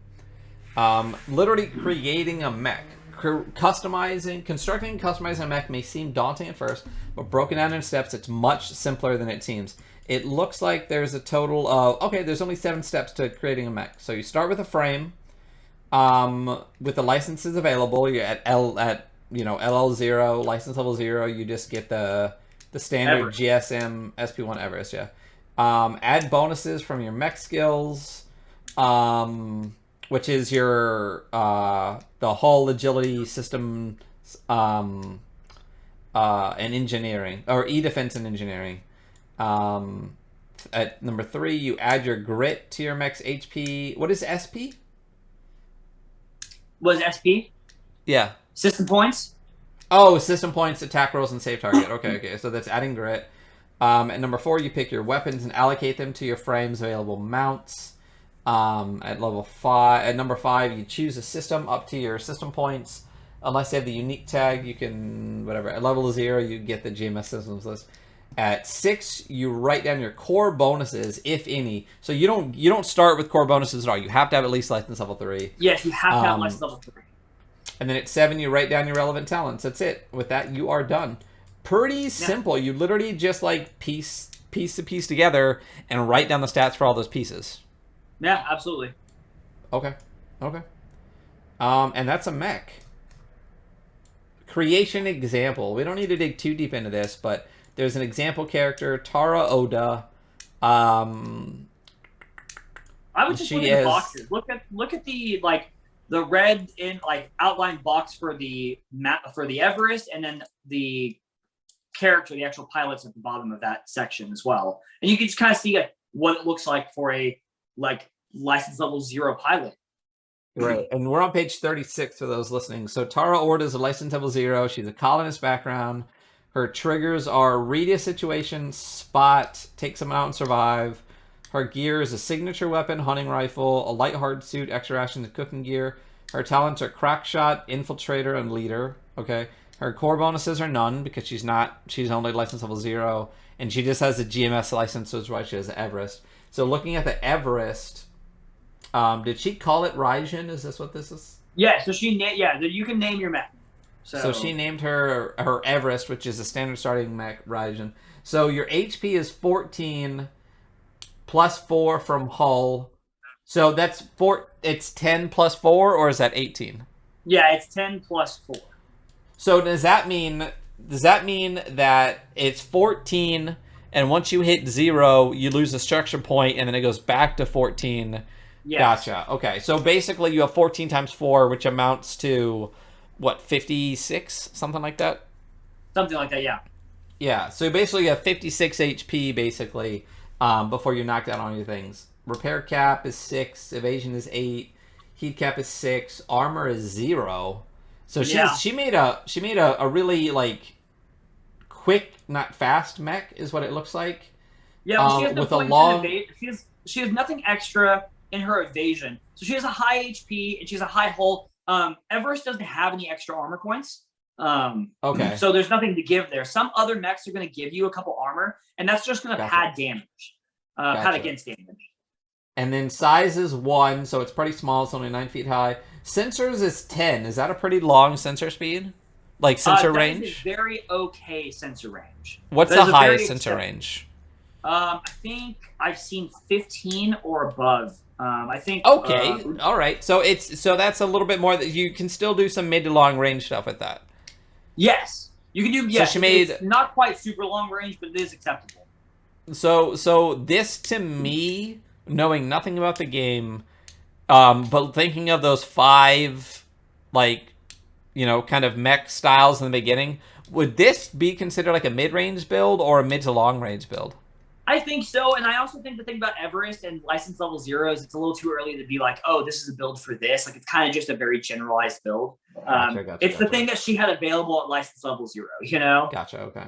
Literally creating a mech. Constructing and customizing a mech may seem daunting at first, but broken down in steps, it's much simpler than it seems. It looks like there's a total of, there's only 7 steps to creating a mech. So you start with a frame, with the licenses available. You're at LL0, license level 0. You just get the standard Everest. GSM SP1 Everest, yeah. Add bonuses from your mech skills, which is your the hull agility system, and engineering, or e-defense and engineering. At number 3, you add your grit to your mech's HP. What is SP? What is SP? Yeah. System points? Oh, system points, attack rolls, and save target. Okay. So that's adding grit. At number 4, you pick your weapons and allocate them to your frame's available mounts. At number 5, you choose a system up to your system points. Unless you have the unique tag, you can whatever. At level 0, you get the GMS systems list. At 6, you write down your core bonuses, if any. So you don't start with core bonuses at all. You have to have at least license level 3. Yes, you have to have license level 3. And then at 7, you write down your relevant talents. That's it. With that, you are done. Pretty simple. You literally just like piece to piece together and write down the stats for all those pieces. Yeah, absolutely. Okay. And that's a mech. Creation example. We don't need to dig too deep into this, but there's an example character, Tara Oda. I would just look at the boxes. Look at the like the red in like outline box for the map for the Everest, and then the character, the actual pilot's at the bottom of that section as well. And you can just kind of see what it looks like for a like license level 0 pilot. Right. And we're on page 36 for those listening. So Tara Ord is a license level 0. She's a colonist background. Her triggers are read a situation, spot, take someone out and survive. Her gear is a signature weapon, hunting rifle, a light hard suit, extra rations, and cooking gear. Her talents are crack shot, infiltrator, and leader. Okay. Her core bonuses are none because she's only license level 0. And she just has a GMS license, so it's why she has Everest. So looking at the Everest, did she call it Raijin? Is this what this is? Yeah, so you can name your mech. So she named her Everest, which is a standard starting mech, Raijin. So your HP is 14 plus 4 from hull. So that's 4. It's 10 plus 4, or is that 18? Yeah, it's 10 plus 4. So does that mean that it's 14, and once you hit 0, you lose a structure point, and then it goes back to 14? Yes. Gotcha. Okay, so basically you have 14 times 4, which amounts to, what, 56? Something like that? Something like that, yeah. Yeah, so basically you have 56 HP, basically, before you knock down all your things. Repair cap is 6, evasion is 8, heat cap is 6, armor is 0. So she made a really, like, quick, not fast mech, is what it looks like. Yeah, but she has no point in evasion. She has nothing extra in her evasion. So she has a high HP and she has a high hull. Everest doesn't have any extra armor points. Okay. So there's nothing to give there. Some other mechs are going to give you a couple armor, and that's just going to pad damage. Pad against damage. And then size is 1, so it's pretty small. It's only 9 feet high. Sensors is 10. Is that a pretty long sensor speed? Like sensor range? That is a very okay sensor range. What's the highest sensor range? I think I've seen 15 or above. I think. Okay, all right. So that's a little bit more that you can still do some mid to long range stuff with that. Yes, you can do. Yes, so she made it's not quite super long range, but it is acceptable. So this to me, knowing nothing about the game, but thinking of those 5, like, kind of mech styles in the beginning, would this be considered like a mid-range build or a mid to long-range build? I think so, and I also think the thing about Everest and license level 0s, it's a little too early to be like, oh, this is a build for this. Like, it's kind of just a very generalized build. It's the thing that she had available at license level 0, Gotcha, okay.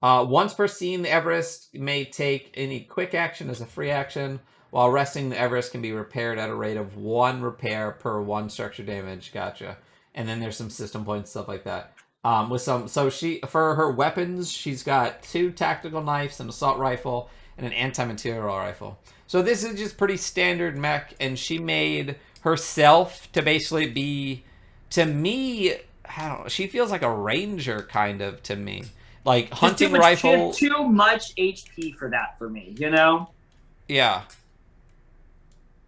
Once per scene, the Everest may take any quick action as a free action. While resting, the Everest can be repaired at a rate of 1 repair per 1 structure damage. Gotcha. And then there's some system points, stuff like that. For her weapons, she's got 2 tactical knives, an assault rifle, and an anti-material rifle. So this is just pretty standard mech, and she made herself to basically be, to me, I don't know, she feels like a ranger kind of to me. Like hunting rifle. She has too much HP for that for me, Yeah.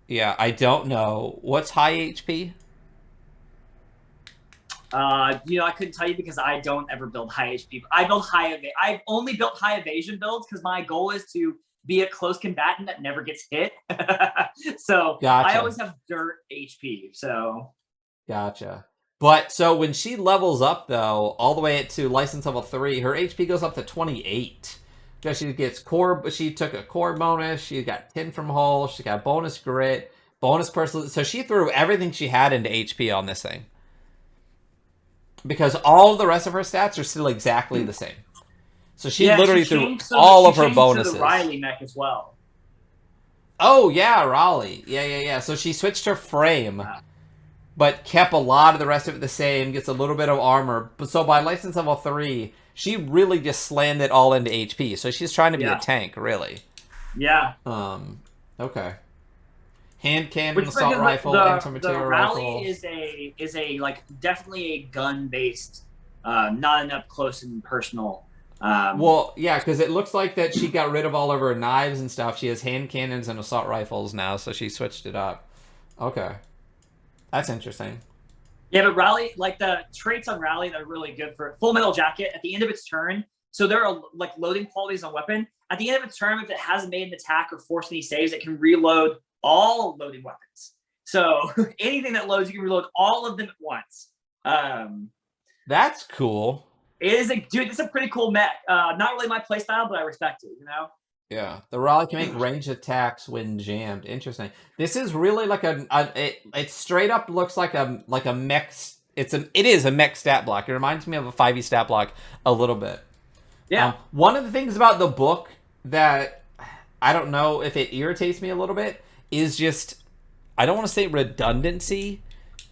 Yeah, I don't know. What's high HP? I couldn't tell you because I don't ever build high HP. I've only built high evasion builds because my goal is to be a close combatant that never gets hit. So gotcha. I always have dirt HP. So gotcha. But so when she levels up though, all the way to license level 3, her HP goes up to 28. Because she gets core. She took a core bonus. She got 10 from hull. She got bonus grit, bonus personal. So she threw everything she had into HP on this thing. Because all the rest of her stats are still exactly the same. So she literally threw all of her bonuses. To the Riley mech as well. Oh yeah, Raleigh. Yeah. So she switched her frame, but kept a lot of the rest of it the same. Gets a little bit of armor. But so by license level 3, she really just slammed it all into HP. So she's trying to be a tank, really. Yeah. Okay. Hand cannon, assault rifle, anti-material rifle. The Rally is a like definitely a gun based, not enough close and personal. Well, yeah, because it looks like that she got rid of all of her knives and stuff. She has hand cannons and assault rifles now, so she switched it up. Okay, that's interesting. Yeah, but Rally, like the traits on Rally that are really good for Full Metal Jacket at the end of its turn. So there are like loading qualities on weapon. At the end of its turn, if it hasn't made an attack or forced any saves, it can reload all loading weapons. So anything that loads, you can reload all of them at once. Um, That's cool. it is a dude. It's a pretty cool mech. Not really my playstyle, but I respect it. Yeah, the rally can make ranged attacks when jammed. Interesting. This is really like it straight up looks like a mech. It is a mech stat block. It reminds me of a 5e stat block a little bit. Yeah. One of the things about the book that I don't know if it irritates me a little bit is just, I don't want to say redundancy.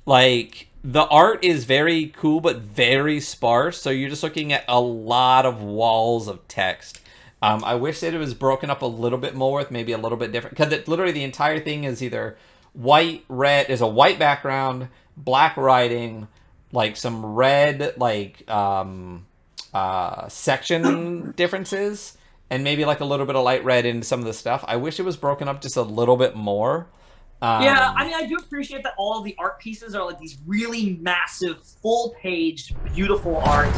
Like, the art is very cool but very sparse, so you're just looking at a lot of walls of text. I wish that it was broken up a little bit more with maybe a little bit different, because literally the entire thing is either white, red, is a white background, black writing, like some red, like section differences, and maybe like a little bit of light red in some of the stuff. I wish it was broken up just a little bit more. Yeah, I mean, I do appreciate that all of the art pieces are like these really massive, full-page, beautiful art.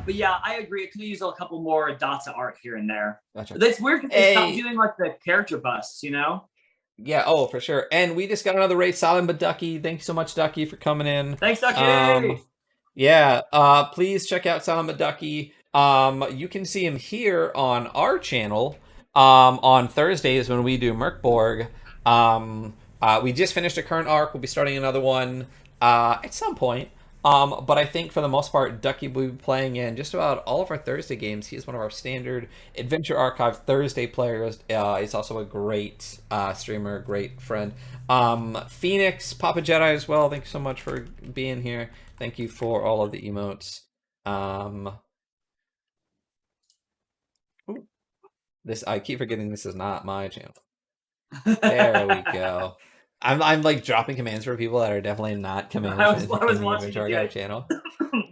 But yeah, I agree. It could use a couple more dots of art here and there. Gotcha. That's weird because they stopped doing like the character busts, Yeah, oh, for sure. And we just got another raid, Silent but Ducky. Thank you so much, Ducky, for coming in. Thanks, Ducky! Yeah, please check out Silent but Ducky. You can see him here on our channel on Thursdays when we do Merkborg. We just finished a current arc. We'll be starting another one at some point. But I think for the most part, Ducky will be playing in just about all of our Thursday games. He is one of our standard Adventure Archive Thursday players. He's also a great streamer, great friend. Phoenix, Papa Jedi as well. Thank you so much for being here. Thank you for all of the emotes. I keep forgetting this is not my channel. There we go. I'm like dropping commands for people that are definitely not commands in the Adventure Archive channel.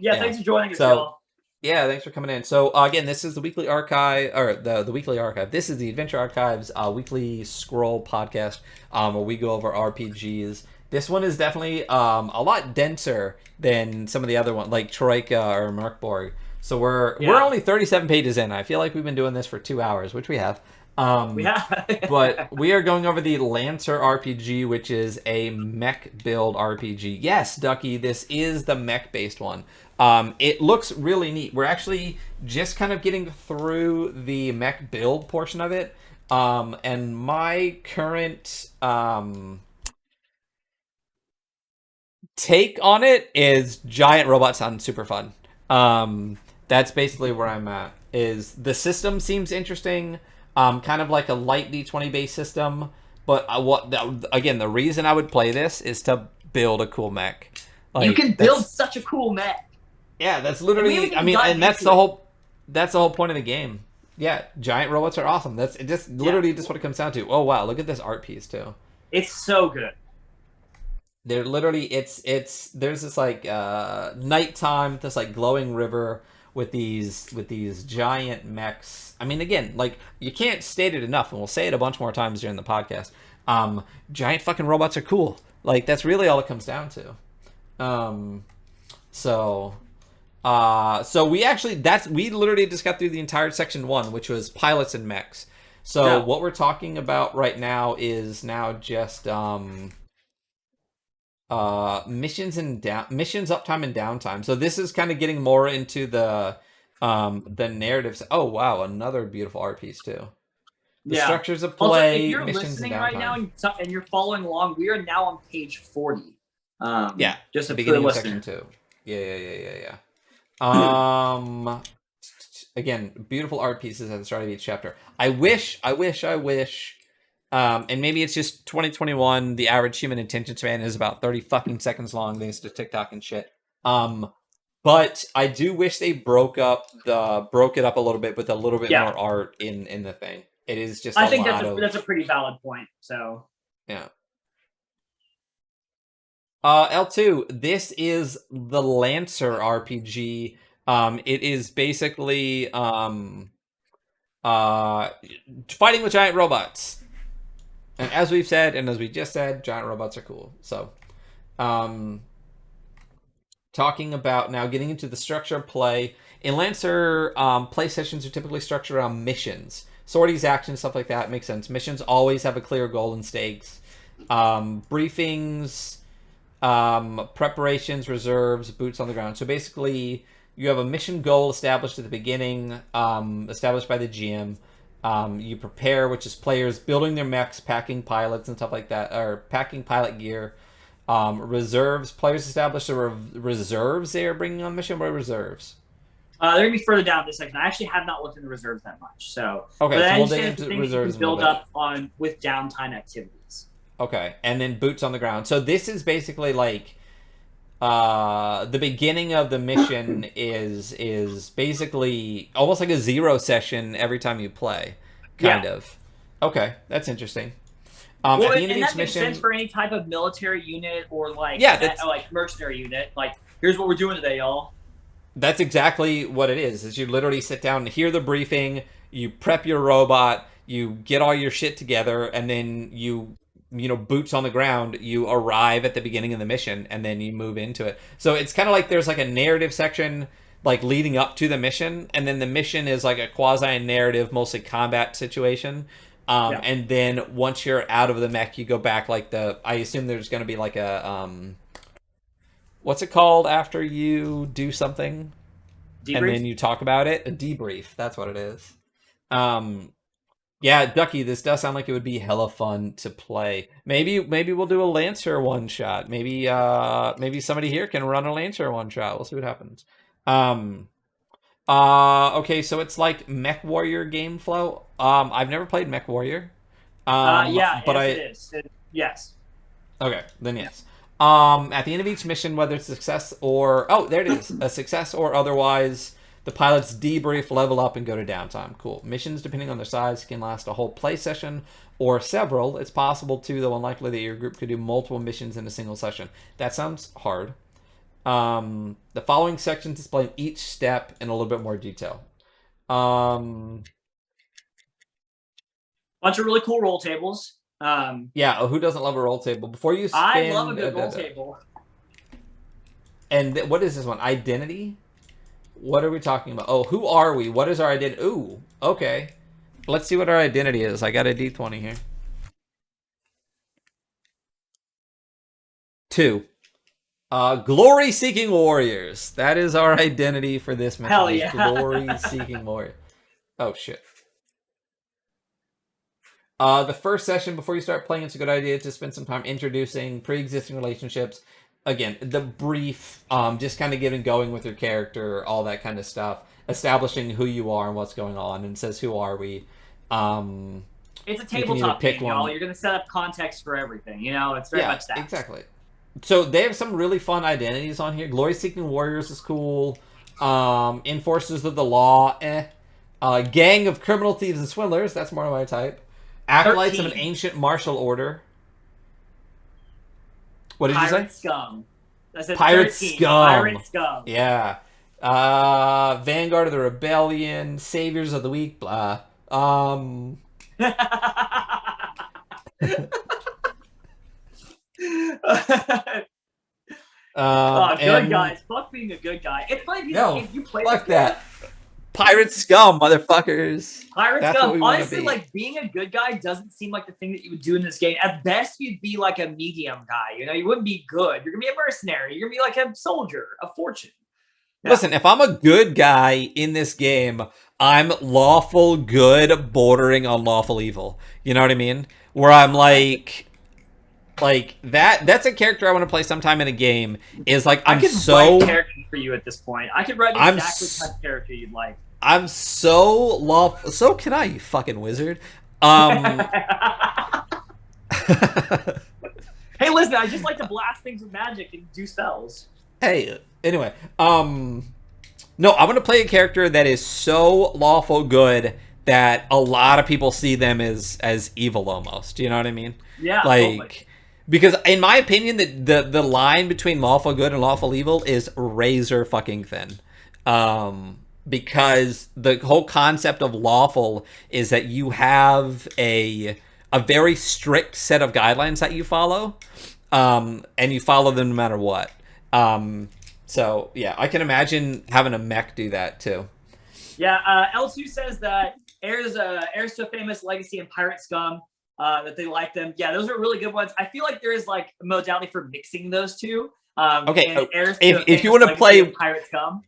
Yeah, thanks for joining us, y'all. Yeah, thanks for coming in. So again, this is the weekly archive, or the weekly archive. This is the Adventure Archive's weekly scroll podcast, where we go over RPGs. This one is definitely a lot denser than some of the other ones, like Troika or Merkborg. So we're only 37 pages in. I feel like we've been doing this for 2 hours, which we have. But we are going over the Lancer RPG, which is a mech build RPG. Yes, Ducky, this is the mech based one. It looks really neat. We're actually just kind of getting through the mech build portion of it. And my current take on it is giant robots sound super fun. That's basically where I'm at. Is the system seems interesting. Kind of like a light D20 based system, but again, the reason I would play this is to build a cool mech. Like, you can build such a cool mech. Yeah, that's literally. I mean, and that's the whole point of the game. Yeah, giant robots are awesome. That's just literally just what it comes down to. Oh wow, look at this art piece too. It's so good. They're literally there's this like nighttime, this like glowing river with these giant mechs. I mean, again, like, you can't state it enough, and we'll say it a bunch more times during the podcast. Giant fucking robots are cool. Like, that's really all it comes down to. So we literally just got through the entire section 1, which was pilots and mechs. So what we're talking about right now is now just missions uptime and downtime. So this is kind of getting more into the narratives. Oh wow, another beautiful art piece too. The structures of play, also, if you're missions, listening and right now and you're following along, we are now on page 40. Just the a beginning of section 2. Yeah. Again, beautiful art pieces at the start of each chapter. I wish. And maybe it's just 2021. The average human attention span is about 30 fucking seconds long, thanks to TikTok and shit. But I do wish they broke it up a little bit with a little bit more art in the thing. It is just. I think that's a pretty valid point. So yeah. L2. This is the Lancer RPG. It is basically fighting with giant robots. And as we've said, and as we just said, giant robots are cool. So, talking about now getting into the structure of play. In Lancer, play sessions are typically structured around missions. Sorties, actions, stuff like that makes sense. Missions always have a clear goal and stakes. Briefings, preparations, reserves, boots on the ground. So basically, you have a mission goal established at the beginning, established by the GM. You prepare, which is players building their mechs, packing pilots and stuff like that, or packing pilot gear. Reserves, players establish the reserves they are bringing on the mission. What are reserves? They're gonna be further down this section. I actually have not looked in the reserves that much, so but Okay, so I we'll dig understand it's the into things you can reserves in a little build bit. up on with downtime activities. Okay, and then boots on the ground. So this is basically like the beginning of the mission is basically almost like a zero session every time you play, Yeah. kind of. Okay, that's interesting. Well, At the end of and each that makes sense mission, for any type of military unit or yeah, that's like mercenary unit. Like, here's what we're doing today, y'all. that's exactly what it is you literally sit down and hear the briefing, you prep your robot, you get all your shit together, and then boots on the ground, you arrive at the beginning of the mission and then you move into it. So it's kind of like there's like a narrative section like leading up to the mission, and then the mission is like a quasi narrative, mostly combat situation. Yeah. And then once you're out of the mech, you go back like I assume there's going to be like a what's it called after you do something and Debrief. then you talk about it? A debrief. That's what it is. Um, yeah, Ducky, this does sound like it would be hella fun to play. Maybe we'll do a Lancer one shot. Maybe somebody here can run a Lancer one shot. We'll see what happens. Um, okay, so it's like Mech Warrior game flow. I've never played Mech Warrior. Yeah, But yes, it is. Yes. Okay, then yes. At the end of each mission, whether it's success or there it is, a success or otherwise, the pilots debrief, level up, and go to downtime. Cool. Missions, depending on their size, can last a whole play session or several. It's possible too, though unlikely, that your group could do multiple missions in a single session. That sounds hard. The following sections explain each step in a little bit more detail. Bunch of really cool roll tables. Yeah, who doesn't love a roll table? Before you spin, I love a good roll table. And what is this one? Identity? What are we talking about? Oh, who are we? What is our identity? Ooh, okay. Let's see what our identity is. I got a D20 here. 2. Glory-seeking warriors. That is our identity for this mission. Hell yeah. Glory-seeking warrior. Oh, shit. The first session before you start playing, it's a good idea to spend some time introducing pre-existing relationships. Again, the brief, just kind of getting going with your character, all that kind of stuff, establishing who you are and what's going on, and it says who are we. It's a tabletop game, y'all. You're going to set up context for everything. It's very much that. Exactly. So they have some really fun identities on here. Glory-seeking warriors is cool. Enforcers of the law, gang of criminal thieves and swindlers. That's more of my type. Acolytes 13. of an ancient martial order. What did you say? Pirate scum. I said Pirate 13. scum. Pirate scum. Yeah. Vanguard of the rebellion. Saviors of the weak. Blah. Oh, good guys. Fuck being a good guy. It's funny because if you play fuck that. Pirate scum, motherfuckers. Pirate scum. Honestly, like, being a good guy doesn't seem like the thing that you would do in this game. At best, you'd be like a medium guy. You wouldn't be good. You're gonna be a mercenary. You're gonna be like a soldier, a fortune. Yeah. Listen, if I'm a good guy in this game, I'm lawful good, bordering on lawful evil. You know what I mean? Where I'm like that's a character I want to play sometime in a game. Is like I could write character for you at this point. I could write exactly the type of character you'd like. I'm so lawful. So can I, you fucking wizard. Hey, listen, I just like to blast things with magic and do spells. Hey, anyway, no, I want to play a character that is so lawful good that a lot of people see them as evil almost. You know what I mean? Yeah, like totally. Because in my opinion, the line between lawful good and lawful evil is razor fucking thin. Because the whole concept of lawful is that you have a very strict set of guidelines that you follow, and you follow them no matter what. So yeah, I can imagine having a mech do that too. Yeah, L2 says that heirs to a famous legacy in pirate scum. that they like them. Yeah, those are really good ones. I feel like there is like a modality for mixing those two. Okay, And heirs to if you famous want to legacy of play, Pirates Scum.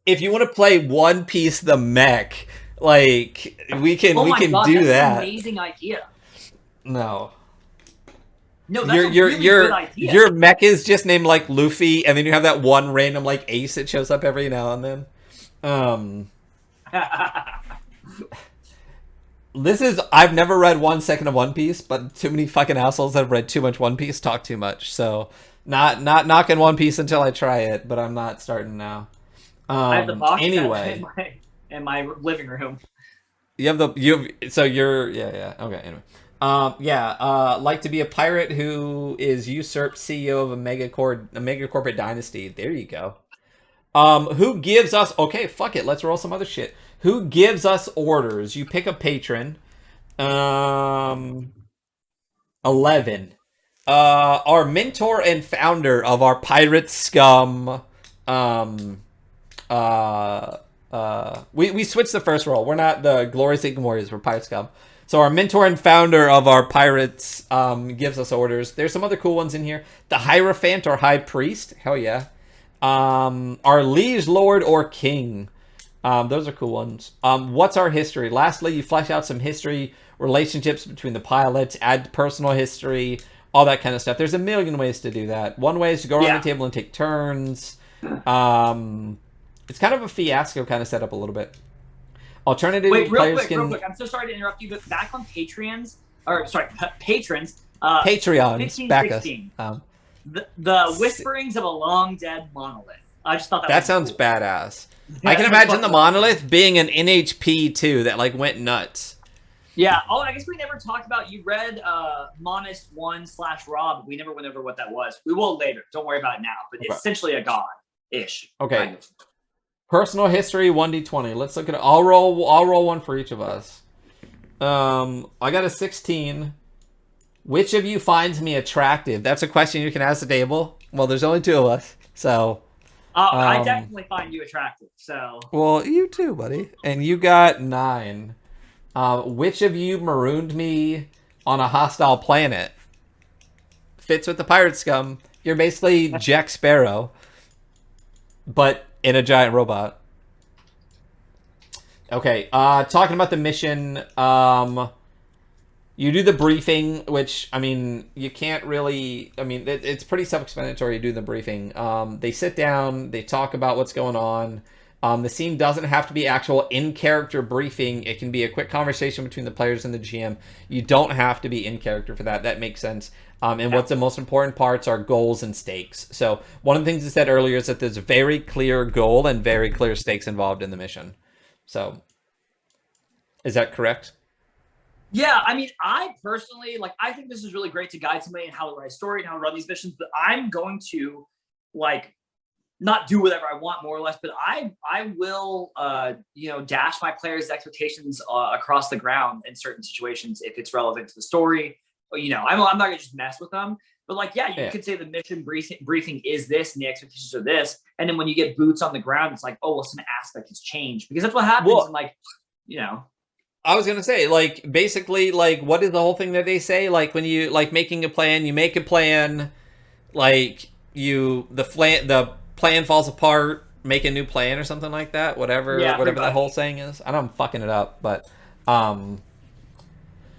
if you want to play One Piece the mech, like Oh we my can god, do that's an that. amazing idea. No. No, that's a really good idea. Your mech is just named like Luffy, and then you have that one random like ace that shows up every now and then. Um, this is I've never read 1 second of One Piece, but too many fucking assholes that have read too much One Piece talk too much. So not knocking One Piece until I try it, but I'm not starting now. I have the box set Anyway, in my living room. so you're yeah okay anyway. Like to be a pirate who is usurped CEO of a mega corporate dynasty. There you go. Who gives us? Okay, fuck it. Let's roll some other shit. Who gives us orders? You pick a patron. 11. Our mentor and founder of our pirate scum. We switched the first roll. We're not the Glory Seeking Warriors. We're pirate scum. So our mentor and founder of our pirates gives us orders. There's some other cool ones in here. The Hierophant or High Priest. Hell yeah. Our liege lord or king. Those are cool ones. What's our history? Lastly, you flesh out some history, relationships between the pilots, add personal history, all that kind of stuff. There's a million ways to do that. One way is to go around the table and take turns. It's kind of a fiasco kind of setup a little bit. Alternative Wait, real players quick, real quick. I'm so sorry to interrupt you, but back on patrons. Patreons. Patreons, back us. The whisperings of a long dead monolith. I just thought that sounds cool. badass. I can imagine the monolith being an NHP too that like went nuts. Yeah. Oh, I guess we never talked about. You read Monist 1/Rob. We never went over what that was. We will later. Don't worry about it now. But it's essentially a god-ish. Okay. Kind of. Personal history 1d20. Let's look at it. I'll roll one for each of us. I got a 16. Which of you finds me attractive? That's a question you can ask the table. Well, there's only 2 of us, so. I definitely find you attractive. So. Well, you too, buddy. And you got 9. Which of you marooned me on a hostile planet? Fits with the pirate scum. You're basically Jack Sparrow, but in a giant robot. Okay, talking about the mission, you do the briefing, which, I mean, you can't really, I mean, it's pretty self-explanatory to do the briefing. They sit down, they talk about what's going on. The scene doesn't have to be actual in-character briefing. It can be a quick conversation between the players and the GM. You don't have to be in character for that. That makes sense. And what's the most important parts are goals and stakes. So one of the things I said earlier is that there's a very clear goal and very clear stakes involved in the mission. So is that correct? Yeah, I mean, I personally, like, I think this is really great to guide somebody in how to write a story and how to run these missions, but I'm going to, like, not do whatever I want, more or less, but I will, dash my players' expectations across the ground in certain situations if it's relevant to the story. I'm not going to just mess with them. But, like, you could say the mission briefing is this and the expectations are this. And then when you get boots on the ground, it's like, oh, well, some aspect has changed. Because that's what happens. Well, and, like, I was going to say, like, basically, like, what is the whole thing that they say? Like, when you, like, making a plan, you make a plan, like, the plan falls apart, make a new plan or something like that. Whatever the whole saying is. I know I'm fucking it up, but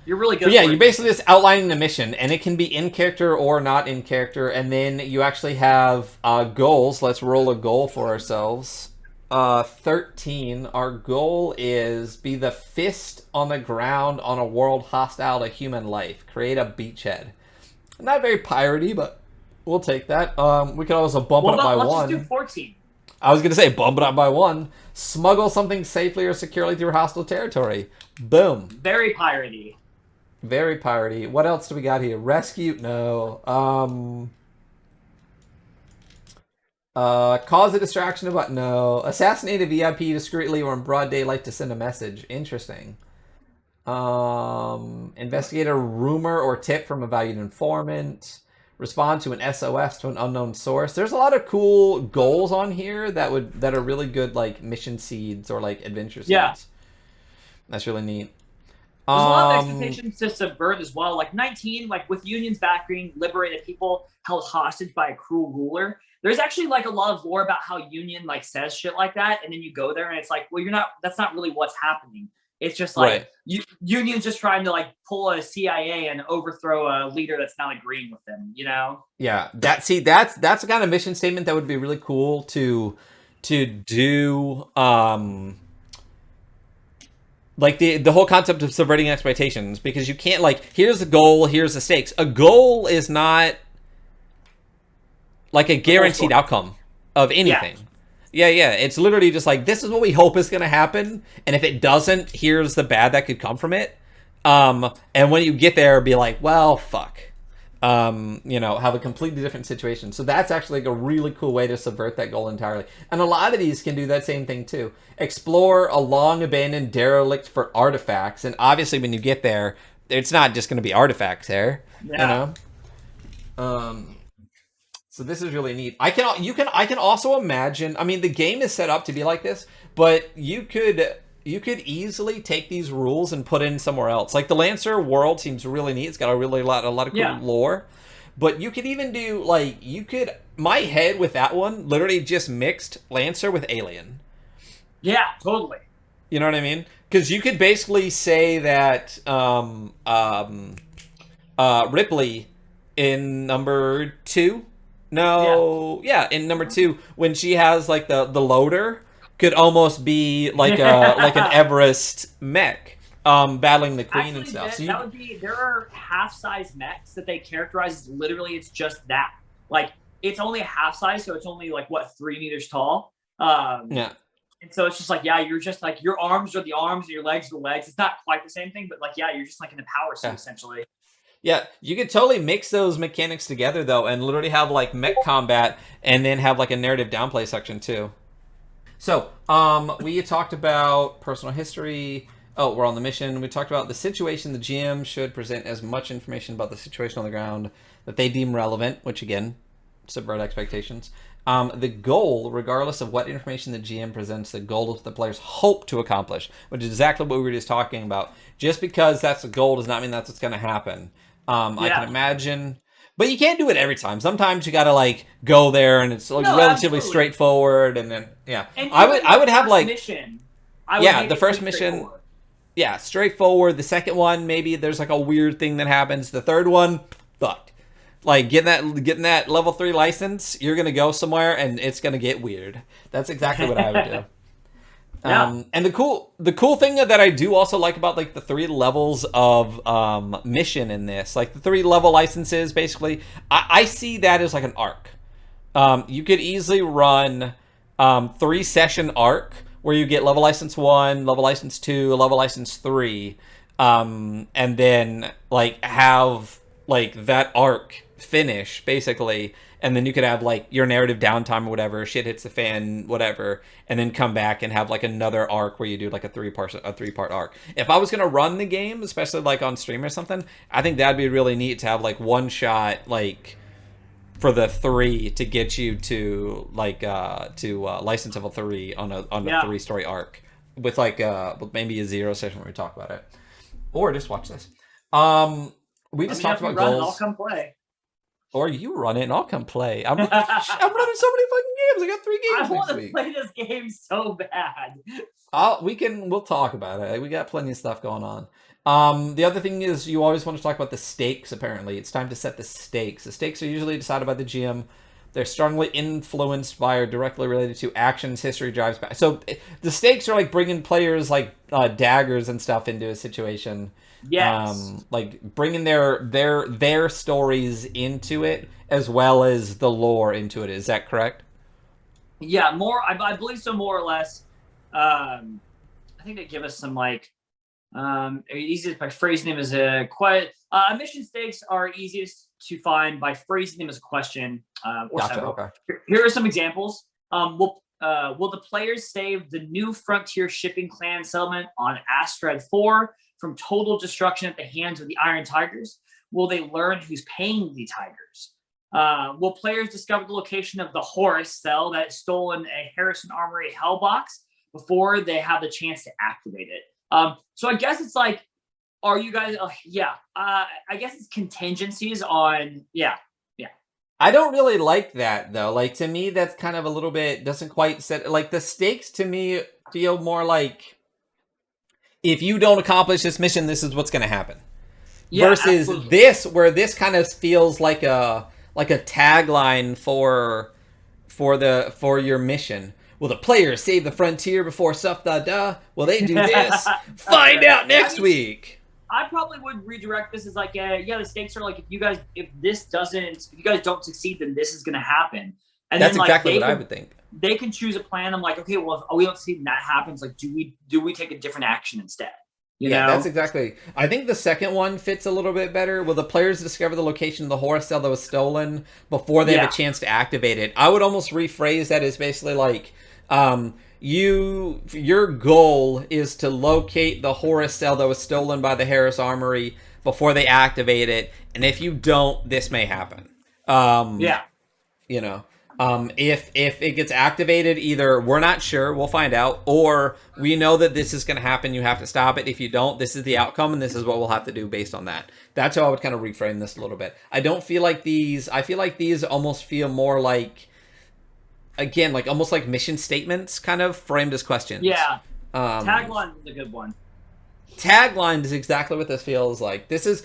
you're really good. Yeah, you're basically just outlining the mission, and it can be in character or not in character, and then you actually have goals. Let's roll a goal for ourselves. 13. Our goal is be the fist on the ground on a world hostile to human life. Create a beachhead. Not very piratey, but we'll take that. We could also bump it up by 1. Let's just do 14. I was going to say bump it up by 1. Smuggle something safely or securely through hostile territory. Boom. Very piratey. Very piratey. What else do we got here? Rescue? No. Cause a distraction about? No. Assassinate a VIP discreetly or in broad daylight to send a message. Interesting. Investigate a rumor or tip from a valued informant. Respond to an SOS to an unknown source. There's a lot of cool goals on here that are really good, like mission seeds or like adventure seeds. Yeah. That's really neat. There's a lot of Um, expectations to subvert as well. Like 19, like with Union's backing, liberated people held hostage by a cruel ruler. There's actually like a lot of lore about how Union like says shit like that, and then you go there and it's like, well, you're not. That's not really what's happening. It's just like right. Union's just trying to like pull a CIA and overthrow a leader that's not agreeing with them. You know? Yeah. That's the kind of mission statement that would be really cool to do. Like the whole concept of subverting expectations, because you can't, like, here's the goal, here's the stakes. A goal is not like a The whole guaranteed story. outcome of Yeah. anything. Yeah. It's literally just like, this is what we hope is going to happen, and if it doesn't, here's the bad that could come from it. And when you get there, be like, well, fuck. Have a completely different situation. So that's actually like a really cool way to subvert that goal entirely. And a lot of these can do that same thing too. Explore a long abandoned derelict for artifacts, and obviously when you get there, it's not just going to be artifacts there. You Yeah. know. Um, so this is really neat. I can also imagine. I mean, the game is set up to be like this, but you could easily take these rules and put in somewhere else. Like the Lancer world seems really neat. It's got a lot of cool Yeah. lore. But you could even do, like, my head with that one literally just mixed Lancer with Alien. Yeah. Totally. You know what I mean? Because you could basically say that Ripley in number two. Yeah. No, yeah, in number two, when she has like the loader, could almost be like a like an Yeah. Everest mech, battling the queen and Actually, stuff. So that would be. There are half-size mechs that they characterize as literally it's just that. Like it's only half size, so it's only like what 3 meters tall. yeah, And so it's just like yeah, you're just like your arms are the arms, and your legs are the legs. It's not quite the same thing, but like yeah, you're just like in a power suit yeah, essentially. yeah. You could totally mix those mechanics together though, and literally have like mech combat, and then have like a narrative downplay section too. So, we talked about personal history. Oh, we're on the mission. We talked about the situation. The GM should present as much information about the situation on the ground that they deem relevant, which again, subvert expectations. The goal, regardless of what information the GM presents, the goal is the players hope to accomplish, which is exactly what we were just talking about. Just because that's the goal does not mean that's what's going to happen. I can Yeah. imagine, but you can't do it every time. Sometimes you got to like go there, and it's like No, relatively absolutely. straightforward, and then yeah, And I would even I the would have first like, mission, I would yeah, make the it pretty first mission, straightforward. yeah, straightforward. The second one, maybe there's like a weird thing that happens. The third one, fucked. Like getting that level 3 license, you're gonna go somewhere and it's gonna get weird. That's exactly what I would do. Yeah. And the cool thing that I do also like about like the 3 levels of mission in this, like the 3 level licenses, basically, I see that as like an arc. You could easily run 3 session arc where you get level license 1, level license 2, level license 3, and then like have like that arc finish basically, and then you could have like your narrative downtime or whatever, shit hits the fan, whatever, and then come back and have like another arc where you do like a 3-part arc. If I was gonna run the game, especially like on stream or something, I think that'd be really neat to have like one shot like for the 3 to get you to like to license level 3 on a Yeah. 3-story arc with like with maybe a 0 session where we talk about it, or just watch this. We Let just me know talked if you about run it. I'll goals, come play. or you run it and I'll come play. I'm running so many fucking games. I got 3 I games want next to week. play this game so bad. We'll talk about it. We got plenty of stuff going on. The other thing is you always want to talk about the stakes. Apparently, it's time to set the stakes. The stakes are usually decided by the GM. They're strongly influenced by or directly related to actions history drives back. So the stakes are like bringing players like daggers and stuff into a situation, Yes. like bringing their stories into it as well as the lore into it. Is that correct? Yeah, more. I believe so, more or less. I think they give us some like easiest by phrasing them as a quiet. Mission stakes are easiest to find by phrasing them as a question or Gotcha. several. Okay. Here are some examples. Will the players save the new frontier shipping clan settlement on Astrad 4 from total destruction at the hands of the Iron Tigers? Will they learn who's paying the Tigers? Will players discover the location of the Horus cell that stole in a Harrison Armory hell box before they have the chance to activate it? So I guess it's like Are you guys? Yeah. I guess it's contingencies on. Yeah. Yeah. I don't really like that though. Like to me, that's kind of a little bit doesn't quite set. Like the stakes to me feel more like if you don't accomplish this mission, this is what's going to happen. Yeah. Versus Absolutely. this, where this kind of feels like a tagline for your mission. Will the players save the frontier before stuff da da? Will they do this? Find out I next mean, week. I probably would redirect this as like, yeah, the stakes are like, if you guys don't succeed, then this is going to happen. And That's then like exactly what I would think. they can choose a plan. I'm like, okay, well, if we don't see that happens, like, do we take a different action instead? You Yeah, that's know? exactly. I think the second one fits a little bit better. Will the players discover the location of the horse cell that was stolen before they have Yeah. a chance to activate it? I would almost rephrase that as basically like, your goal is to locate the Horus cell that was stolen by the Harris Armory before they activate it, and if you don't, this may happen. Um, Yeah. you know, if it gets activated, either we're not sure, we'll find out, or we know that this is going to happen, you have to stop it. If you don't, this is the outcome, and this is what we'll have to do based on that. That's how I would kind of reframe this a little bit. I don't feel like these. I feel like these almost feel more like, again, like almost like mission statements, kind of framed as questions. Yeah. Um, Tagline is a good one. Tagline is exactly what this feels like. This is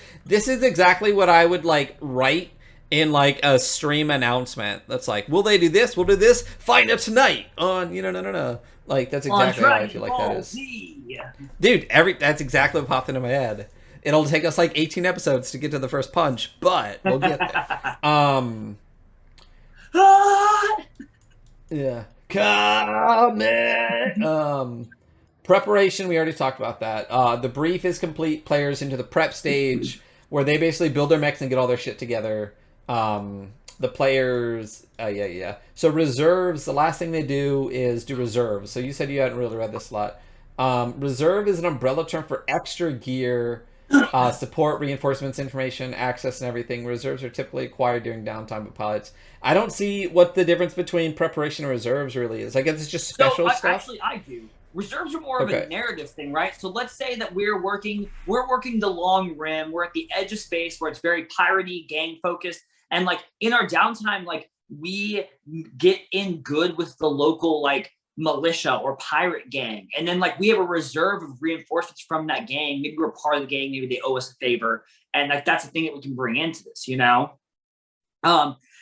exactly what I would like write in like a stream announcement. That's like, will they do this? We'll do this. Find out tonight on no. Like that's On exactly how I feel Dragon like that Ball is. Z. Dude, that's exactly what popped into my head. It'll take us like 18 episodes to get to the first punch, but we'll get there. Yeah. Comment. Preparation, we already talked about that. The brief is complete. Players into the prep stage where they basically build their mechs and get all their shit together. The players, yeah. So reserves, the last thing they do is do reserves. So you said you hadn't really read this a lot. Reserve is an umbrella term for extra gear, support, reinforcements, information, access, and everything. Reserves are typically acquired during downtime of pilots. I don't see what the difference between preparation and reserves really is. I guess it's just So special stuff. actually, I do. Reserves are more of Okay. a narrative thing, right? So let's say that we're working the long rim. We're at the edge of space where it's very piratey, gang focused, and like in our downtime, like we get in good with the local like militia or pirate gang, and then like we have a reserve of reinforcements from that gang. Maybe we're part of the gang. Maybe they owe us a favor, and like that's a thing that we can bring into this, you know.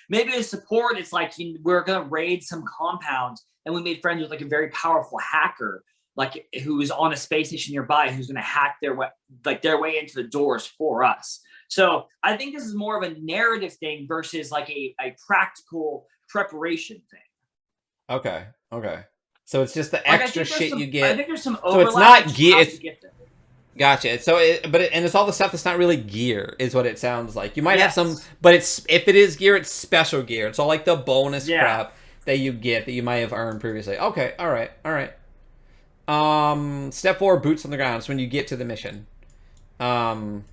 Maybe as support, it's like we're gonna raid some compound, and we made friends with like a very powerful hacker, like who's on a space station nearby, who's gonna hack their way into the doors for us. So I think this is more of a narrative thing versus like a practical preparation thing. Okay. So it's just the Like extra shit you I get. think there's some So it's overlap. not gear. How It's to get there. gotcha. And it's all the stuff that's not really gear, is what it sounds like. You might have some, Yes. but it's if it is gear, it's special gear. It's all like the bonus Yeah. crap that you get that you might have earned previously. Okay, all right. Step 4, boots on the ground. It's when you get to the mission. Um,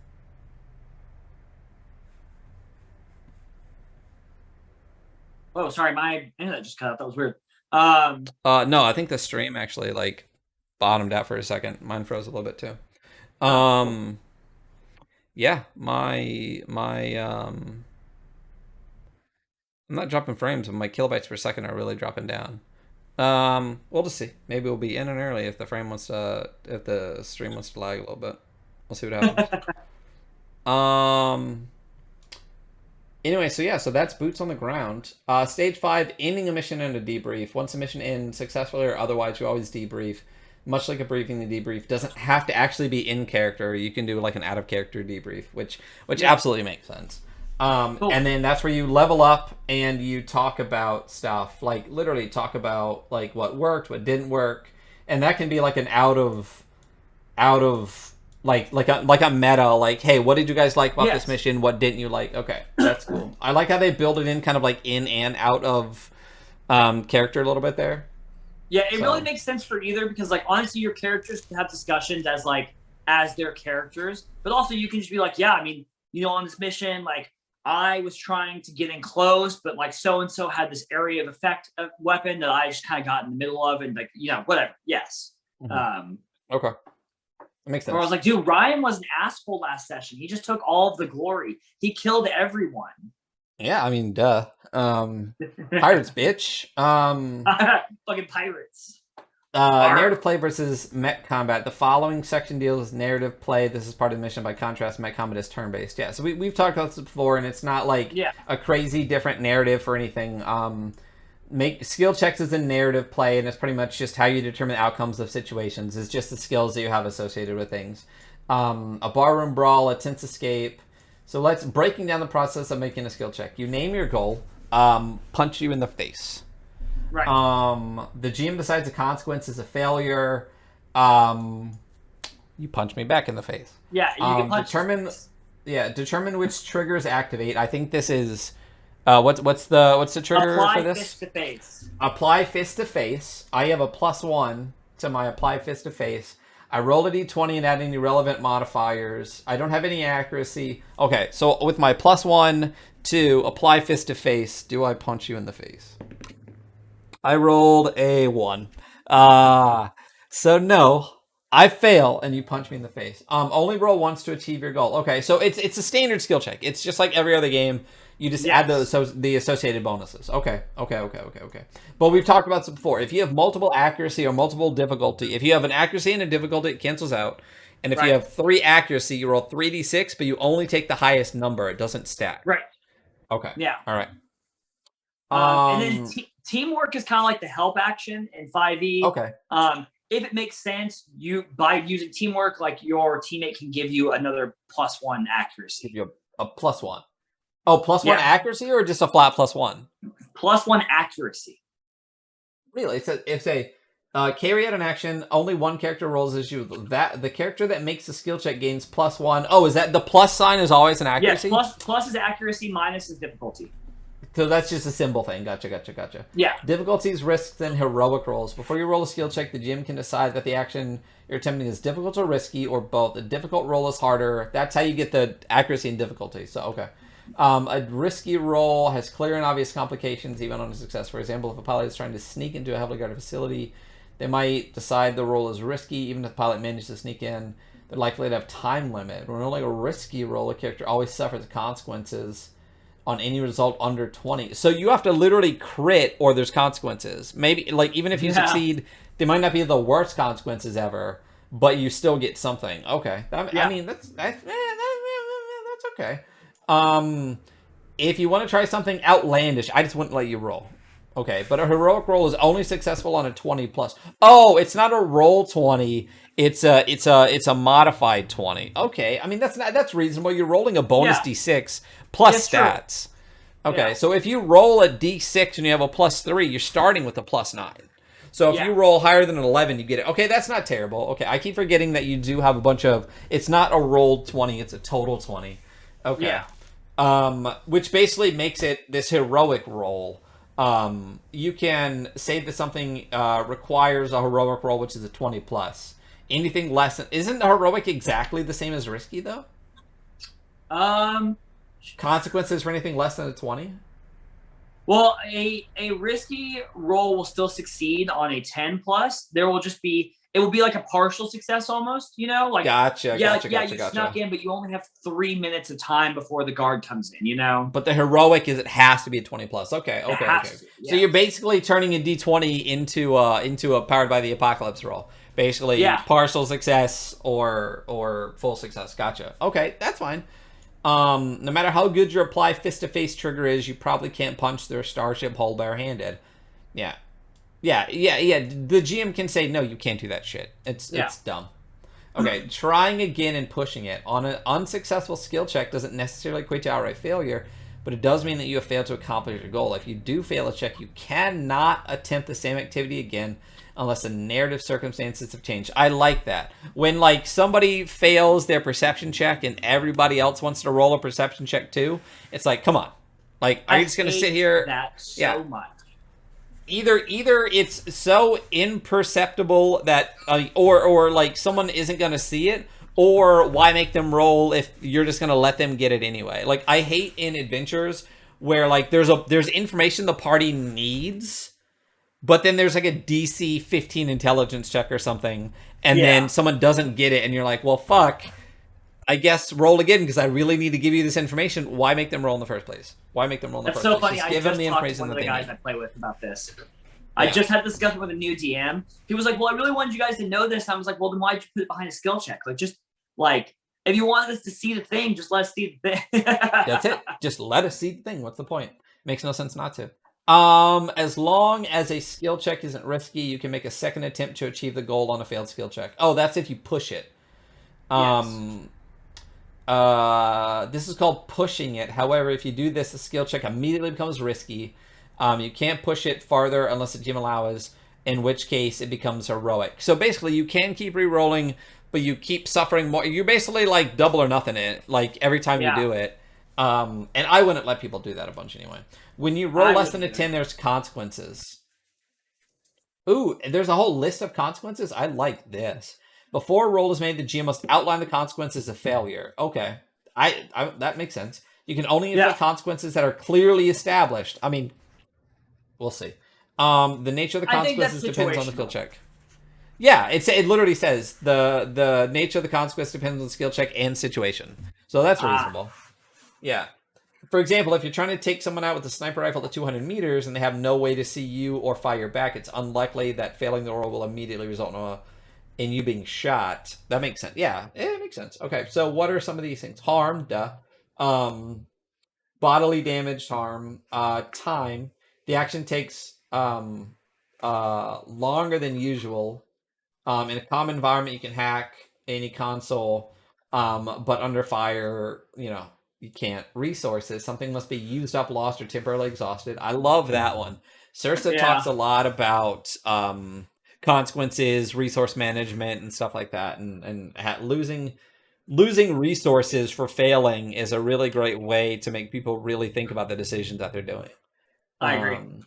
Oh, sorry, my internet just cut out. That was weird. no, I think the stream actually like bottomed out for a second. Mine froze a little bit too. Oh, cool. Yeah, I'm not dropping frames, but my kilobytes per second are really dropping down. We'll just see. Maybe we'll be in and early if if the stream wants to lag a little bit. We'll see what happens. um. Anyway, so that's boots on the ground. Stage 5, ending a mission and a debrief. Once a mission ends successfully or otherwise, you always debrief. Much like a briefing, the debrief doesn't have to actually be in character. You can do like an out of character debrief, which Yeah. absolutely makes sense. Cool. And then that's where you level up and you talk about stuff, like literally talk about like what worked, what didn't work, and that can be like an out of like a meta, like, hey, what did you guys like about Yes. this mission? What didn't you like? Okay, that's cool. I like how they build it in kind of like in and out of character a little bit there. Yeah, it So really makes sense for either because like honestly your characters can have discussions as their characters, but also you can just be like, yeah, I mean, on this mission, like I was trying to get in close, but like so and so had this area of effect of weapon that I just kind of got in the middle of, and like, whatever. Yes. Mhm. Okay. It makes Where I was sense. like, dude, Ryan was an asshole last session. He just took all of the glory. He killed everyone. Yeah, I mean, duh. Pirates, bitch. Fucking pirates. Narrative play versus mech combat. The following section deals narrative play. This is part of the mission. By contrast, mech combat is turn-based. Yeah, so we've talked about this before, and it's not like a crazy different narrative or anything. Make skill checks is in narrative play, and it's pretty much just how you determine outcomes of situations. It's just the skills that you have associated with things. A barroom brawl, a tense escape. So let's breaking down the process of making a skill check. You name your goal. Punch you in the face. Right. The GM decides the consequence is a failure. You punch me back in the face. Yeah, you can punch. Determine which triggers activate. I think this is what's the trigger for this? Apply fist to face. Apply fist to face. I have a +1 to my apply fist to face. I rolled a d20 and add any relevant modifiers. I don't have any accuracy. Okay, so with my +1 to apply fist to face, do I punch you in the face? I rolled a 1. So no, I fail and you punch me in the face. Only roll once to achieve your goal. Okay, so it's a standard skill check. It's just like every other game. You just add the associated bonuses. Okay. But we've talked about this before. If you have multiple accuracy or multiple difficulty, if you have an accuracy and a difficulty, it cancels out. And if you have 3 accuracy, you roll 3d6, but you only take the highest number. It doesn't stack. Right. Okay. Yeah. All right. And then teamwork is kind of like the help action in 5e. Okay. If it makes sense, you by using teamwork, like your teammate can give you another +1 accuracy. Give you a +1. Oh, +1 accuracy or just a flat +1? +1 accuracy. Really? It's a carry out an action. Only one character rolls as you. That the character that makes the skill check gains +1. Oh, is that the plus sign is always an accuracy? Yes, plus is accuracy, minus is difficulty. So that's just a symbol thing. Gotcha. Yeah. Difficulties, risks, and heroic rolls. Before you roll a skill check, the GM can decide that the action you're attempting is difficult or risky, or both. A difficult roll is harder. That's how you get the accuracy and difficulty. So, okay. A risky roll has clear and obvious complications, even on a success. For example, if a pilot is trying to sneak into a heavily guarded facility, they might decide the roll is risky, even if the pilot manages to sneak in. They're likely to have time limit. When rolling a risky roll, a character always suffers consequences on any result under 20. So you have to literally crit or there's consequences. Maybe, like, even if you succeed, they might not be the worst consequences ever, but you still get something. Okay. I mean, that's okay. If you want to try something outlandish, I just wouldn't let you roll. Okay, but a heroic roll is only successful on a 20+. Oh, it's not a roll 20. It's a modified 20. Okay, I mean that's reasonable. You're rolling a bonus d6 plus stats. True. Okay, so if you roll a d6 and you have a +3, you're starting with a +9. So if you roll higher than an 11, you get it. Okay, that's not terrible. Okay, I keep forgetting that you do have a bunch of. It's not a rolled 20; it's a total 20. Okay. Yeah. Which basically makes it this heroic roll. You can say that something requires a heroic roll, which is a 20+. Anything less than... Isn't heroic exactly the same as risky, though? Consequences for anything less than a 20? Well, a risky roll will still succeed on a 10+. There will just be... It will be like a partial success almost, you know? Like, gotcha. Snuck in, but you only have 3 minutes of time before the guard comes in, you know? But the heroic is it has to be a 20+. Okay. So you're basically turning a d20 into a powered by the apocalypse roll. Basically, partial success or full success. Gotcha. Okay, that's fine. No matter how good your apply fist-to-face trigger is, you probably can't punch their starship whole barehanded. Yeah. The GM can say, no, you can't do that shit. It's dumb. Okay, trying again and pushing it. On an unsuccessful skill check doesn't necessarily equate to outright failure, but it does mean that you have failed to accomplish your goal. If you do fail a check, you cannot attempt the same activity again unless the narrative circumstances have changed. I like that. When, like, somebody fails their perception check and everybody else wants to roll a perception check too, it's like, come on. Like, are you just going to sit here? That so much. Either it's so imperceptible that or like someone isn't going to see it, or why make them roll if you're just going to let them get it anyway. Like, I hate in adventures where like there's information the party needs, but then there's like a DC 15 intelligence check or something, and then Yeah. someone doesn't get it, and you're like, well, fuck. I guess roll again because I really need to give you this information. Why make them roll in the first place? Why make them roll in the That's first so place? funny. Just I give them just the talked to information one of that the they guys need. I play with about this. I Yeah. just had this discussion with a new DM. He was like, "Well, I really wanted you guys to know this." And I was like, "Well, then why'd you put it behind a skill check? Like, just like if you wanted us to see the thing, just let us see the thing." That's it. Just let us see the thing. What's the point? Makes no sense not to. As long as a skill check isn't risky, you can make a second attempt to achieve the goal on a failed skill check. Oh, that's if you push it. Yes. This is called pushing it. However, if you do this, the skill check immediately becomes risky. You can't push it farther unless the team allows, in which case it becomes heroic. So basically, you can keep re-rolling, but you keep suffering more. You're basically like double or nothing in it, like every time you Yeah. do it. And I wouldn't let people do that a bunch anyway. When you roll I less than wouldn't a either. 10, there's consequences. Ooh, there's a whole list of consequences. I like this. Before a roll is made, the GM must outline the consequences of failure. Okay, I that makes sense. You can only Yeah. inflict consequences that are clearly established. I mean, we'll see. The nature of the I think that's consequences depends on the skill situational. check. Yeah, it literally says the nature of the consequence depends on the skill check and situation. So that's Ah, reasonable. Yeah. For example, if you're trying to take someone out with a sniper rifle at 200 meters and they have no way to see you or fire back, it's unlikely that failing the roll will immediately result in you being shot. That makes sense. Yeah, it makes sense. Okay, so what are some of these things? Harm, duh. Um, bodily damage, harm. Time. The action takes longer than usual. In a common environment, you can hack any console, but under fire, you can't. Resources. Something must be used up, lost, or temporarily exhausted. I love that one. Sursa talks yeah. a lot about consequences, resource management, and stuff like that. And losing resources for failing is a really great way to make people really think about the decisions that they're doing. I agree. um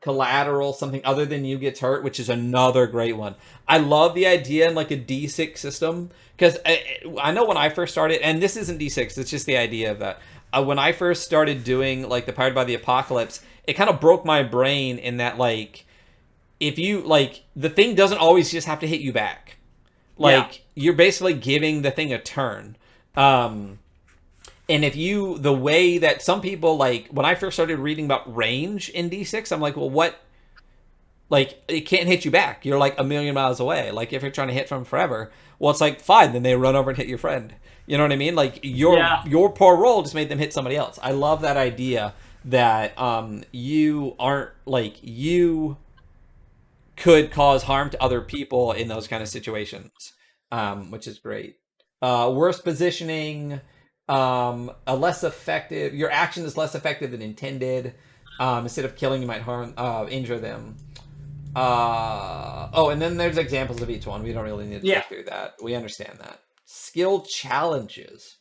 Collateral, something other than you gets hurt, which is another great one. I love the idea in like a D6 system because I know when I first started, and this isn't D6, it's just the idea of that. When I first started doing like the Powered by the Apocalypse, it kind of broke my brain in that, like, if you like, the thing doesn't always just have to hit you back. Yeah. Like, you're basically giving the thing a turn. um and if you, the way that some people, like, when I first started reading about range in D6, I'm like, well, what? Like, it can't hit you back. You're like a million miles away. Like, if you're trying to hit from forever, well, it's like, fine, then they run over and hit your friend. You know what I mean? Like, your Yeah. your poor roll just made them hit somebody else. I love that idea that you aren't, like, you could cause harm to other people in those kind of situations, which is great. Worse positioning, a less effective. Your action is less effective than intended. Instead of killing, you might harm, injure them. And then there's examples of each one. We don't really need to go Yeah. through that. We understand that. Skill challenges.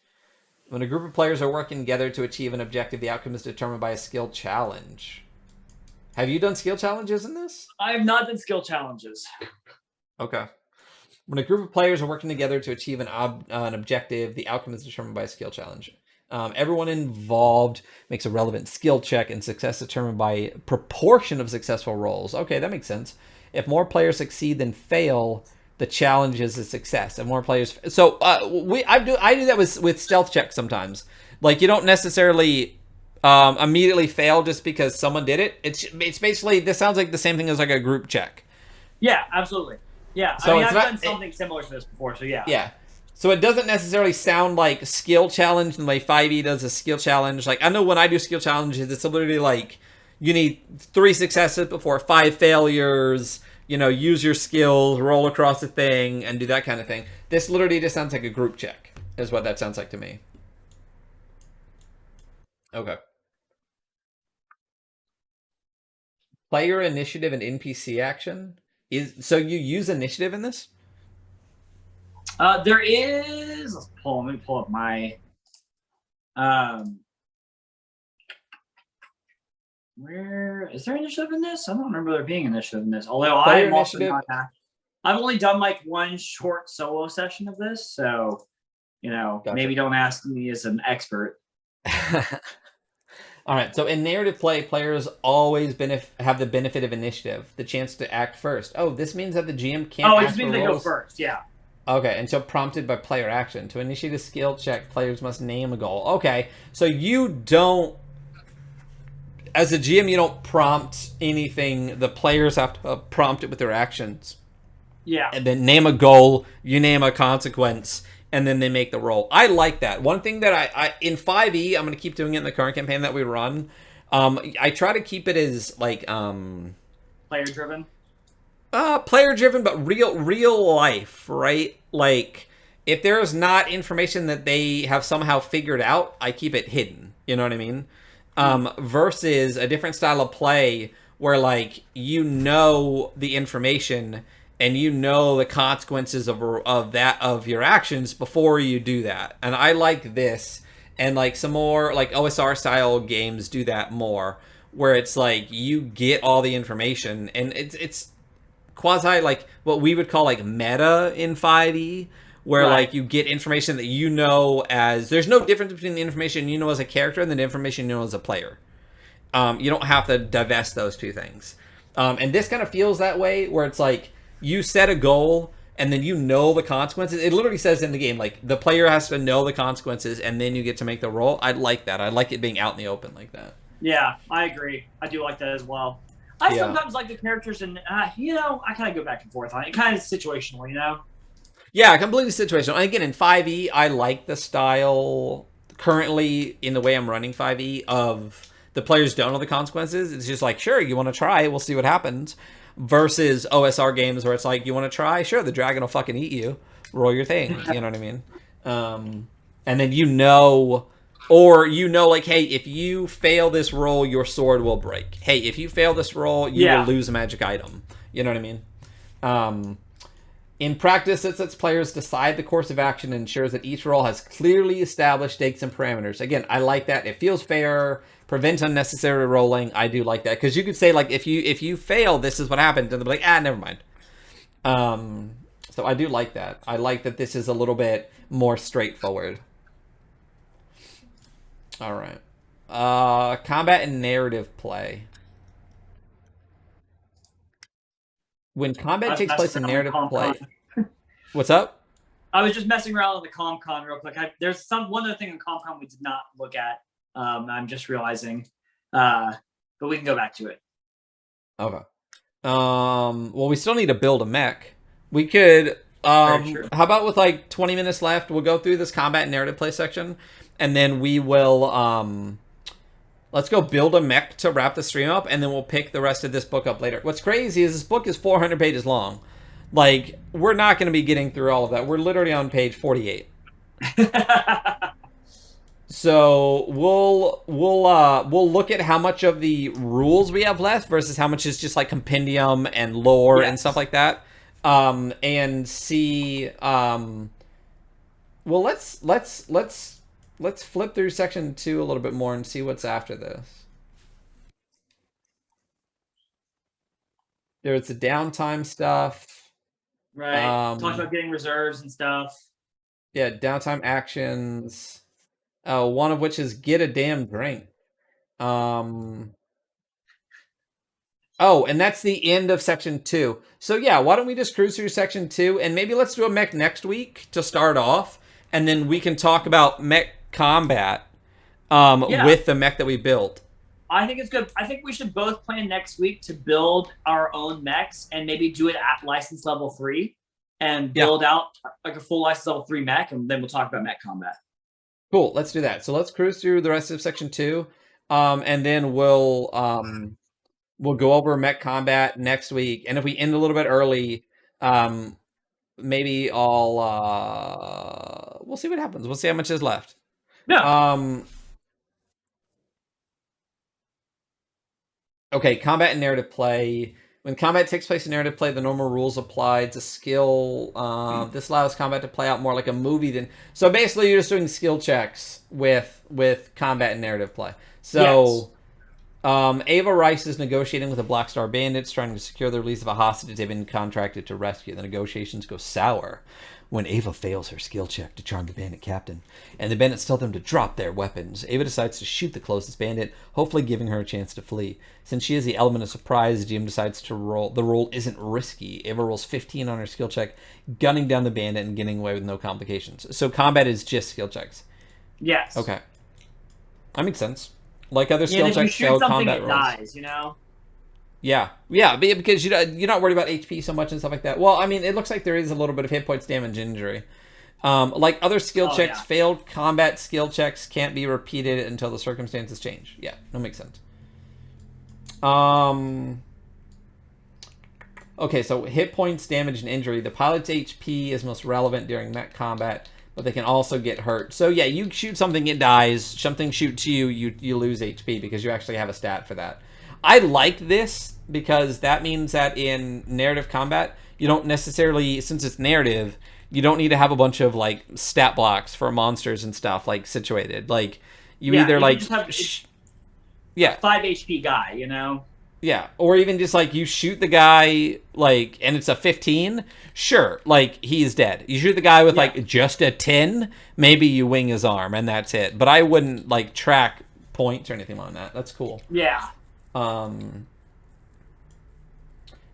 When a group of players are working together to achieve an objective, the outcome is determined by a skill challenge. Have you done skill challenges in this? I have not done skill challenges. Okay. When a group of players are working together to achieve an objective, the outcome is determined by a skill challenge. Everyone involved makes a relevant skill check, and success is determined by proportion of successful rolls. Okay, that makes sense. If more players succeed than fail, the challenge is a success. And more players, so I do that with stealth checks sometimes. Like, you don't necessarily immediately fail just because someone did it. It's basically, this sounds like the same thing as like a group check. Yeah, absolutely. Yeah. I So mean, it's I've not done something similar to this before, so yeah. Yeah. So it doesn't necessarily sound like skill challenge the way 5e does a skill challenge. Like, I know when I do skill challenges, it's literally like you need 3 successes before 5 failures. Use your skills, roll across the thing, and do that kind of thing. This literally just sounds like a group check, is what that sounds like to me. Okay. Player initiative and NPC action. So you use initiative in this? There is. Let me pull up my. Um, where is there initiative in this? I don't remember there being initiative in this. Although Player I'm also initiative. not. I've only done like one short solo session of this, so Gotcha. maybe don't ask me as an expert. All right. So in narrative play, players always have the benefit of initiative, the chance to act first. Oh, this means that the GM can't Oh, it just ask for means they go rolls. first. Yeah. Okay, until prompted by player action. To initiate a skill check, players must name a goal. Okay, so you don't, as a GM, you don't prompt anything. The players have to prompt it with their actions. Yeah. And then name a goal, you name a consequence, and then they make the roll. I like that. One thing that I in 5e, I'm going to keep doing it in the current campaign that we run. I try to keep it as like Player driven. player driven, but real life, right? Like if there is not information that they have somehow figured out, I keep it hidden. You know what I mean? Versus a different style of play where like you know the information and you know the consequences of your actions before you do that. And I like this, and like some more like OSR style games do that more, where it's like you get all the information and it's quasi like what we would call like meta in 5e, where Right. like you get information that you know as there's no difference between the information you know as a character and the information you know as a player. You don't have to divest those two things. And this kind of feels that way, where it's like you set a goal and then you know the consequences. It literally says in the game like the player has to know the consequences and then you get to make the roll. I like that. I like it being out in the open like that. Yeah, I agree. I do like that as well. I Yeah. sometimes like the characters, and I kind of go back and forth on it. Kind of situational, you know. Yeah, completely situational. And again, in 5e, I like the style currently in the way I'm running 5e of the players don't know the consequences. It's just like, sure, you want to try, we'll see what happens. Versus OSR games where it's like, you want to try? Sure, the dragon will fucking eat you. Roll your thing. You know what I mean? And then like, hey, if you fail this roll, your sword will break. Hey, if you fail this roll, you will lose a magic item. You know what I mean? In practice, it lets players decide the course of action and ensures that each roll has clearly established stakes and parameters. Again, I like that. It feels fair, prevents unnecessary rolling. I do like that, because you could say like if you fail, this is what happened, and they'll be like, never mind. So I do like that. I like that this is a little bit more straightforward. All right. Combat and narrative play. When combat takes place in narrative play, what's up? I was just messing around on the ComCon real quick. There's one other thing in ComCon we did not look at. I'm just realizing, but we can go back to it. Okay. Well, we still need to build a mech. We could. How about with like 20 minutes left, we'll go through this combat and narrative play section, and then we will. Let's go build a mech to wrap the stream up, and then we'll pick the rest of this book up later. What's crazy is this book is 400 pages long. Like, we're not going to be getting through all of that. We're literally on page 48. So we'll look at how much of the rules we have left versus how much is just like compendium and lore and stuff like that, and see. Well, let's flip through section 2 a little bit more and see what's after this. There's the downtime stuff. Right. Talks about getting reserves and stuff. Yeah, downtime actions. One of which is get a damn drink. Oh, and that's the end of section 2. So yeah, why don't we just cruise through section 2, and maybe let's do a mech next week to start off, and then we can talk about mech combat with the mech that we built. I think it's good. I think we should both plan next week to build our own mechs and maybe do it at license level 3 and build out like a full license level 3 mech, and then we'll talk about mech combat. Cool, let's do that. So let's cruise through the rest of section 2, and then we'll go over mech combat next week. And if we end a little bit early, maybe we'll see what happens. We'll see how much is left. Yeah. Okay, combat and narrative play. When combat takes place in narrative play, the normal rules apply to skill. This allows combat to play out more like a movie than. So basically, you're just doing skill checks with combat and narrative play. So Ava Rice is negotiating with the Black Star Bandits, trying to secure the release of a hostage they've been contracted to rescue. The negotiations go sour when Ava fails her skill check to charm the bandit captain, and the bandits tell them to drop their weapons. Ava decides to shoot the closest bandit, hopefully giving her a chance to flee. Since she has the element of surprise, GM decides to roll. The roll isn't risky. Ava rolls 15 on her skill check, gunning down the bandit and getting away with no complications. So combat is just skill checks. Yes. Okay. That makes sense. Like other skill checks, failed combat rolls. Dies, you know? Yeah, because you're not worried about HP so much and stuff like that. Well, I mean, it looks like there is a little bit of hit points, damage, injury. Like other skill checks, failed combat skill checks can't be repeated until the circumstances change. Yeah, that makes sense. Okay, so hit points, damage, and injury. The pilot's HP is most relevant during mech combat, but they can also get hurt. So yeah, you shoot something, it dies. Something shoots you, you lose HP because you actually have a stat for that. I like this because that means that in narrative combat, you don't necessarily, since it's narrative, you don't need to have a bunch of like stat blocks for monsters and stuff like situated. Like you either like just have 5 HP guy, you know? Yeah, or even just like you shoot the guy like and it's a 15, sure, like he's dead. You shoot the guy with like just a 10, maybe you wing his arm and that's it. But I wouldn't like track points or anything on that. That's cool. Yeah.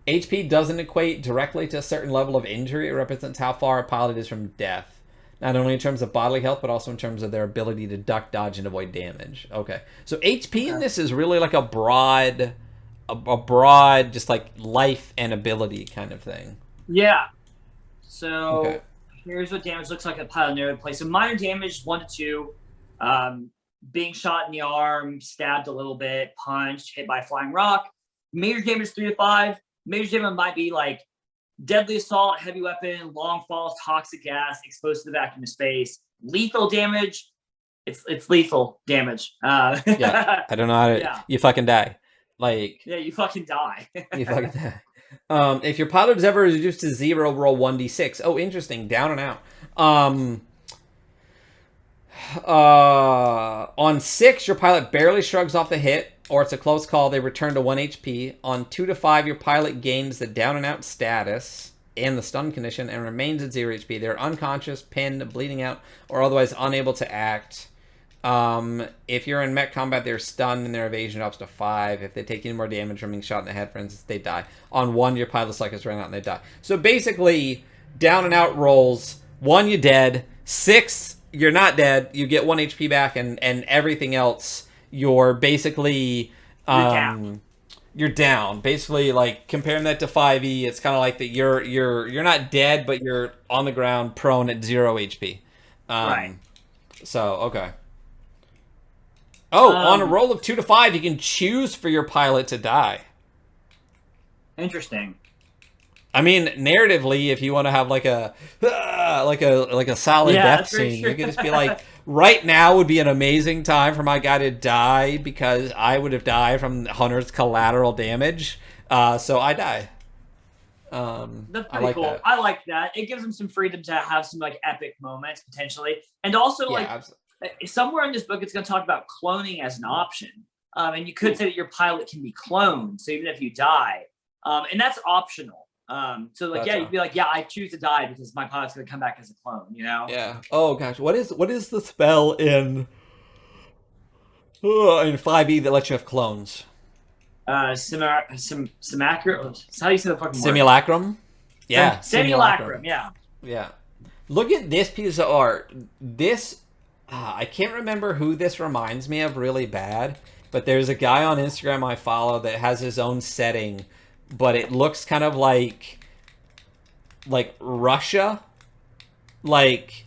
HP doesn't equate directly to a certain level of injury. It represents how far a pilot is from death. Not only in terms of bodily health, but also in terms of their ability to duck, dodge, and avoid damage. Okay. So HP in this is really like a broad, just like life and ability kind of thing. Yeah. So here's what damage looks like a pilot narrative play. So minor damage, 1 to 2. Being shot in the arm, stabbed a little bit, punched, hit by a flying rock. Major damage 3 to 5. Major damage might be like deadly assault, heavy weapon, long falls, toxic gas, exposed to the vacuum of space. Lethal damage, it's lethal damage. Yeah, I don't know how to. You fucking die. Like you fucking die. You fucking die. If your pilot is ever reduced to 0, roll 1d6. Oh, interesting. Down and out. On 6, your pilot barely shrugs off the hit, or it's a close call. They return to 1 HP. On 2 to 5, your pilot gains the down and out status and the stun condition and remains at 0 HP. They're unconscious, pinned, bleeding out, or otherwise unable to act. If you're in mech combat, they're stunned and their evasion drops to 5. If they take any more damage from being shot in the head, for instance, they die. On 1, your pilot's luck is run out and they die. So basically, down and out rolls. 1, you're dead. 6, you're not dead. You get 1 HP back, and everything else, you're basically you're down. Basically, like comparing that to 5e, it's kind of like that you're not dead, but you're on the ground, prone at 0 HP. Right. So okay. Oh, on a roll of 2 to 5, you can choose for your pilot to die. Interesting. I mean, narratively, if you want to have like a solid death scene, you could just be like, right now would be an amazing time for my guy to die because I would have died from Hunter's collateral damage. So I die. That's pretty cool. I like that. It gives them some freedom to have some like epic moments potentially, and also somewhere in this book, it's going to talk about cloning as an option. And you could say that your pilot can be cloned, so even if you die, and that's optional. So like, you'd be like, I choose to die because my pilot's going to come back as a clone, you know? Yeah. Oh gosh, what is the spell in 5e that lets you have clones? Simulacrum. How do you say the fucking word? Simulacrum? Yeah. Simulacrum. Yeah. Yeah. Look at this piece of art. This, I can't remember who this reminds me of really bad, but there's a guy on Instagram I follow that has his own setting, but it looks kind of like Russia, like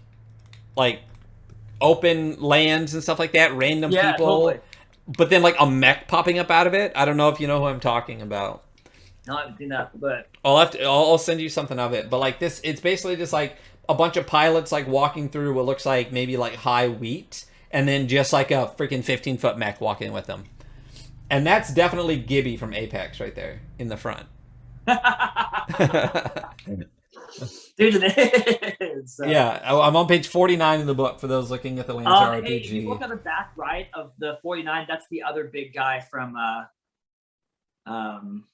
open lands and stuff like that, random people. Totally. But then like a mech popping up out of it. I don't know if you know who I'm talking about. No, I haven't seen that, but I'll send you something of it. But like this, it's basically just like a bunch of pilots like walking through what looks like maybe like high wheat, and then just like a freaking 15-foot mech walking with them. And that's definitely Gibby from Apex right there in the front. Dude, it is. Yeah, I'm on page 49 in the book for those looking at the Lancer Hey, if you RPG. look on the back right of the 49, that's the other big guy um,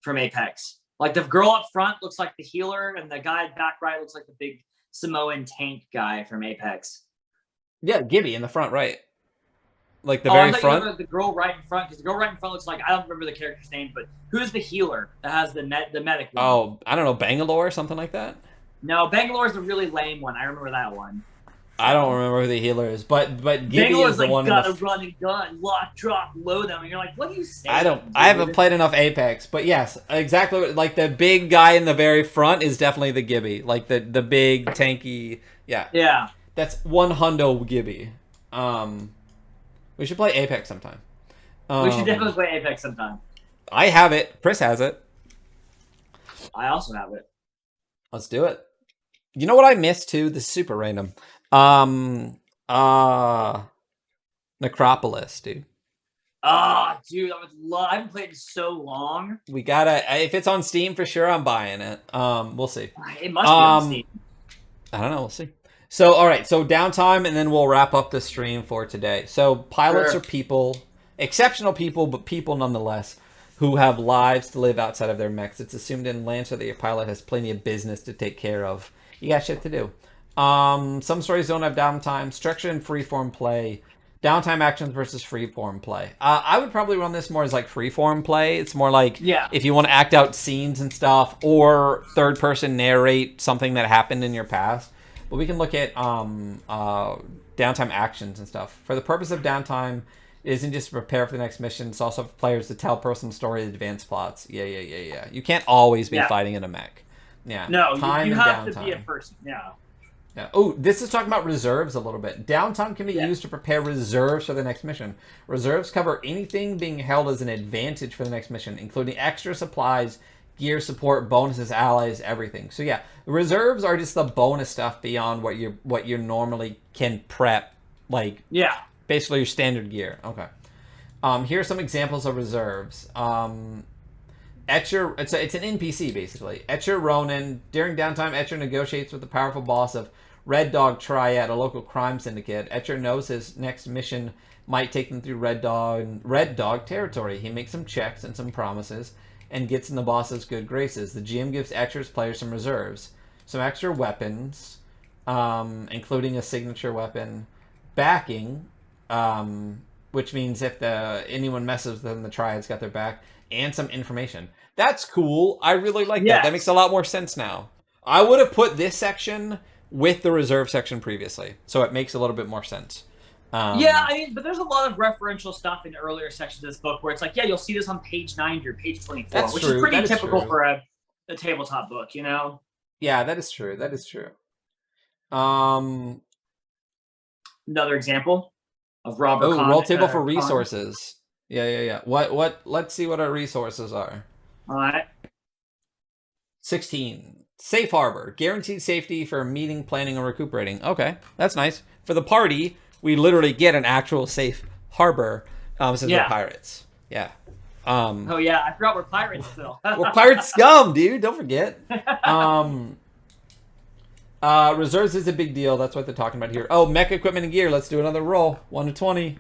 from Apex. Like the girl up front looks like the healer, and the guy back right looks like the big Samoan tank guy from Apex. Yeah, Gibby in the front right. Like the I very thought you front. were the girl right in front, because the girl right in front looks like, I don't remember the character's name, but who's the healer that has the medic one? Oh, I don't know, Bangalore or something like that? No, Bangalore's a really lame one. I remember that one. I don't remember who the healer is, but Gibby Bangalore's is the like, one. gotta run and gun, lock, drop, load them, and you're like, what are you saying? I haven't played enough Apex, but yes, exactly. Like the big guy in the very front is definitely the Gibby, like the big tanky. Yeah, Yeah, that's one hundo Gibby. We should play Apex sometime. we should definitely play Apex sometime. I have it. Chris has it. I also have it. Let's do it. You know what I missed too? This is super random. Necropolis, dude. Dude, I haven't played it so long. We gotta. If it's on Steam for sure, I'm buying it. We'll see. It must be on Steam. I don't know. We'll see. So, all right. So downtime, and then we'll wrap up the stream for today. So pilots are people, exceptional people, but people nonetheless, who have lives to live outside of their mechs. It's assumed in Lancer that your pilot has plenty of business to take care of. You got shit to do. Some stories don't have downtime. Structure and freeform play. Downtime actions versus freeform play. I would probably run this more as like freeform play. It's more like if you want to act out scenes and stuff, or third person narrate something that happened in your past. But we can look at downtime actions and stuff. For the purpose of downtime, it isn't just to prepare for the next mission. It's also for players to tell personal stories, advance plots. Yeah. You can't always be fighting in a mech. Yeah. No, time you and have downtime. to be a person. Yeah. Oh, this is talking about reserves a little bit. Downtime can be used to prepare reserves for the next mission. Reserves cover anything being held as an advantage for the next mission, including extra supplies, gear, support, bonuses, allies, everything. So yeah, reserves are just the bonus stuff beyond what you normally can prep, like basically your standard gear. Okay. Here are some examples of reserves. Etcher, it's an NPC basically. Etcher Ronin. During downtime, Etcher negotiates with the powerful boss of Red Dog Triad, a local crime syndicate. Etcher knows his next mission might take him through Red Dog territory. He makes some checks and some promises, and gets in the boss's good graces. The GM gives Etcher's players some reserves, some extra weapons, including a signature weapon, backing, which means if anyone messes with them, the Triad's got their back, and some information. That's cool. I really like that. That makes a lot more sense now. I would have put this section with the reserve section previously, so it makes a little bit more sense. But there's a lot of referential stuff in earlier sections of this book where it's like, you'll see this on page 90 or page 24, which is pretty typical for a tabletop book, you know? Yeah, that is true. Another example of Robert. Roll table for resources. Yeah. What? Let's see what our resources are. All right. 16. Safe harbor. Guaranteed safety for meeting, planning, and recuperating. Okay, that's nice. For the party, we literally get an actual safe harbor since we're pirates. Yeah. I forgot we're pirates still. We're pirate scum, dude. Don't forget. Reserves is a big deal. That's what they're talking about here. Oh, mech equipment and gear. Let's do another roll. 1 to 20.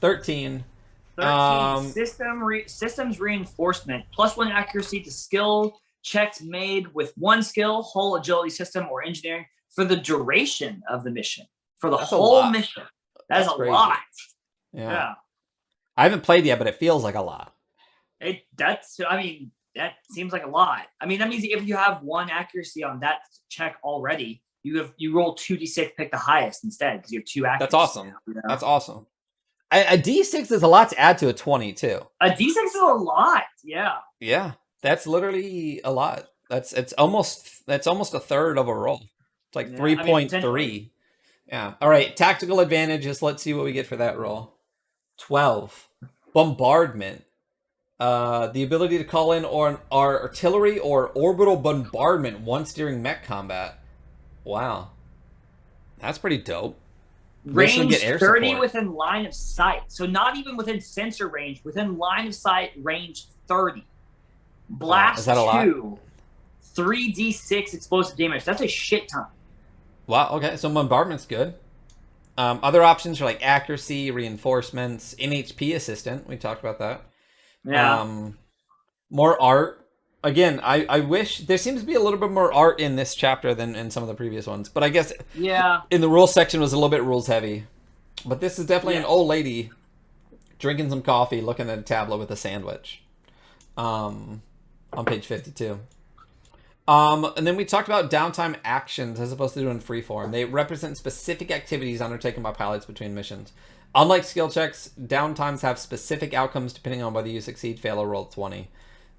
13. Systems reinforcement. +1 accuracy to skill checks made with one skill, whole agility system, or engineering for the duration of the mission. For the whole mission. That's a lot. Yeah. I haven't played yet, but it feels like a lot. That seems like a lot. I mean, that means if you have 1 accuracy on that check already, you roll 2d6, pick the highest instead because you have 2 accuracy. That's awesome. Now, you know? That's awesome. A d6 is a lot to add to a 20 too. A d6 is a lot. Yeah. Yeah, that's literally a lot. That's almost a third of a roll. It's like 3.3. Yeah. All right. Tactical advantages. Let's see what we get for that roll. 12. Bombardment. The ability to call in our artillery or orbital bombardment once during mech combat. Wow. That's pretty dope. Range 30 support. Within line of sight. So not even within sensor range. Within line of sight, range 30. Blast 2. 3d6 explosive damage. That's a shit ton. Wow. Okay. So bombardment's good. Other options are like accuracy, reinforcements, NHP assistant. We talked about that. Yeah. Um, More art. Again, I wish there seems to be a little bit more art in this chapter than in some of the previous ones. But I guess Yeah. in the rules section was a little bit rules heavy. But this is definitely an Yes. old lady drinking some coffee, looking at a tablet with a sandwich. Um, on page 52. And then we talked about downtime actions as opposed to doing freeform. They represent specific activities undertaken by pilots between missions. Unlike skill checks, downtimes have specific outcomes depending on whether you succeed, fail, or roll 20.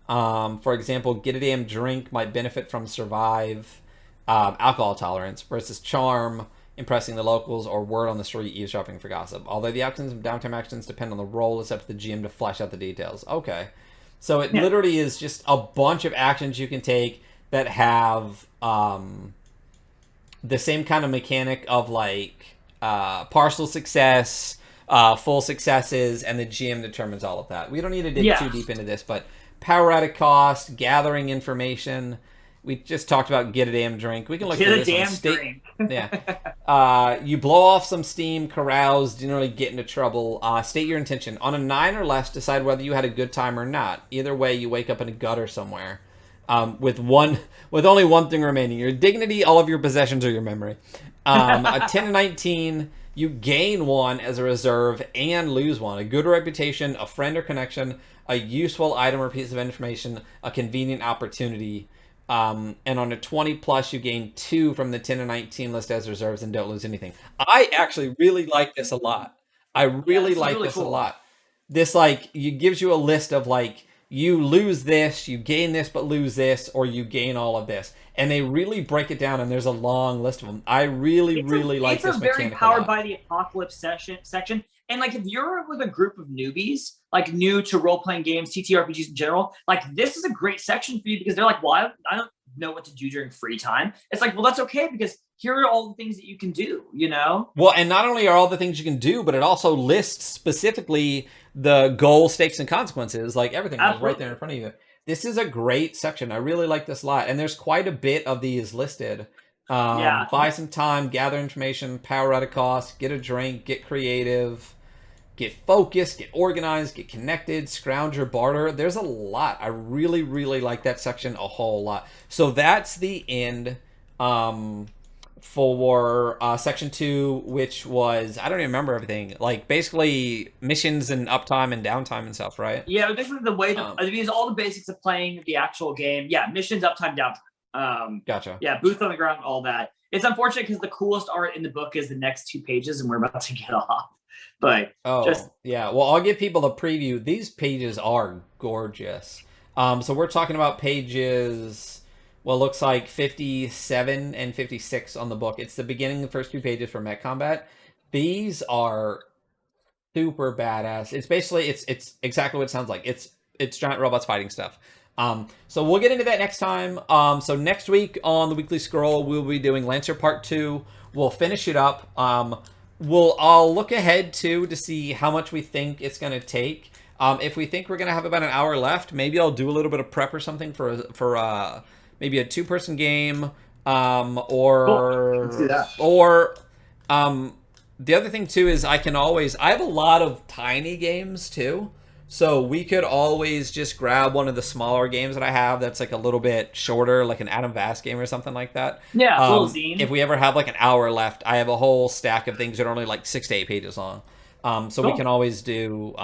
For example, get a damn drink might benefit from survive alcohol tolerance versus charm, impressing the locals, or word on the street, eavesdropping for gossip. Although the outcomes of downtime actions depend on the role, it's up to the GM to flesh out the details. Okay. So it Yeah. literally is just a bunch of actions you can take that have the same kind of mechanic of like partial success, full successes, and the GM determines all of that. We don't need to dig too deep Yes. into this, but power at a cost, gathering information. We just talked about get a damn drink. We can look Get through a this one. damn State, drink. yeah. You blow off some steam, carouse, generally get into trouble. State your intention. On a 9 or less, decide whether you had a good time or not. Either way, you wake up in a gutter somewhere. With only one thing remaining: your dignity, all of your possessions, or your memory. A 10 to 19, you gain one as a reserve and lose one: a good reputation, a friend or connection, a useful item or piece of information, a convenient opportunity. And on a 20 plus, you gain two from the 10 to 19 list as reserves and don't lose anything. I actually really like this a lot. I Yeah, really this is like really this a cool. lot. This like you gives you a list of like you lose this, you gain this but lose this, or you gain all of this. And they really break it down and there's a long list of them. I really, really like It's a this very mechanic a powered lot. by the apocalypse section. And like if you're with a group of newbies, like new to role playing games, TTRPGs in general, like this is a great section for you because they're like, well, I don't know what to do during free time. It's like, well, that's okay because here are all the things that you can do, you know? Well, and not only are all the things you can do, but it also lists specifically the goal, stakes, and consequences, like everything, like right there Absolutely. in front of you. This is a great section. I really like this a lot, and there's quite a bit of these listed. Yeah. Buy some time, gather information, power at a cost, get a drink, get creative, get focused, get organized, get connected, scrounge or barter. There's a lot. I really, really like that section a whole lot. So that's the end. For section 2, which was I don't even remember everything, like basically missions and uptime and downtime and stuff, right? Yeah, this is the way that um, I mean, all the basics of playing the actual game. Yeah, missions, uptime, downtime. Gotcha. Yeah, boots on the ground, all that. It's unfortunate because the coolest art in the book is the next 2 pages, and we're about to get off. But just Oh yeah, well I'll give people the preview. These pages are gorgeous. So we're talking about pages, well, looks like 57 and 56 on the book. It's the beginning, the first 2 pages for mech combat. These are super badass. It's basically it's exactly what it sounds like. It's giant robots fighting stuff. So we'll get into that next time. So next week on the Weekly Scroll, we'll be doing Lancer Part 2. We'll finish it up. I'll look ahead too to see how much we think it's gonna take. If we think we're gonna have about an hour left, maybe I'll do a little bit of prep or something for maybe a 2 person game. cool. Let's do that. Or the other thing too is I have a lot of tiny games too. So we could always just grab one of the smaller games that I have that's like a little bit shorter, like an Adam Vast game or something like that. Yeah, little zine. If we ever have like an hour left, I have a whole stack of things that are only like 6 to 8 pages long. So we Cool. can always do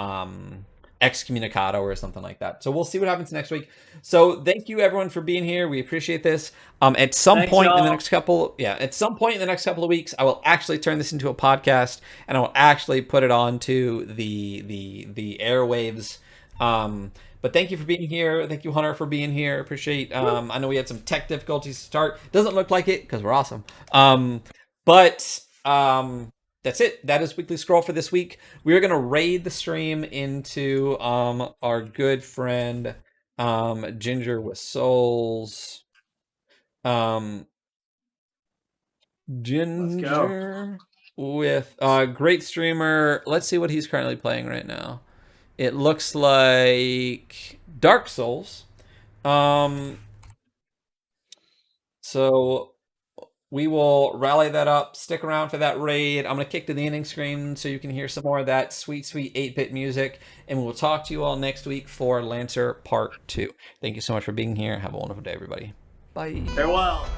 excommunicado or something like that. So we'll see what happens next week. So thank you everyone for being here. We appreciate this. At some Thanks, point in the y'all. next couple, yeah, at some point in the next couple of weeks, I will actually turn this into a podcast and I will actually put it onto the airwaves. But thank you for being here. Thank you, Hunter, for being here. Appreciate. I know we had some tech difficulties to start. Doesn't look like it because we're awesome. But that's it. That is Weekly Scroll for this week. We are gonna raid the stream into our good friend Ginger with Souls. Um, Let's go. Ginger with great streamer. Let's see what he's currently playing right now. It looks like Dark Souls. Um, So we will rally that up. Stick around for that raid. I'm going to kick to the ending screen so you can hear some more of that sweet, sweet 8-bit music. And we'll talk to you all next week for Lancer Part 2. Thank you so much for being here. Have a wonderful day, everybody. Bye. Farewell.